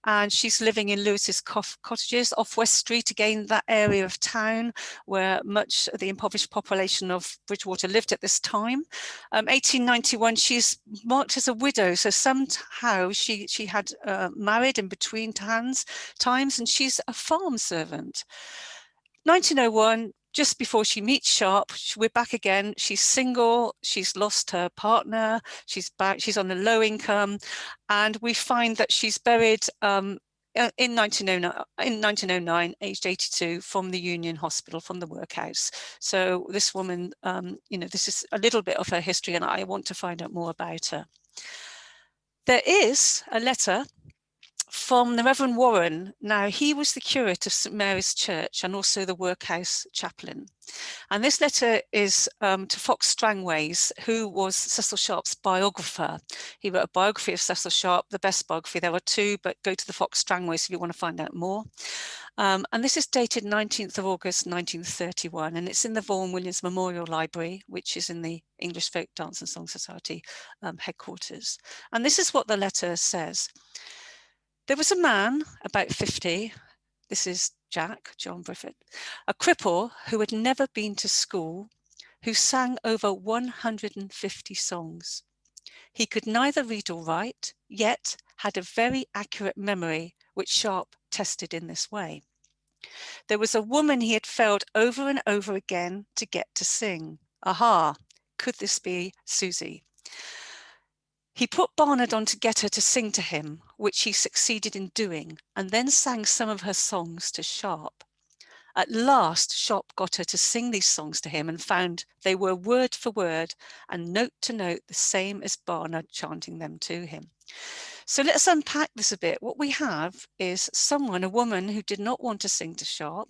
And she's living in Lewis's cottages off West Street, again, that area of town where much of the impoverished population of Bridgwater lived at this time. 1891, she's marked as a widow, so somehow she had married in between times, and she's a farm servant. 1901, just before she meets Sharp, we're back again. She's single, she's lost her partner, she's back, she's on a low income, and we find that she's buried in 1909, aged 82, from the Union Hospital, from the workhouse. So this woman, you know, this is a little bit of her history, and I want to find out more about her. There is a letter from the Reverend Warren. Now, he was the curate of St Mary's Church and also the workhouse chaplain. And this letter is to Fox Strangways, who was Cecil Sharp's biographer. He wrote a biography of Cecil Sharp, the best biography. There are 2, but go to the Fox Strangways if you want to find out more. And this is dated 19th of August, 1931, and it's in the Vaughan Williams Memorial Library, which is in the English Folk Dance and Song Society headquarters. And this is what the letter says. There was a man about 50, this is Jack, John Briffett, a cripple who had never been to school, who sang over 150 songs. He could neither read or write, yet had a very accurate memory, which Sharp tested in this way. There was a woman he had failed over and over again to get to sing. Aha, could this be Susie? He put Barnard on to get her to sing to him, which he succeeded in doing, and then sang some of her songs to Sharp. At last, Sharp got her to sing these songs to him and found they were word for word and note to note the same as Barnard chanting them to him. So let's unpack this a bit. What we have is a woman who did not want to sing to Sharp.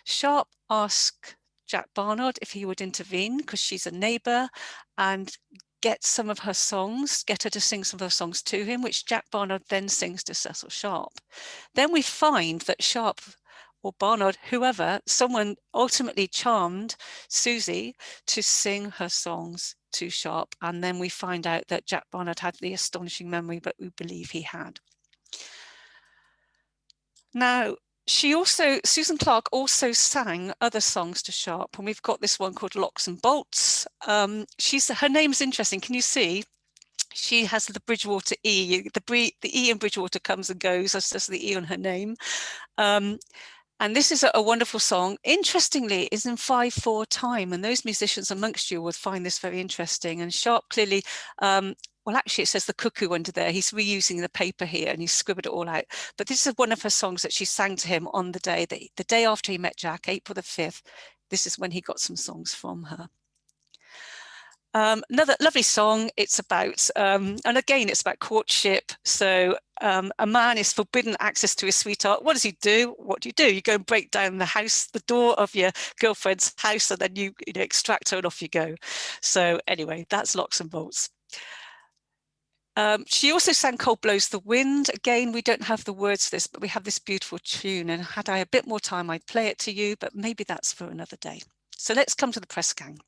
Sharp asked Jack Barnard if he would intervene because she's a neighbour and get some of her songs, get her to sing some of her songs to him, which Jack Barnard then sings to Cecil Sharp. Then we find that Sharp or Barnard, whoever, someone ultimately charmed Susie to sing her songs to Sharp. And then we find out that Jack Barnard had the astonishing memory, but we believe he had. Now, Susan Clark also sang other songs to Sharp, and we've got this one called Locks and Bolts. Her name's interesting. Can you see? She has the Bridgwater E. The E in Bridgwater comes and goes. That's just the E on her name. And this is a wonderful song. Interestingly, it's in 5/4 time, and those musicians amongst you would find this very interesting. And Sharp clearly, well, actually, it says the cuckoo under there. He's reusing the paper here, and he's scribbled it all out. But this is one of her songs that she sang to him on the day after he met Jack, April the 5th. This is when he got some songs from her. Another lovely song. It's about, and again, it's about courtship. So a man is forbidden access to his sweetheart. What does he do? What do? You go and break down the door of your girlfriend's house, and then you extract her and off you go. So anyway, that's Locks and Bolts. She also sang Cold Blows the Wind. Again, we don't have the words to this, but we have this beautiful tune. And had I a bit more time, I'd play it to you, but maybe that's for another day. So let's come to the press gang.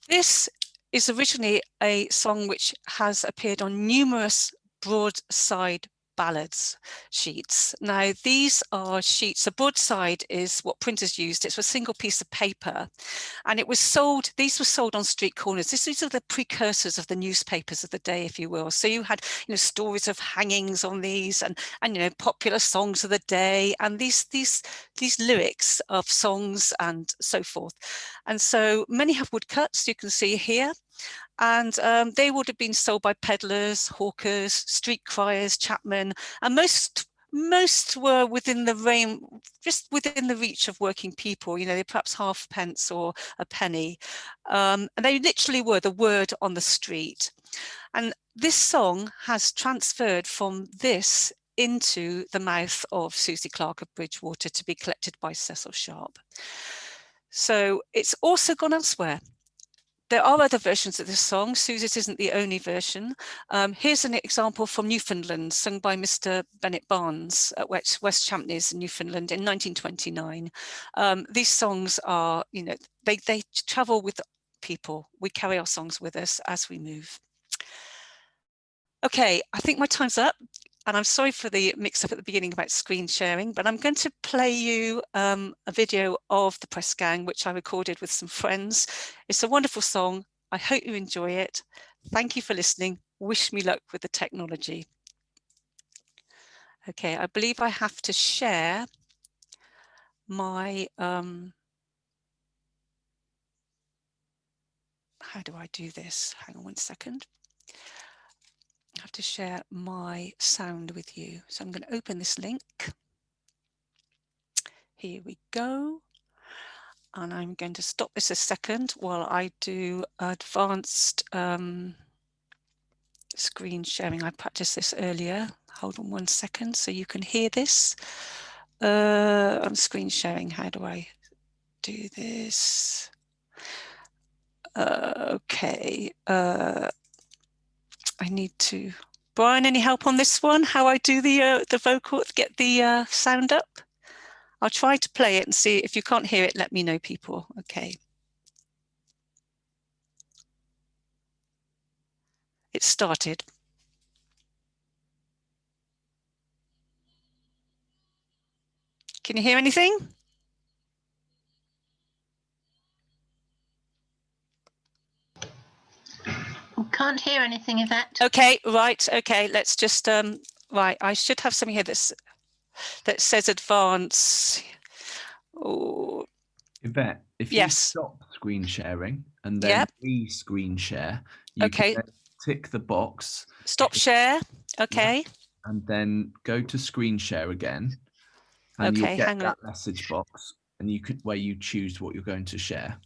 This is originally a song which has appeared on numerous broadside ballads sheets. Now, these are sheets. A broadside is what printers used. It's a single piece of paper, and it was sold. These were sold on street corners. These are the precursors of the newspapers of the day, if you will. So you had, stories of hangings on these, and popular songs of the day, and these lyrics of songs and so forth. And so many have woodcuts. You can see here. And they would have been sold by peddlers, hawkers, street criers, chapmen, and most were within the just within the reach of working people. They perhaps halfpence or a penny, and they literally were the word on the street. And this song has transferred from this into the mouth of Susie Clark of Bridgwater to be collected by Cecil Sharp. So it's also gone elsewhere. There are other versions of this song. Susie's isn't the only version. Here's an example from Newfoundland, sung by Mr. Bennett Barnes at West Champneys in Newfoundland in 1929. These songs are, they travel with people. We carry our songs with us as we move. Okay, I think my time's up. And I'm sorry for the mix-up at the beginning about screen sharing, but I'm going to play you a video of the press gang, which I recorded with some friends. It's a wonderful song. I hope you enjoy it. Thank you for listening. Wish me luck with the technology. Okay, I believe I have to share my, how do I do this? Hang on one second. I have to share my sound with you. So I'm going to open this link. Here we go. And I'm going to stop this a second while I do advanced screen sharing. I practiced this earlier. Hold on one second so you can hear this. I'm screen sharing. How do I do this? Okay. I need to. Brian, any help on this one? How I do the vocal, get the sound up? I'll try to play it and see. If you can't hear it, let me know, people. Okay. It started. Can you hear anything? Can't hear anything, Yvette. Okay, right. Okay, let's just right. I should have something here that says advance. Oh, Yvette, if you stop screen sharing and then re-screen share, you can then tick the box. Stop share. Okay. And then go to screen share again, and you'll get that message box, and you could where you choose what you're going to share.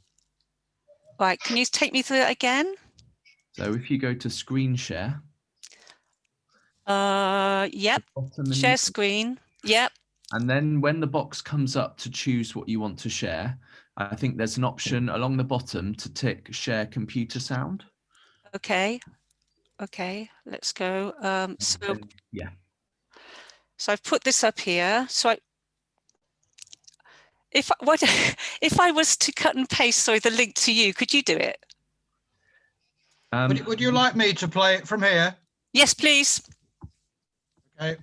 Right. Can you take me through it again? So if you go to screen share. Yep. Share screen. Yep. And then when the box comes up to choose what you want to share, I think there's an option along the bottom to tick share computer sound. Okay. Okay, let's go. So I've put this up here. So If I was to cut and paste, sorry, the link to you, could you do it? Would you like me to play it from here? Yes, please. Okay.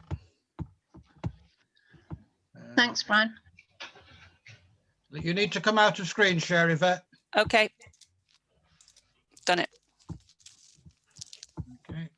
Thanks, Brian. You need to come out of screen share, Yvette. Okay. Done it. Okay.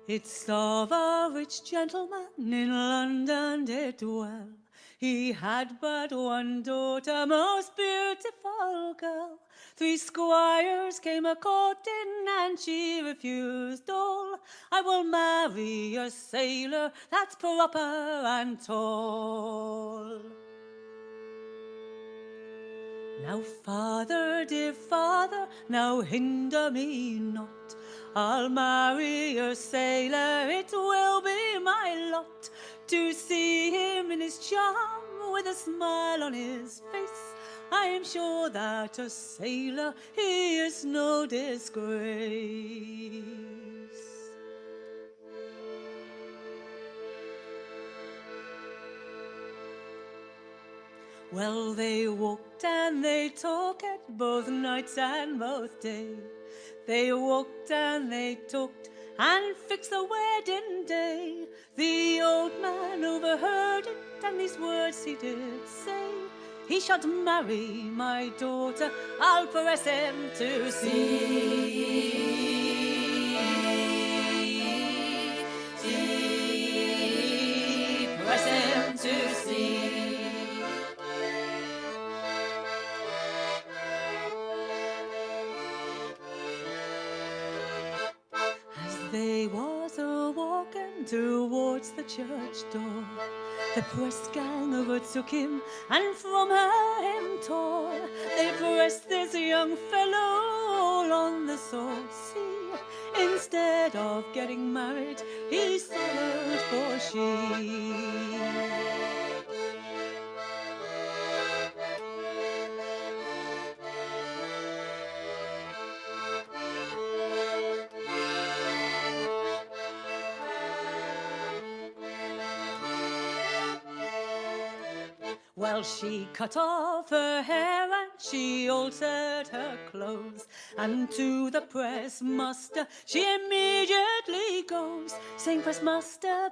It's of a rich gentleman in London did dwell. He had but one daughter, most beautiful girl. 3 squires came a-courting, and she refused all. I will marry a sailor that's proper and tall. Now, father, dear father, now hinder me not. I'll marry a sailor, it will be my lot to see him in his charm with a smile on his face. I am sure that a sailor, he is no disgrace. Well, they walked and they talked both nights and both day. They walked and they talked and fixed the wedding day. The old man overheard it, and these words he did say: he shan't marry my daughter, I'll press him to sea. Press him to sea. They was a-walking towards the church door. The press gang overtook him and from her him tore. They pressed this young fellow on the saucy. Instead of getting married, he sorrowed for she. Well, she cut off her hair and she altered her clothes, and to the press master she immediately goes, saying, press master,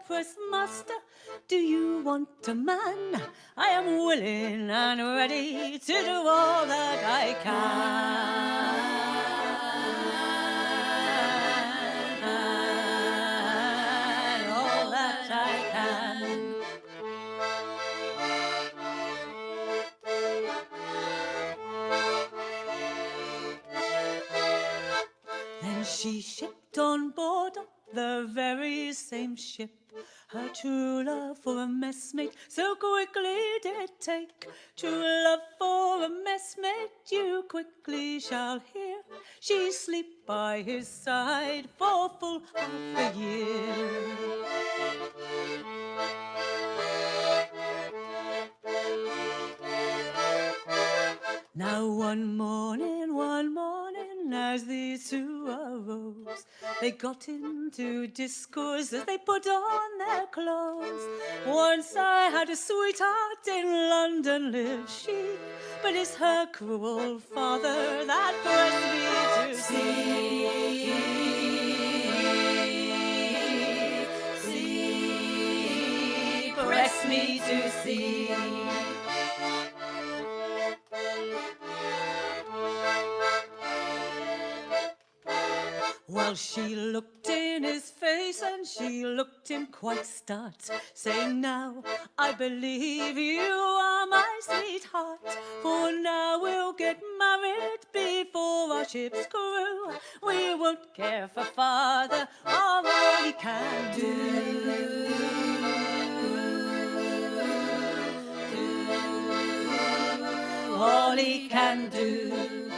do you want a man? I am willing and ready to do all that I can. All that I can. Then she shipped on board the very same ship her true love for a messmate so quickly did take. True love for a messmate you quickly shall hear. She sleep by his side for full half a year. Now one morning, as these two arose, they got into discourse as they put on their clothes. Once I had a sweetheart in London lived she, but it's her cruel father that pressed me to sea. Press me to sea. Well, she looked in in his face, and she looked him quite start, saying, now I believe you are my sweetheart, for now we'll get married before our ship's crew. We won't care for father or all he can do. All he can do.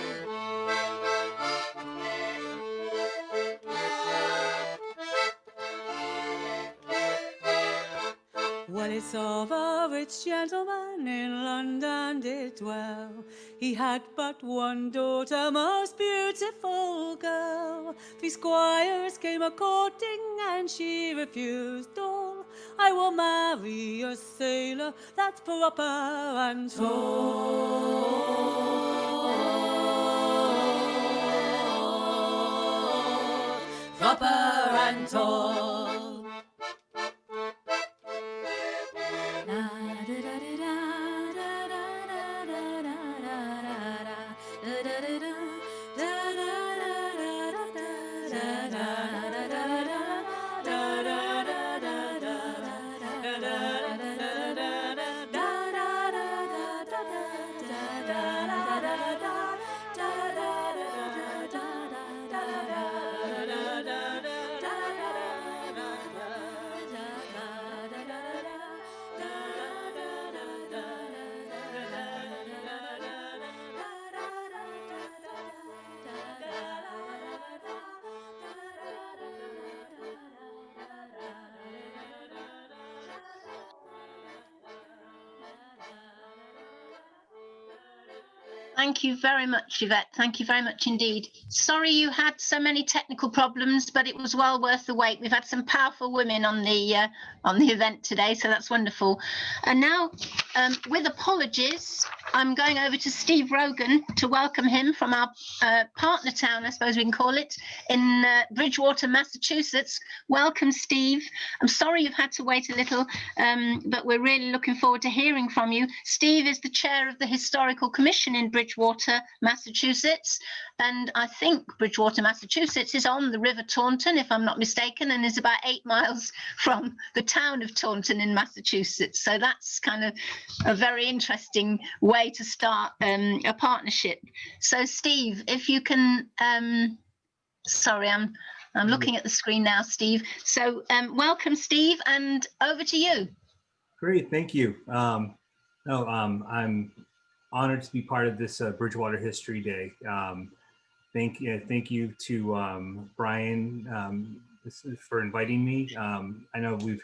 Well, it's of a rich gentleman in London did dwell. He had but one daughter, most beautiful girl. Three squires came a-courting, and she refused all. I will marry a sailor that's proper and tall. Proper and tall. Thank you very much, Yvette. Thank you very much indeed. Sorry you had so many technical problems, but it was well worth the wait. We've had some powerful women on the event today, so that's wonderful. And now, with apologies, I'm going over to Steve Rogan to welcome him from our partner town, I suppose we can call it, in Bridgewater, Massachusetts. Welcome, Steve. I'm sorry you've had to wait a little, but we're really looking forward to hearing from you. Steve is the chair of the Historical Commission in Bridgewater, Massachusetts, and I think Bridgewater, Massachusetts is on the River Taunton, if I'm not mistaken, and is about 8 miles from the town of Taunton in Massachusetts. So that's kind of a very interesting way to start a partnership. So Steve, if you can, sorry, I'm looking at the screen now, Steve. So welcome, Steve, and over to you. Great, thank you. I'm honored to be part of this Bridgewater History Day. Thank you to Brian for inviting me. I know we've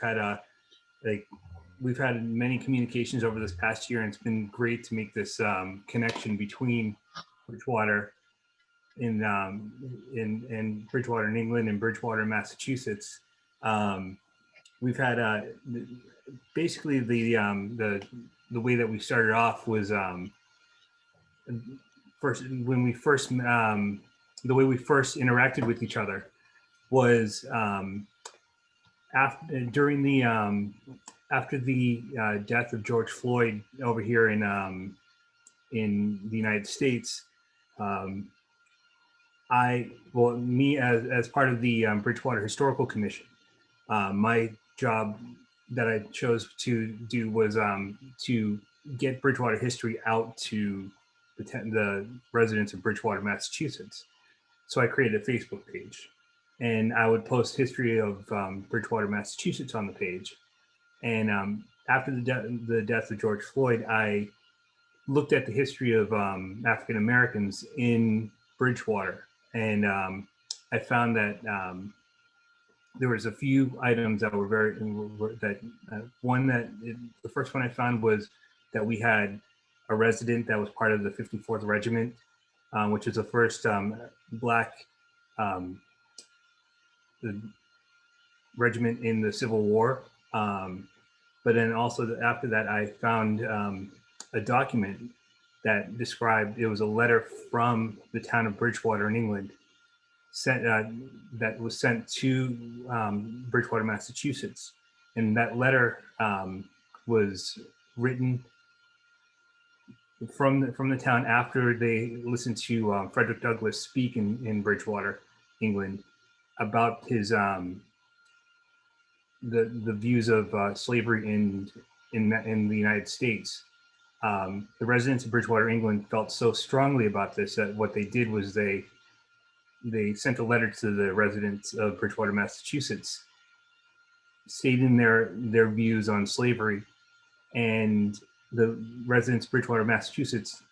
had many communications over this past year, and it's been great to make this connection between Bridgewater in Bridgewater in England and Bridgewater, Massachusetts. We've had basically the way that we started off was the way we first interacted with each other was after the death of George Floyd over here in the United States. Me as part of the Bridgewater Historical Commission, my job that I chose to do was to get Bridgewater history out to the residents of Bridgewater, Massachusetts. So I created a Facebook page, and I would post history of Bridgewater, Massachusetts on the page. And after the death of George Floyd, I looked at the history of African Americans in Bridgewater, and I found that there was a few items that were the first one I found was that we had a resident that was part of the 54th Regiment, which is the first Black regiment in the Civil War. But then also after that, I found a document that described, it was a letter from the town of Bridgewater in England, that was sent to Bridgewater, Massachusetts. And that letter was written from the town after they listened to Frederick Douglass speak in Bridgewater, England. about his the views of slavery in the United States. The residents of Bridgwater, England, felt so strongly about this that what they did was they sent a letter to the residents of Bridgewater, Massachusetts, stating their views on slavery, and the residents of Bridgewater, Massachusetts,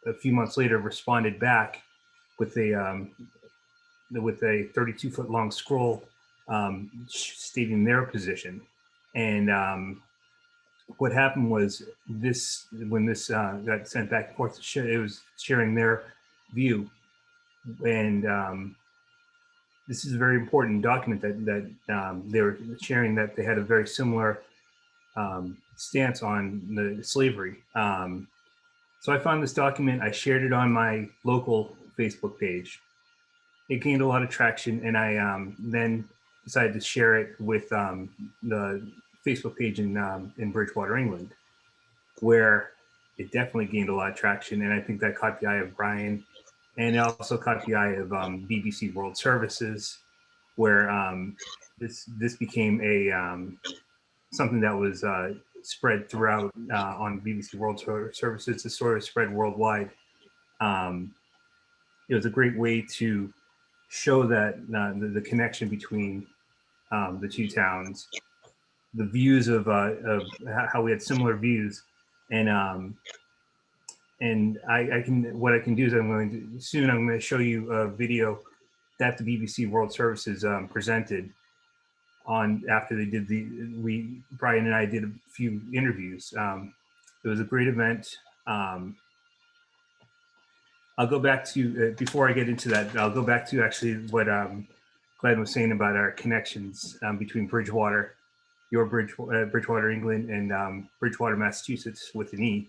a few months later responded back with a 32-foot long scroll stating their position. And what happened was this, when this got sent back and forth, it was sharing their view. And this is a very important document that they were sharing, that they had a very similar stance on the slavery. So I found this document, I shared it on my local Facebook page. It gained a lot of traction, and I then decided to share it with the Facebook page in Bridgewater, England, where it definitely gained a lot of traction. And I think that caught the eye of Brian, and it also caught the eye of BBC World Services, where this became a something that was spread throughout on BBC World Services. To sort of spread worldwide. It was a great way to show that the connection between the two towns, the views of how we had similar views, and I can, what I can do is I'm going to show you a video that the BBC World Services presented on after they did Brian and I did a few interviews. It was a great event. I'll go back to, before I get into that, I'll go back to actually what Glenn was saying about our connections between Bridgewater, Bridgewater, England, and Bridgewater, Massachusetts, with an E.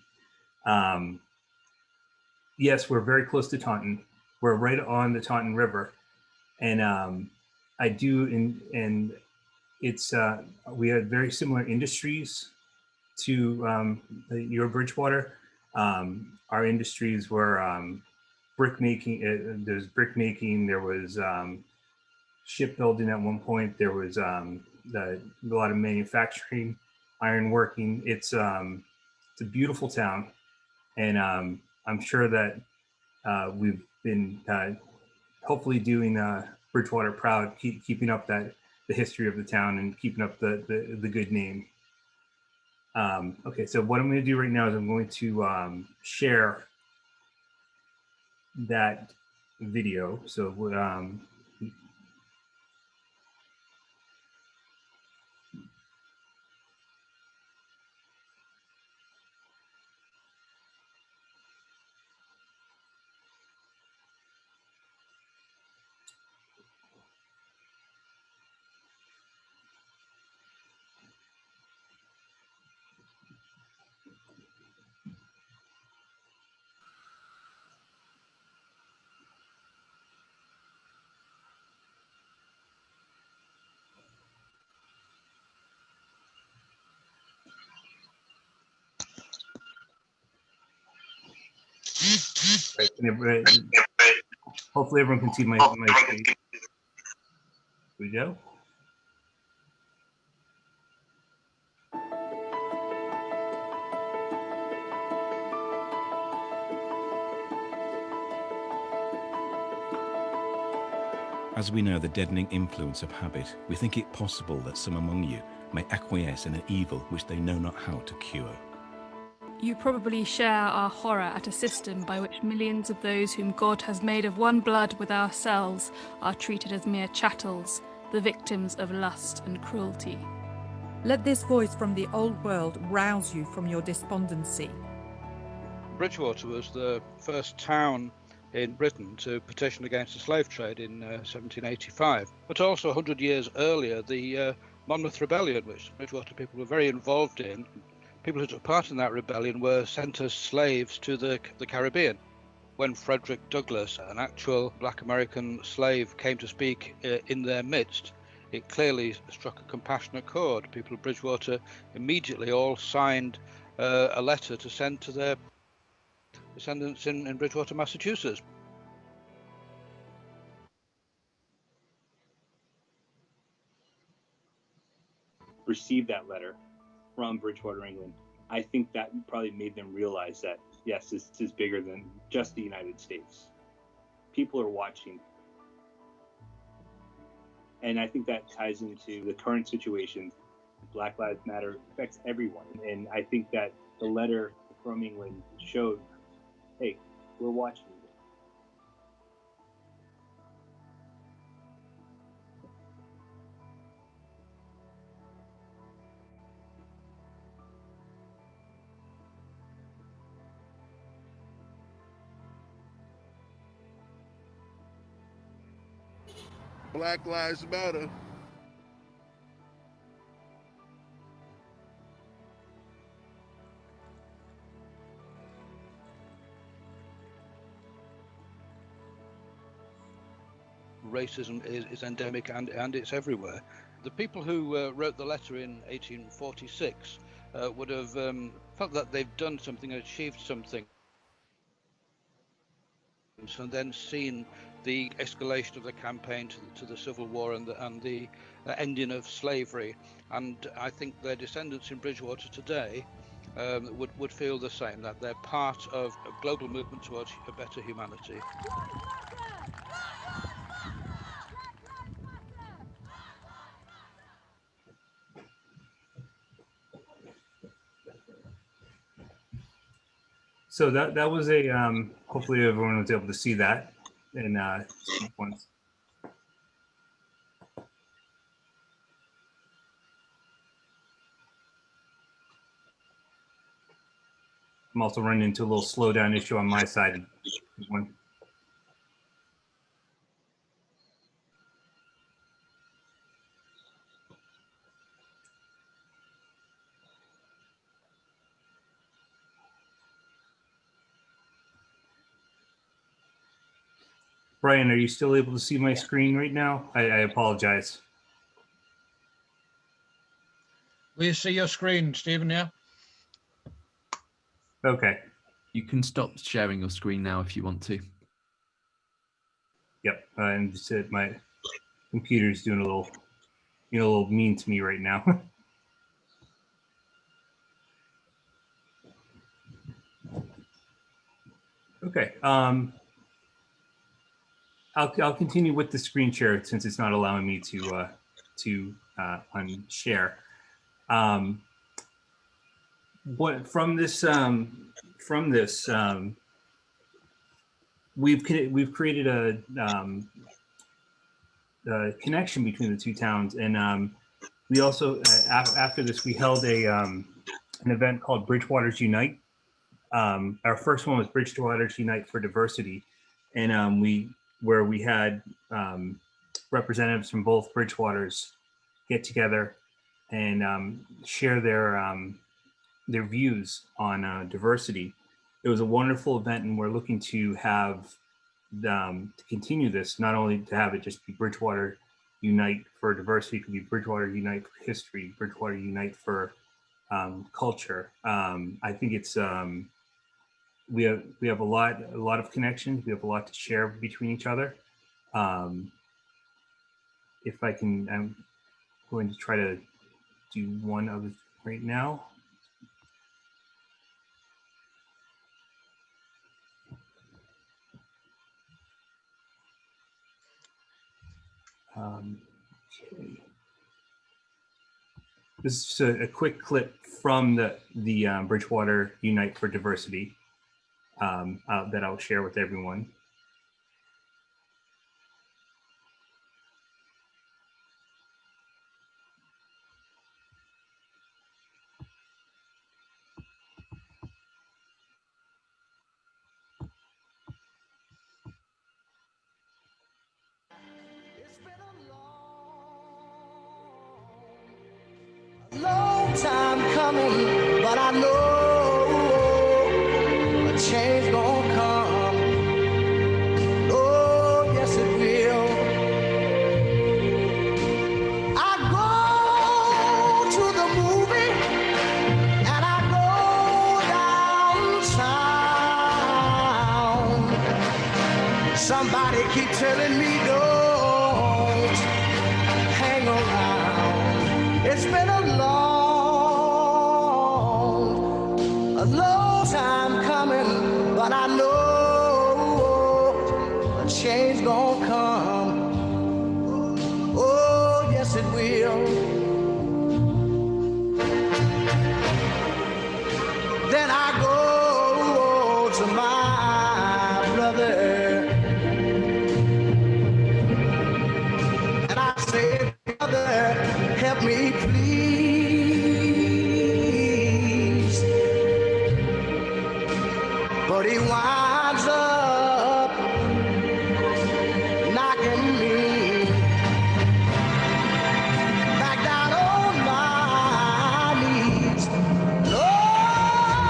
Yes, we're very close to Taunton. We're right on the Taunton River. And it's, we had very similar industries to your Bridgewater. Our industries were brick making. There's brick making. There was shipbuilding at one point. There was a lot of manufacturing, iron working. It's a beautiful town, and I'm sure that we've been hopefully doing Bridgewater proud, keeping up the history of the town and keeping up the good name. Okay, so what I'm going to do right now is I'm going to share that video. So right, hopefully everyone can see my face. Here we go. As we know the deadening influence of habit, we think it possible that some among you may acquiesce in an evil which they know not how to cure. You probably share our horror at a system by which millions of those whom God has made of one blood with ourselves are treated as mere chattels, the victims of lust and cruelty. Let this voice from the old world rouse you from your despondency. Bridgwater was the first town in Britain to petition against the slave trade in 1785, but also 100 years earlier, the Monmouth Rebellion, which Bridgewater people were very involved in. People who took part in that rebellion were sent as slaves to the Caribbean. When Frederick Douglass, an actual black American slave, came to speak in their midst, it clearly struck a compassionate chord. People of Bridgewater immediately all signed a letter to send to their descendants in Bridgewater, Massachusetts. received that letter from Bridgwater, England, I think that probably made them realize that, yes, this is bigger than just the United States. People are watching. And I think that ties into the current situation. Black Lives Matter affects everyone. And I think that the letter from England showed, hey, we're watching. Black Lives Matter. Racism is endemic and it's everywhere. The people who wrote the letter in 1846 would have felt that they've done something, achieved something, and then seen the escalation of the campaign to the Civil War and the ending of slavery. And I think their descendants in Bridgwater today would feel the same, that they're part of a global movement towards a better humanity. So that was a hopefully everyone was able to see that in sequence. I'm also running into a little slowdown issue on my side. Brian, are you still able to see my screen right now? I apologize. We see your screen, Stephen, yeah? Okay. You can stop sharing your screen now if you want to. Yep, and just my computer's doing a little mean to me right now. Okay. I'll continue with the screen share since it's not allowing me to unshare. What from this we've created a connection between the two towns, and we also after this we held an event called Bridgewater's Unite. Our first one was Bridgewater's Unite for Diversity, and we had representatives from both Bridgewaters get together and share their views on diversity. It was a wonderful event, and we're looking to have to continue this, not only to have it just be Bridgewater Unite for Diversity, it could be Bridgewater Unite for History, Bridgewater Unite for culture. I think it's we have a lot of connections. We have a lot to share between each other. If I can, I'm going to try to do one of it right now. Okay. This is just a quick clip from the Bridgewater Unite for Diversity that I'll share with everyone. Long time coming, but I know a change gonna come. Oh, yes it will. I go to the movie and I go downtown. Somebody keep telling me don't hang around. It's been a long time coming, but I know a change gonna come. Oh, yes it will. Then I go to my brother and I say, brother, help me please. But he winds up knocking me back down on my knees. Lord,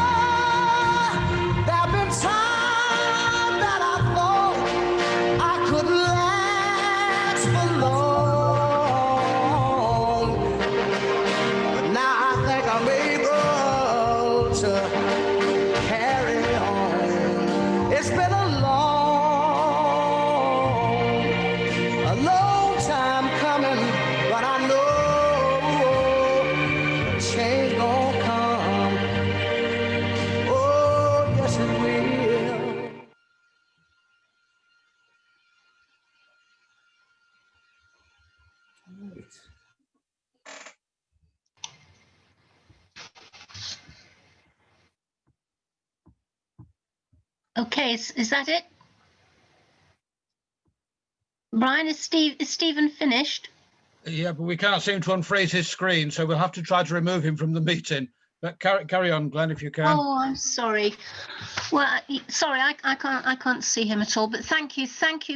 there've been times that I thought I could last for long, but now I think I'm able to carry on. It's been a long time coming, but I know change gonna come. Oh, yes it will. Okay, is that it? Brian, is Stephen finished? Yeah, but we can't seem to unfreeze his screen, so we'll have to try to remove him from the meeting. But carry on, Glenn, if you can. Oh, I'm sorry. Well, sorry, I can't see him at all. But thank you.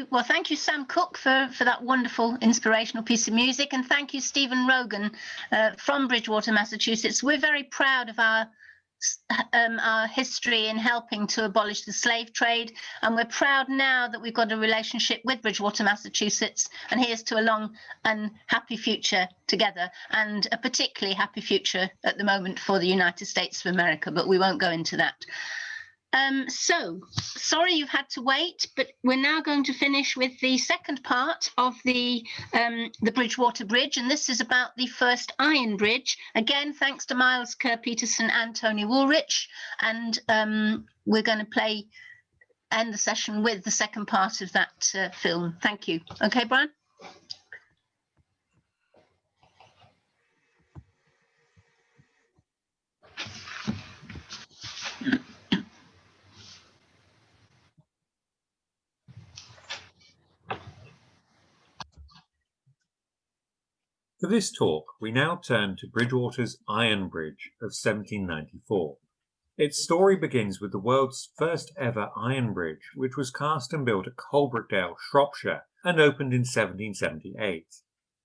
Well, thank you, Sam Cooke, for that wonderful, inspirational piece of music, and thank you, Stephen Rogan, from Bridgewater, Massachusetts. We're very proud of our history in helping to abolish the slave trade, and we're proud now that we've got a relationship with Bridgewater, Massachusetts, and here's to a long and happy future together, and a particularly happy future at the moment for the United States of America, but we won't go into that. So sorry you've had to wait, but we're now going to finish with the second part of the Bridgewater Bridge, and this is about the first iron bridge. Again, thanks to Miles Kerr Peterson and Tony Woolrich, and we're going to end the session with the second part of that film. Thank you. Okay, Brian? For this talk, we now turn to Bridgewater's Iron Bridge of 1794. Its story begins with the world's first ever iron bridge, which was cast and built at Coalbrookdale, Shropshire, and opened in 1778.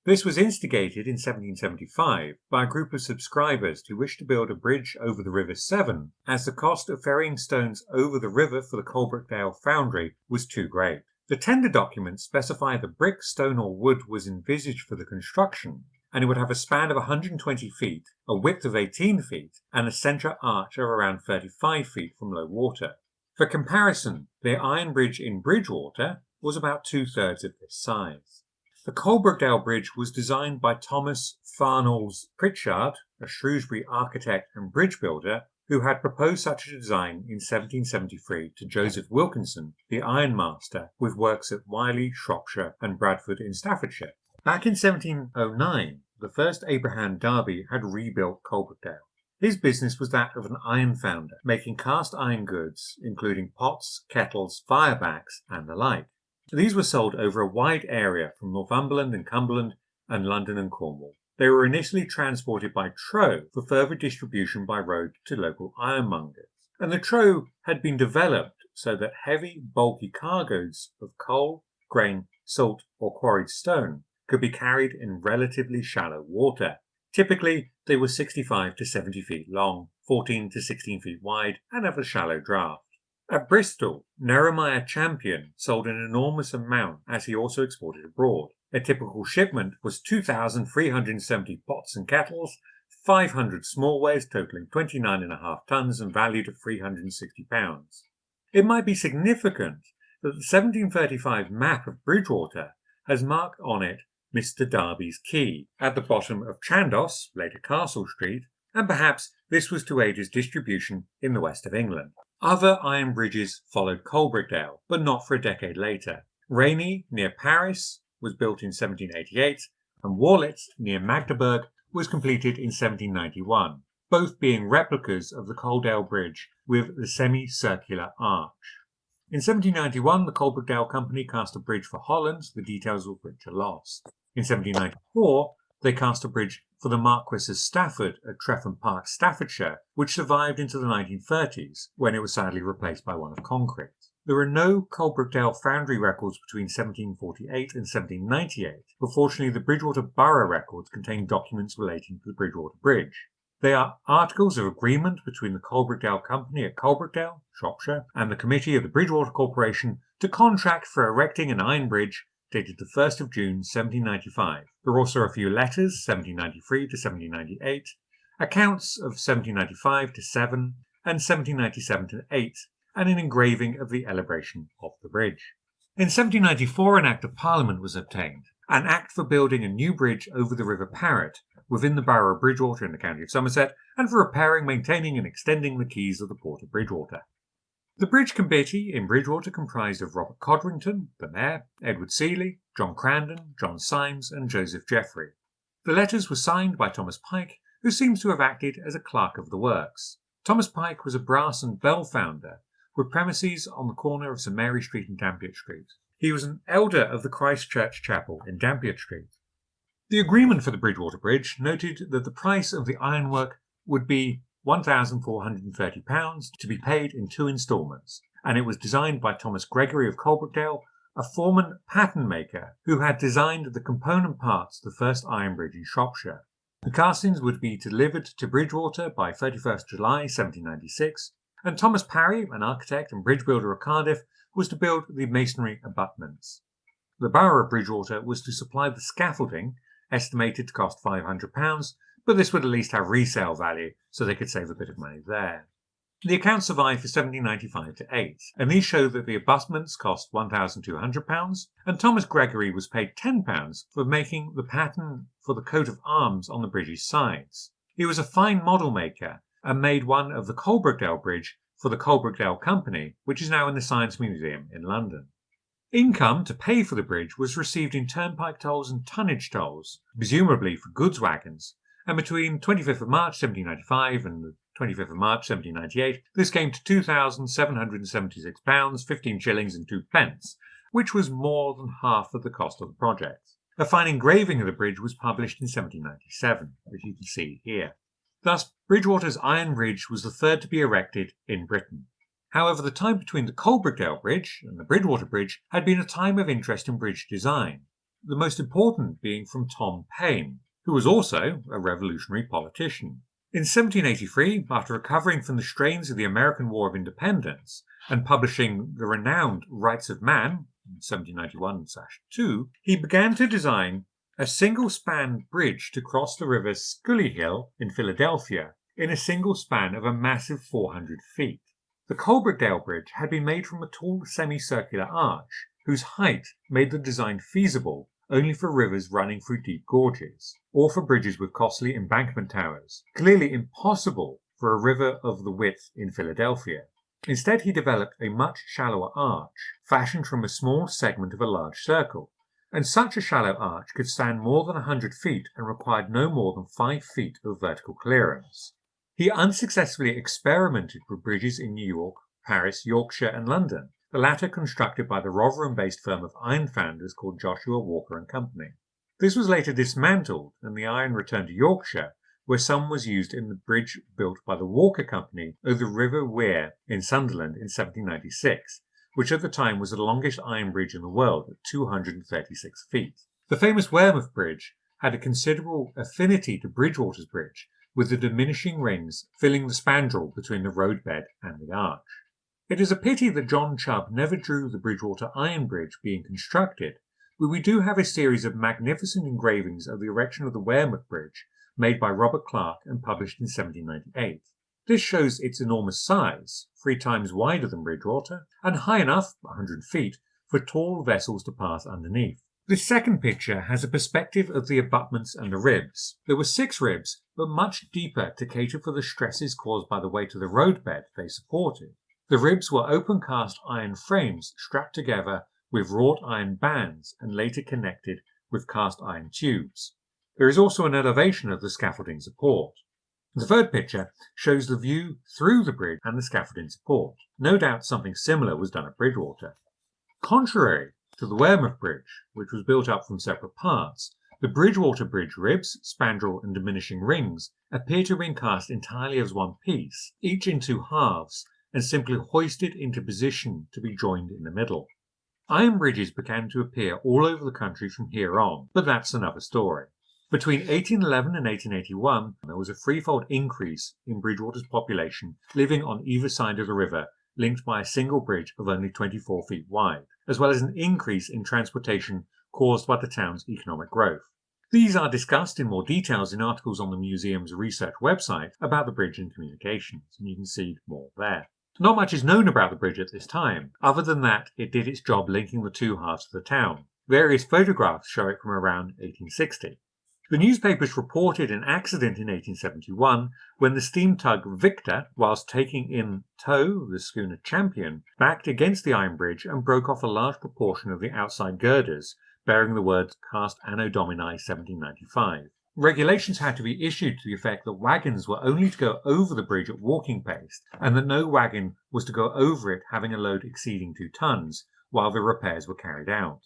This was instigated in 1775 by a group of subscribers who wished to build a bridge over the River Severn, as the cost of ferrying stones over the river for the Coalbrookdale foundry was too great. The tender documents specify that brick, stone or wood was envisaged for the construction, and it would have a span of 120 feet, a width of 18 feet, and a centre arch of around 35 feet from low water. For comparison, the iron bridge in Bridgewater was about 2/3 of this size. The Coalbrookdale Bridge was designed by Thomas Farnalls Pritchard, a Shrewsbury architect and bridge builder, who had proposed such a design in 1773 to Joseph Wilkinson, the ironmaster, with works at Wiley, Shropshire and Bradford in Staffordshire. Back in 1709, the first Abraham Darby had rebuilt Coalbrookdale. His business was that of an iron founder, making cast iron goods, including pots, kettles, firebacks, and the like. These were sold over a wide area from Northumberland and Cumberland and London and Cornwall. They were initially transported by trough for further distribution by road to local ironmongers. And the trough had been developed so that heavy, bulky cargoes of coal, grain, salt, or quarried stone could be carried in relatively shallow water. Typically, they were 65 to 70 feet long, 14 to 16 feet wide, and of a shallow draft. At Bristol, Neremiah Champion sold an enormous amount as he also exported abroad. A typical shipment was 2,370 pots and kettles, 500 smallwares totaling 29.5 tons and valued at £360. It might be significant that the 1735 map of Bridgewater has marked on it Mr. Darby's Quay, at the bottom of Chandos, later Castle Street, and perhaps this was to aid his distribution in the west of England. Other iron bridges followed Coalbrookdale, but not for a decade later. Rainey, near Paris, was built in 1788, and Warlitz, near Magdeburg, was completed in 1791, both being replicas of the Coaldale Bridge with the semicircular arch. In 1791, the Coalbrookdale Company cast a bridge for Holland, the details of which are lost. In 1794, they cast a bridge for the Marquis of Stafford at Treffan Park, Staffordshire, which survived into the 1930s, when it was sadly replaced by one of concrete. There are no Coalbrookdale foundry records between 1748 and 1798, but fortunately the Bridgwater Borough records contain documents relating to the Bridgwater Bridge. They are articles of agreement between the Coalbrookdale Company at Coalbrookdale, Shropshire, and the Committee of the Bridgwater Corporation to contract for erecting an iron bridge dated the 1st of June 1795. There are also a few letters, 1793 to 1798, accounts of 1795 to 7, and 1797 to 8, and an engraving of the elevation of the bridge. In 1794, an Act of Parliament was obtained, an act for building a new bridge over the River Parrett within the borough of Bridgwater in the county of Somerset, and for repairing, maintaining and extending the quays of the port of Bridgwater. The Bridge Committee in Bridgwater comprised of Robert Codrington, the Mayor, Edward Seeley, John Crandon, John Symes and Joseph Jeffrey. The letters were signed by Thomas Pike, who seems to have acted as a clerk of the works. Thomas Pike was a brass and bell founder with premises on the corner of St Mary Street and Dampier Street. He was an elder of the Christ Church Chapel in Dampier Street. The agreement for the Bridgwater Bridge noted that the price of the ironwork would be £1,430 to be paid in 2 instalments, and it was designed by Thomas Gregory of Coalbrookdale, a foreman pattern maker who had designed the component parts of the first iron bridge in Shropshire. The castings would be delivered to Bridgwater by 31st July 1796, and Thomas Parry, an architect and bridge builder of Cardiff, was to build the masonry abutments. The borough of Bridgwater was to supply the scaffolding, estimated to cost £500, but this would at least have resale value, so they could save a bit of money there. The accounts survive for 1795 to 8, and these show that the abutments cost £1,200, and Thomas Gregory was paid £10 for making the pattern for the coat of arms on the bridge's sides. He was a fine model maker, and made one of the Coalbrookdale Bridge for the Coalbrookdale Company, which is now in the Science Museum in London. Income to pay for the bridge was received in turnpike tolls and tonnage tolls, presumably for goods wagons, and between 25th of March 1795 and the 25th of March 1798, this came to £2,776, 15 shillings and 2 pence, which was more than half of the cost of the project. A fine engraving of the bridge was published in 1797, as you can see here. Thus, Bridgwater's Iron Bridge was the third to be erected in Britain. However, the time between the Coalbrookdale Bridge and the Bridgwater Bridge had been a time of interest in bridge design, the most important being from Tom Paine, who was also a revolutionary politician. In 1783, after recovering from the strains of the American War of Independence and publishing the renowned Rights of Man, 1791-2, he began to design a single-span bridge to cross the river Schuylkill in Philadelphia in a single span of a massive 400 feet. The Coalbrookdale Bridge had been made from a tall semicircular arch, whose height made the design feasible only for rivers running through deep gorges, or for bridges with costly embankment towers, clearly impossible for a river of the width in Philadelphia. Instead, he developed a much shallower arch, fashioned from a small segment of a large circle, and such a shallow arch could stand more than 100 feet and required no more than 5 feet of vertical clearance. He unsuccessfully experimented with bridges in New York, Paris, Yorkshire and London, the latter constructed by the Rotherham-based firm of iron founders called Joshua Walker and Company. This was later dismantled and the iron returned to Yorkshire, where some was used in the bridge built by the Walker Company over the River Wear in Sunderland in 1796, which at the time was the longest iron bridge in the world at 236 feet. The famous Wearmouth Bridge had a considerable affinity to Bridgwater's Bridge, with the diminishing rings filling the spandrel between the roadbed and the arch. It is a pity that John Chubb never drew the Bridgwater Iron Bridge being constructed, but we do have a series of magnificent engravings of the erection of the Wearmouth Bridge made by Robert Clark and published in 1798. This shows its enormous size, 3 times wider than Bridgwater, and high enough, 100 feet, for tall vessels to pass underneath. This second picture has a perspective of the abutments and the ribs. There were 6 ribs, but much deeper to cater for the stresses caused by the weight of the roadbed they supported. The ribs were open cast iron frames strapped together with wrought iron bands and later connected with cast iron tubes. There is also an elevation of the scaffolding support. The third picture shows the view through the bridge and the scaffolding support. No doubt something similar was done at Bridgwater. Contrary to the Weymouth Bridge, which was built up from separate parts, the Bridgwater Bridge ribs, spandrel and diminishing rings appear to have been cast entirely as one piece, each in 2 halves, and simply hoisted into position to be joined in the middle. Iron bridges began to appear all over the country from here on, but that's another story. Between 1811 and 1881, there was a threefold increase in Bridgwater's population living on either side of the river, linked by a single bridge of only 24 feet wide, as well as an increase in transportation caused by the town's economic growth. These are discussed in more details in articles on the museum's research website about the bridge and communications, and you can see more there. Not much is known about the bridge at this time, other than that it did its job linking the 2 halves of the town. Various photographs show it from around 1860. The newspapers reported an accident in 1871 when the steam tug Victor, whilst taking in tow the schooner Champion, backed against the iron bridge and broke off a large proportion of the outside girders, bearing the words Cast Anno Domini 1795. Regulations had to be issued to the effect that wagons were only to go over the bridge at walking pace, and that no wagon was to go over it having a load exceeding 2 tons, while the repairs were carried out.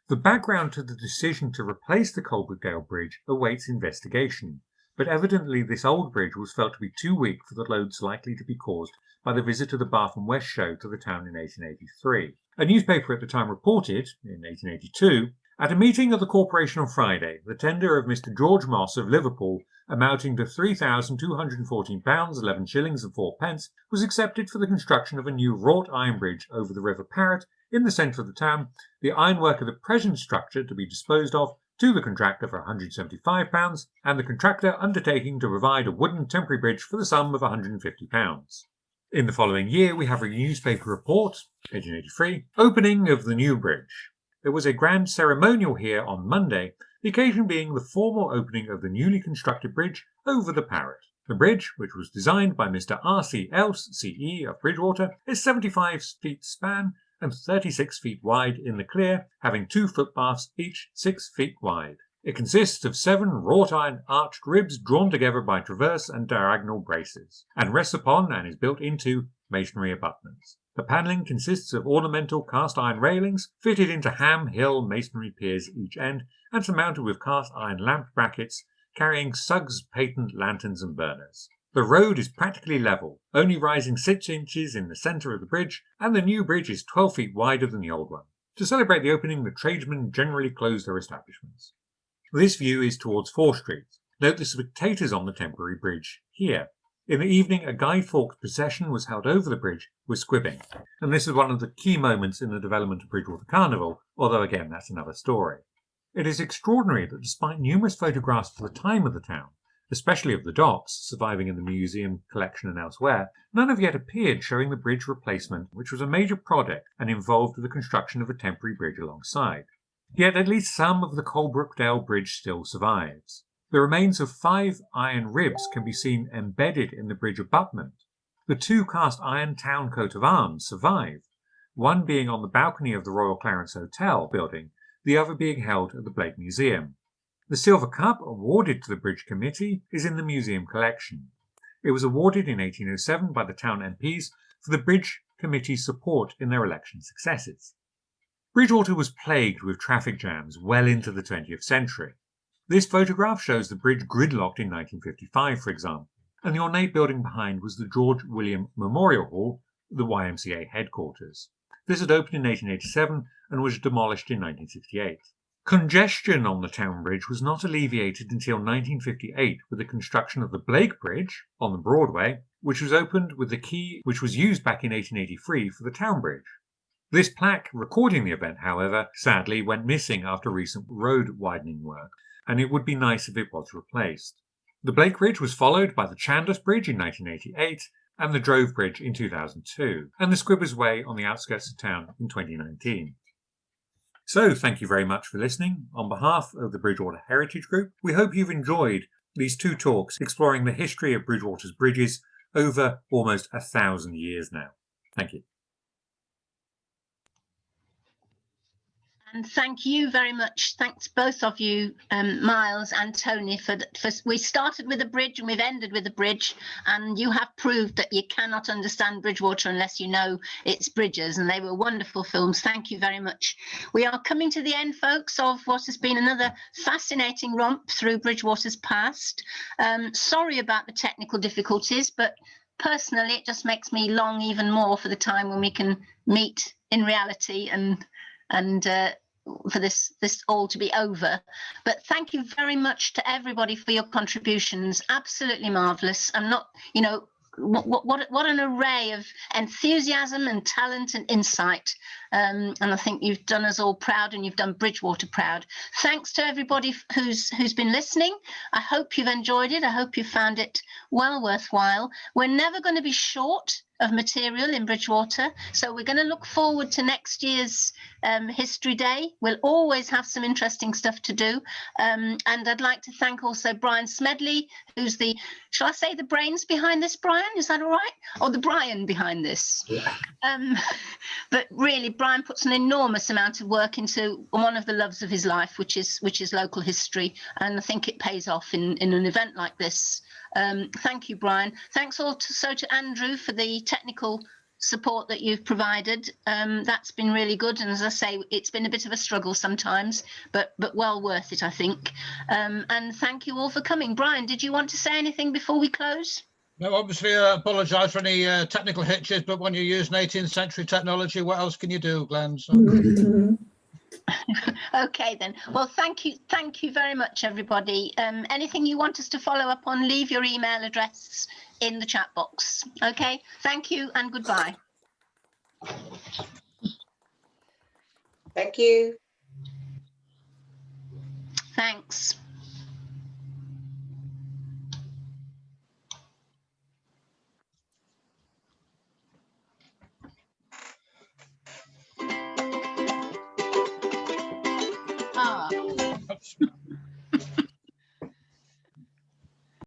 The background to the decision to replace the Coalbrookdale Bridge awaits investigation, but evidently this old bridge was felt to be too weak for the loads likely to be caused by the visit of the Bath and West Show to the town in 1883. A newspaper at the time reported, in 1882, at a meeting of the Corporation on Friday, the tender of Mr. George Moss of Liverpool, amounting to £3,214 11 shillings and 4 pence, was accepted for the construction of a new wrought iron bridge over the River Parrett in the centre of the town, the ironwork of the present structure to be disposed of to the contractor for £175, and the contractor undertaking to provide a wooden temporary bridge for the sum of £150. In the following year, we have a newspaper report, 1883, opening of the new bridge. There was a grand ceremonial here on Monday, the occasion being the formal opening of the newly constructed bridge over the Parrett. The bridge, which was designed by Mr. R.C. Else, C.E. of Bridgwater, is 75 feet span and 36 feet wide in the clear, having 2 footbaths, each 6 feet wide. It consists of 7 wrought iron arched ribs drawn together by transverse and diagonal braces, and rests upon and is built into masonry abutments. The panelling consists of ornamental cast iron railings fitted into Ham Hill masonry piers each end and surmounted with cast iron lamp brackets carrying Suggs patent lanterns and burners. The road is practically level, only rising 6 inches in the centre of the bridge, and the new bridge is 12 feet wider than the old one. To celebrate the opening, the tradesmen generally close their establishments. This view is towards Fore Street. Note the spectators on the temporary bridge here. In the evening, a Guy Fawkes procession was held over the bridge with squibbing, and this is one of the key moments in the development of Bridgwater Carnival, although again that's another story. It is extraordinary that despite numerous photographs for the time of the town, especially of the docks, surviving in the museum collection and elsewhere, none have yet appeared showing the bridge replacement, which was a major project and involved the construction of a temporary bridge alongside. Yet at least some of the Coalbrookdale Bridge still survives. The remains of 5 iron ribs can be seen embedded in the bridge abutment. The 2 cast iron town coat of arms survive, one being on the balcony of the Royal Clarence Hotel building, the other being held at the Blake Museum. The silver cup awarded to the Bridge Committee is in the museum collection. It was awarded in 1807 by the town MPs for the Bridge Committee's support in their election successes. Bridgwater was plagued with traffic jams well into the 20th century. This photograph shows the bridge gridlocked in 1955, for example, and the ornate building behind was the George William Memorial Hall, the YMCA headquarters. This had opened in 1887 and was demolished in 1968. Congestion on the town bridge was not alleviated until 1958 with the construction of the Blake Bridge on the Broadway, which was opened with the key which was used back in 1883 for the town bridge. This plaque recording the event, however, sadly went missing after recent road widening work, and it would be nice if it was replaced. The Blake Bridge was followed by the Chandos Bridge in 1988 and the Drove Bridge in 2002, and the Squibbers Way on the outskirts of town in 2019. So thank you very much for listening. On behalf of the Bridgwater Heritage Group, we hope you've enjoyed these 2 talks exploring the history of Bridgwater's bridges over almost 1,000 years now. Thank you. And thank you very much. Thanks both of you, Miles and Tony, for we started with a bridge and we've ended with a bridge, and you have proved that you cannot understand Bridgwater unless you know its bridges, and they were wonderful films. Thank you very much. We are coming to the end, folks, of what has been another fascinating romp through Bridgwater's past. Sorry about the technical difficulties, but personally it just makes me long even more for the time when we can meet in reality and for this all to be over. But thank you very much to everybody for your contributions. Absolutely marvelous. I'm not, you know, what an array of enthusiasm and talent and insight. And I think you've done us all proud, and you've done Bridgwater proud. Thanks to everybody who's been listening. I hope you've enjoyed it. I hope you found it well worthwhile. We're never going to be short of material in Bridgwater, so we're going to look forward to next year's History Day. We'll always have some interesting stuff to do, and I'd like to thank also Brian Smedley, who's the, shall I say, the brains behind this, Brian? Is that all right? Or the Brian behind this? Yeah. But really, Brian puts an enormous amount of work into one of the loves of his life, which is local history, and I think it pays off in an event like this. Thank you, Brian. Thanks also to Andrew for the technical support that you've provided. That's been really good, and as I say, it's been a bit of a struggle sometimes, but well worth it, I think. And thank you all for coming. Brian, did you want to say anything before we close? No, obviously, I apologise for any technical hitches, but when you use an 18th century technology, what else can you do, Glenn? So. Okay then. Well, thank you very much, everybody. Anything you want us to follow up on, leave your email address in the chat box. Okay, thank you and goodbye. Thank you. Thanks.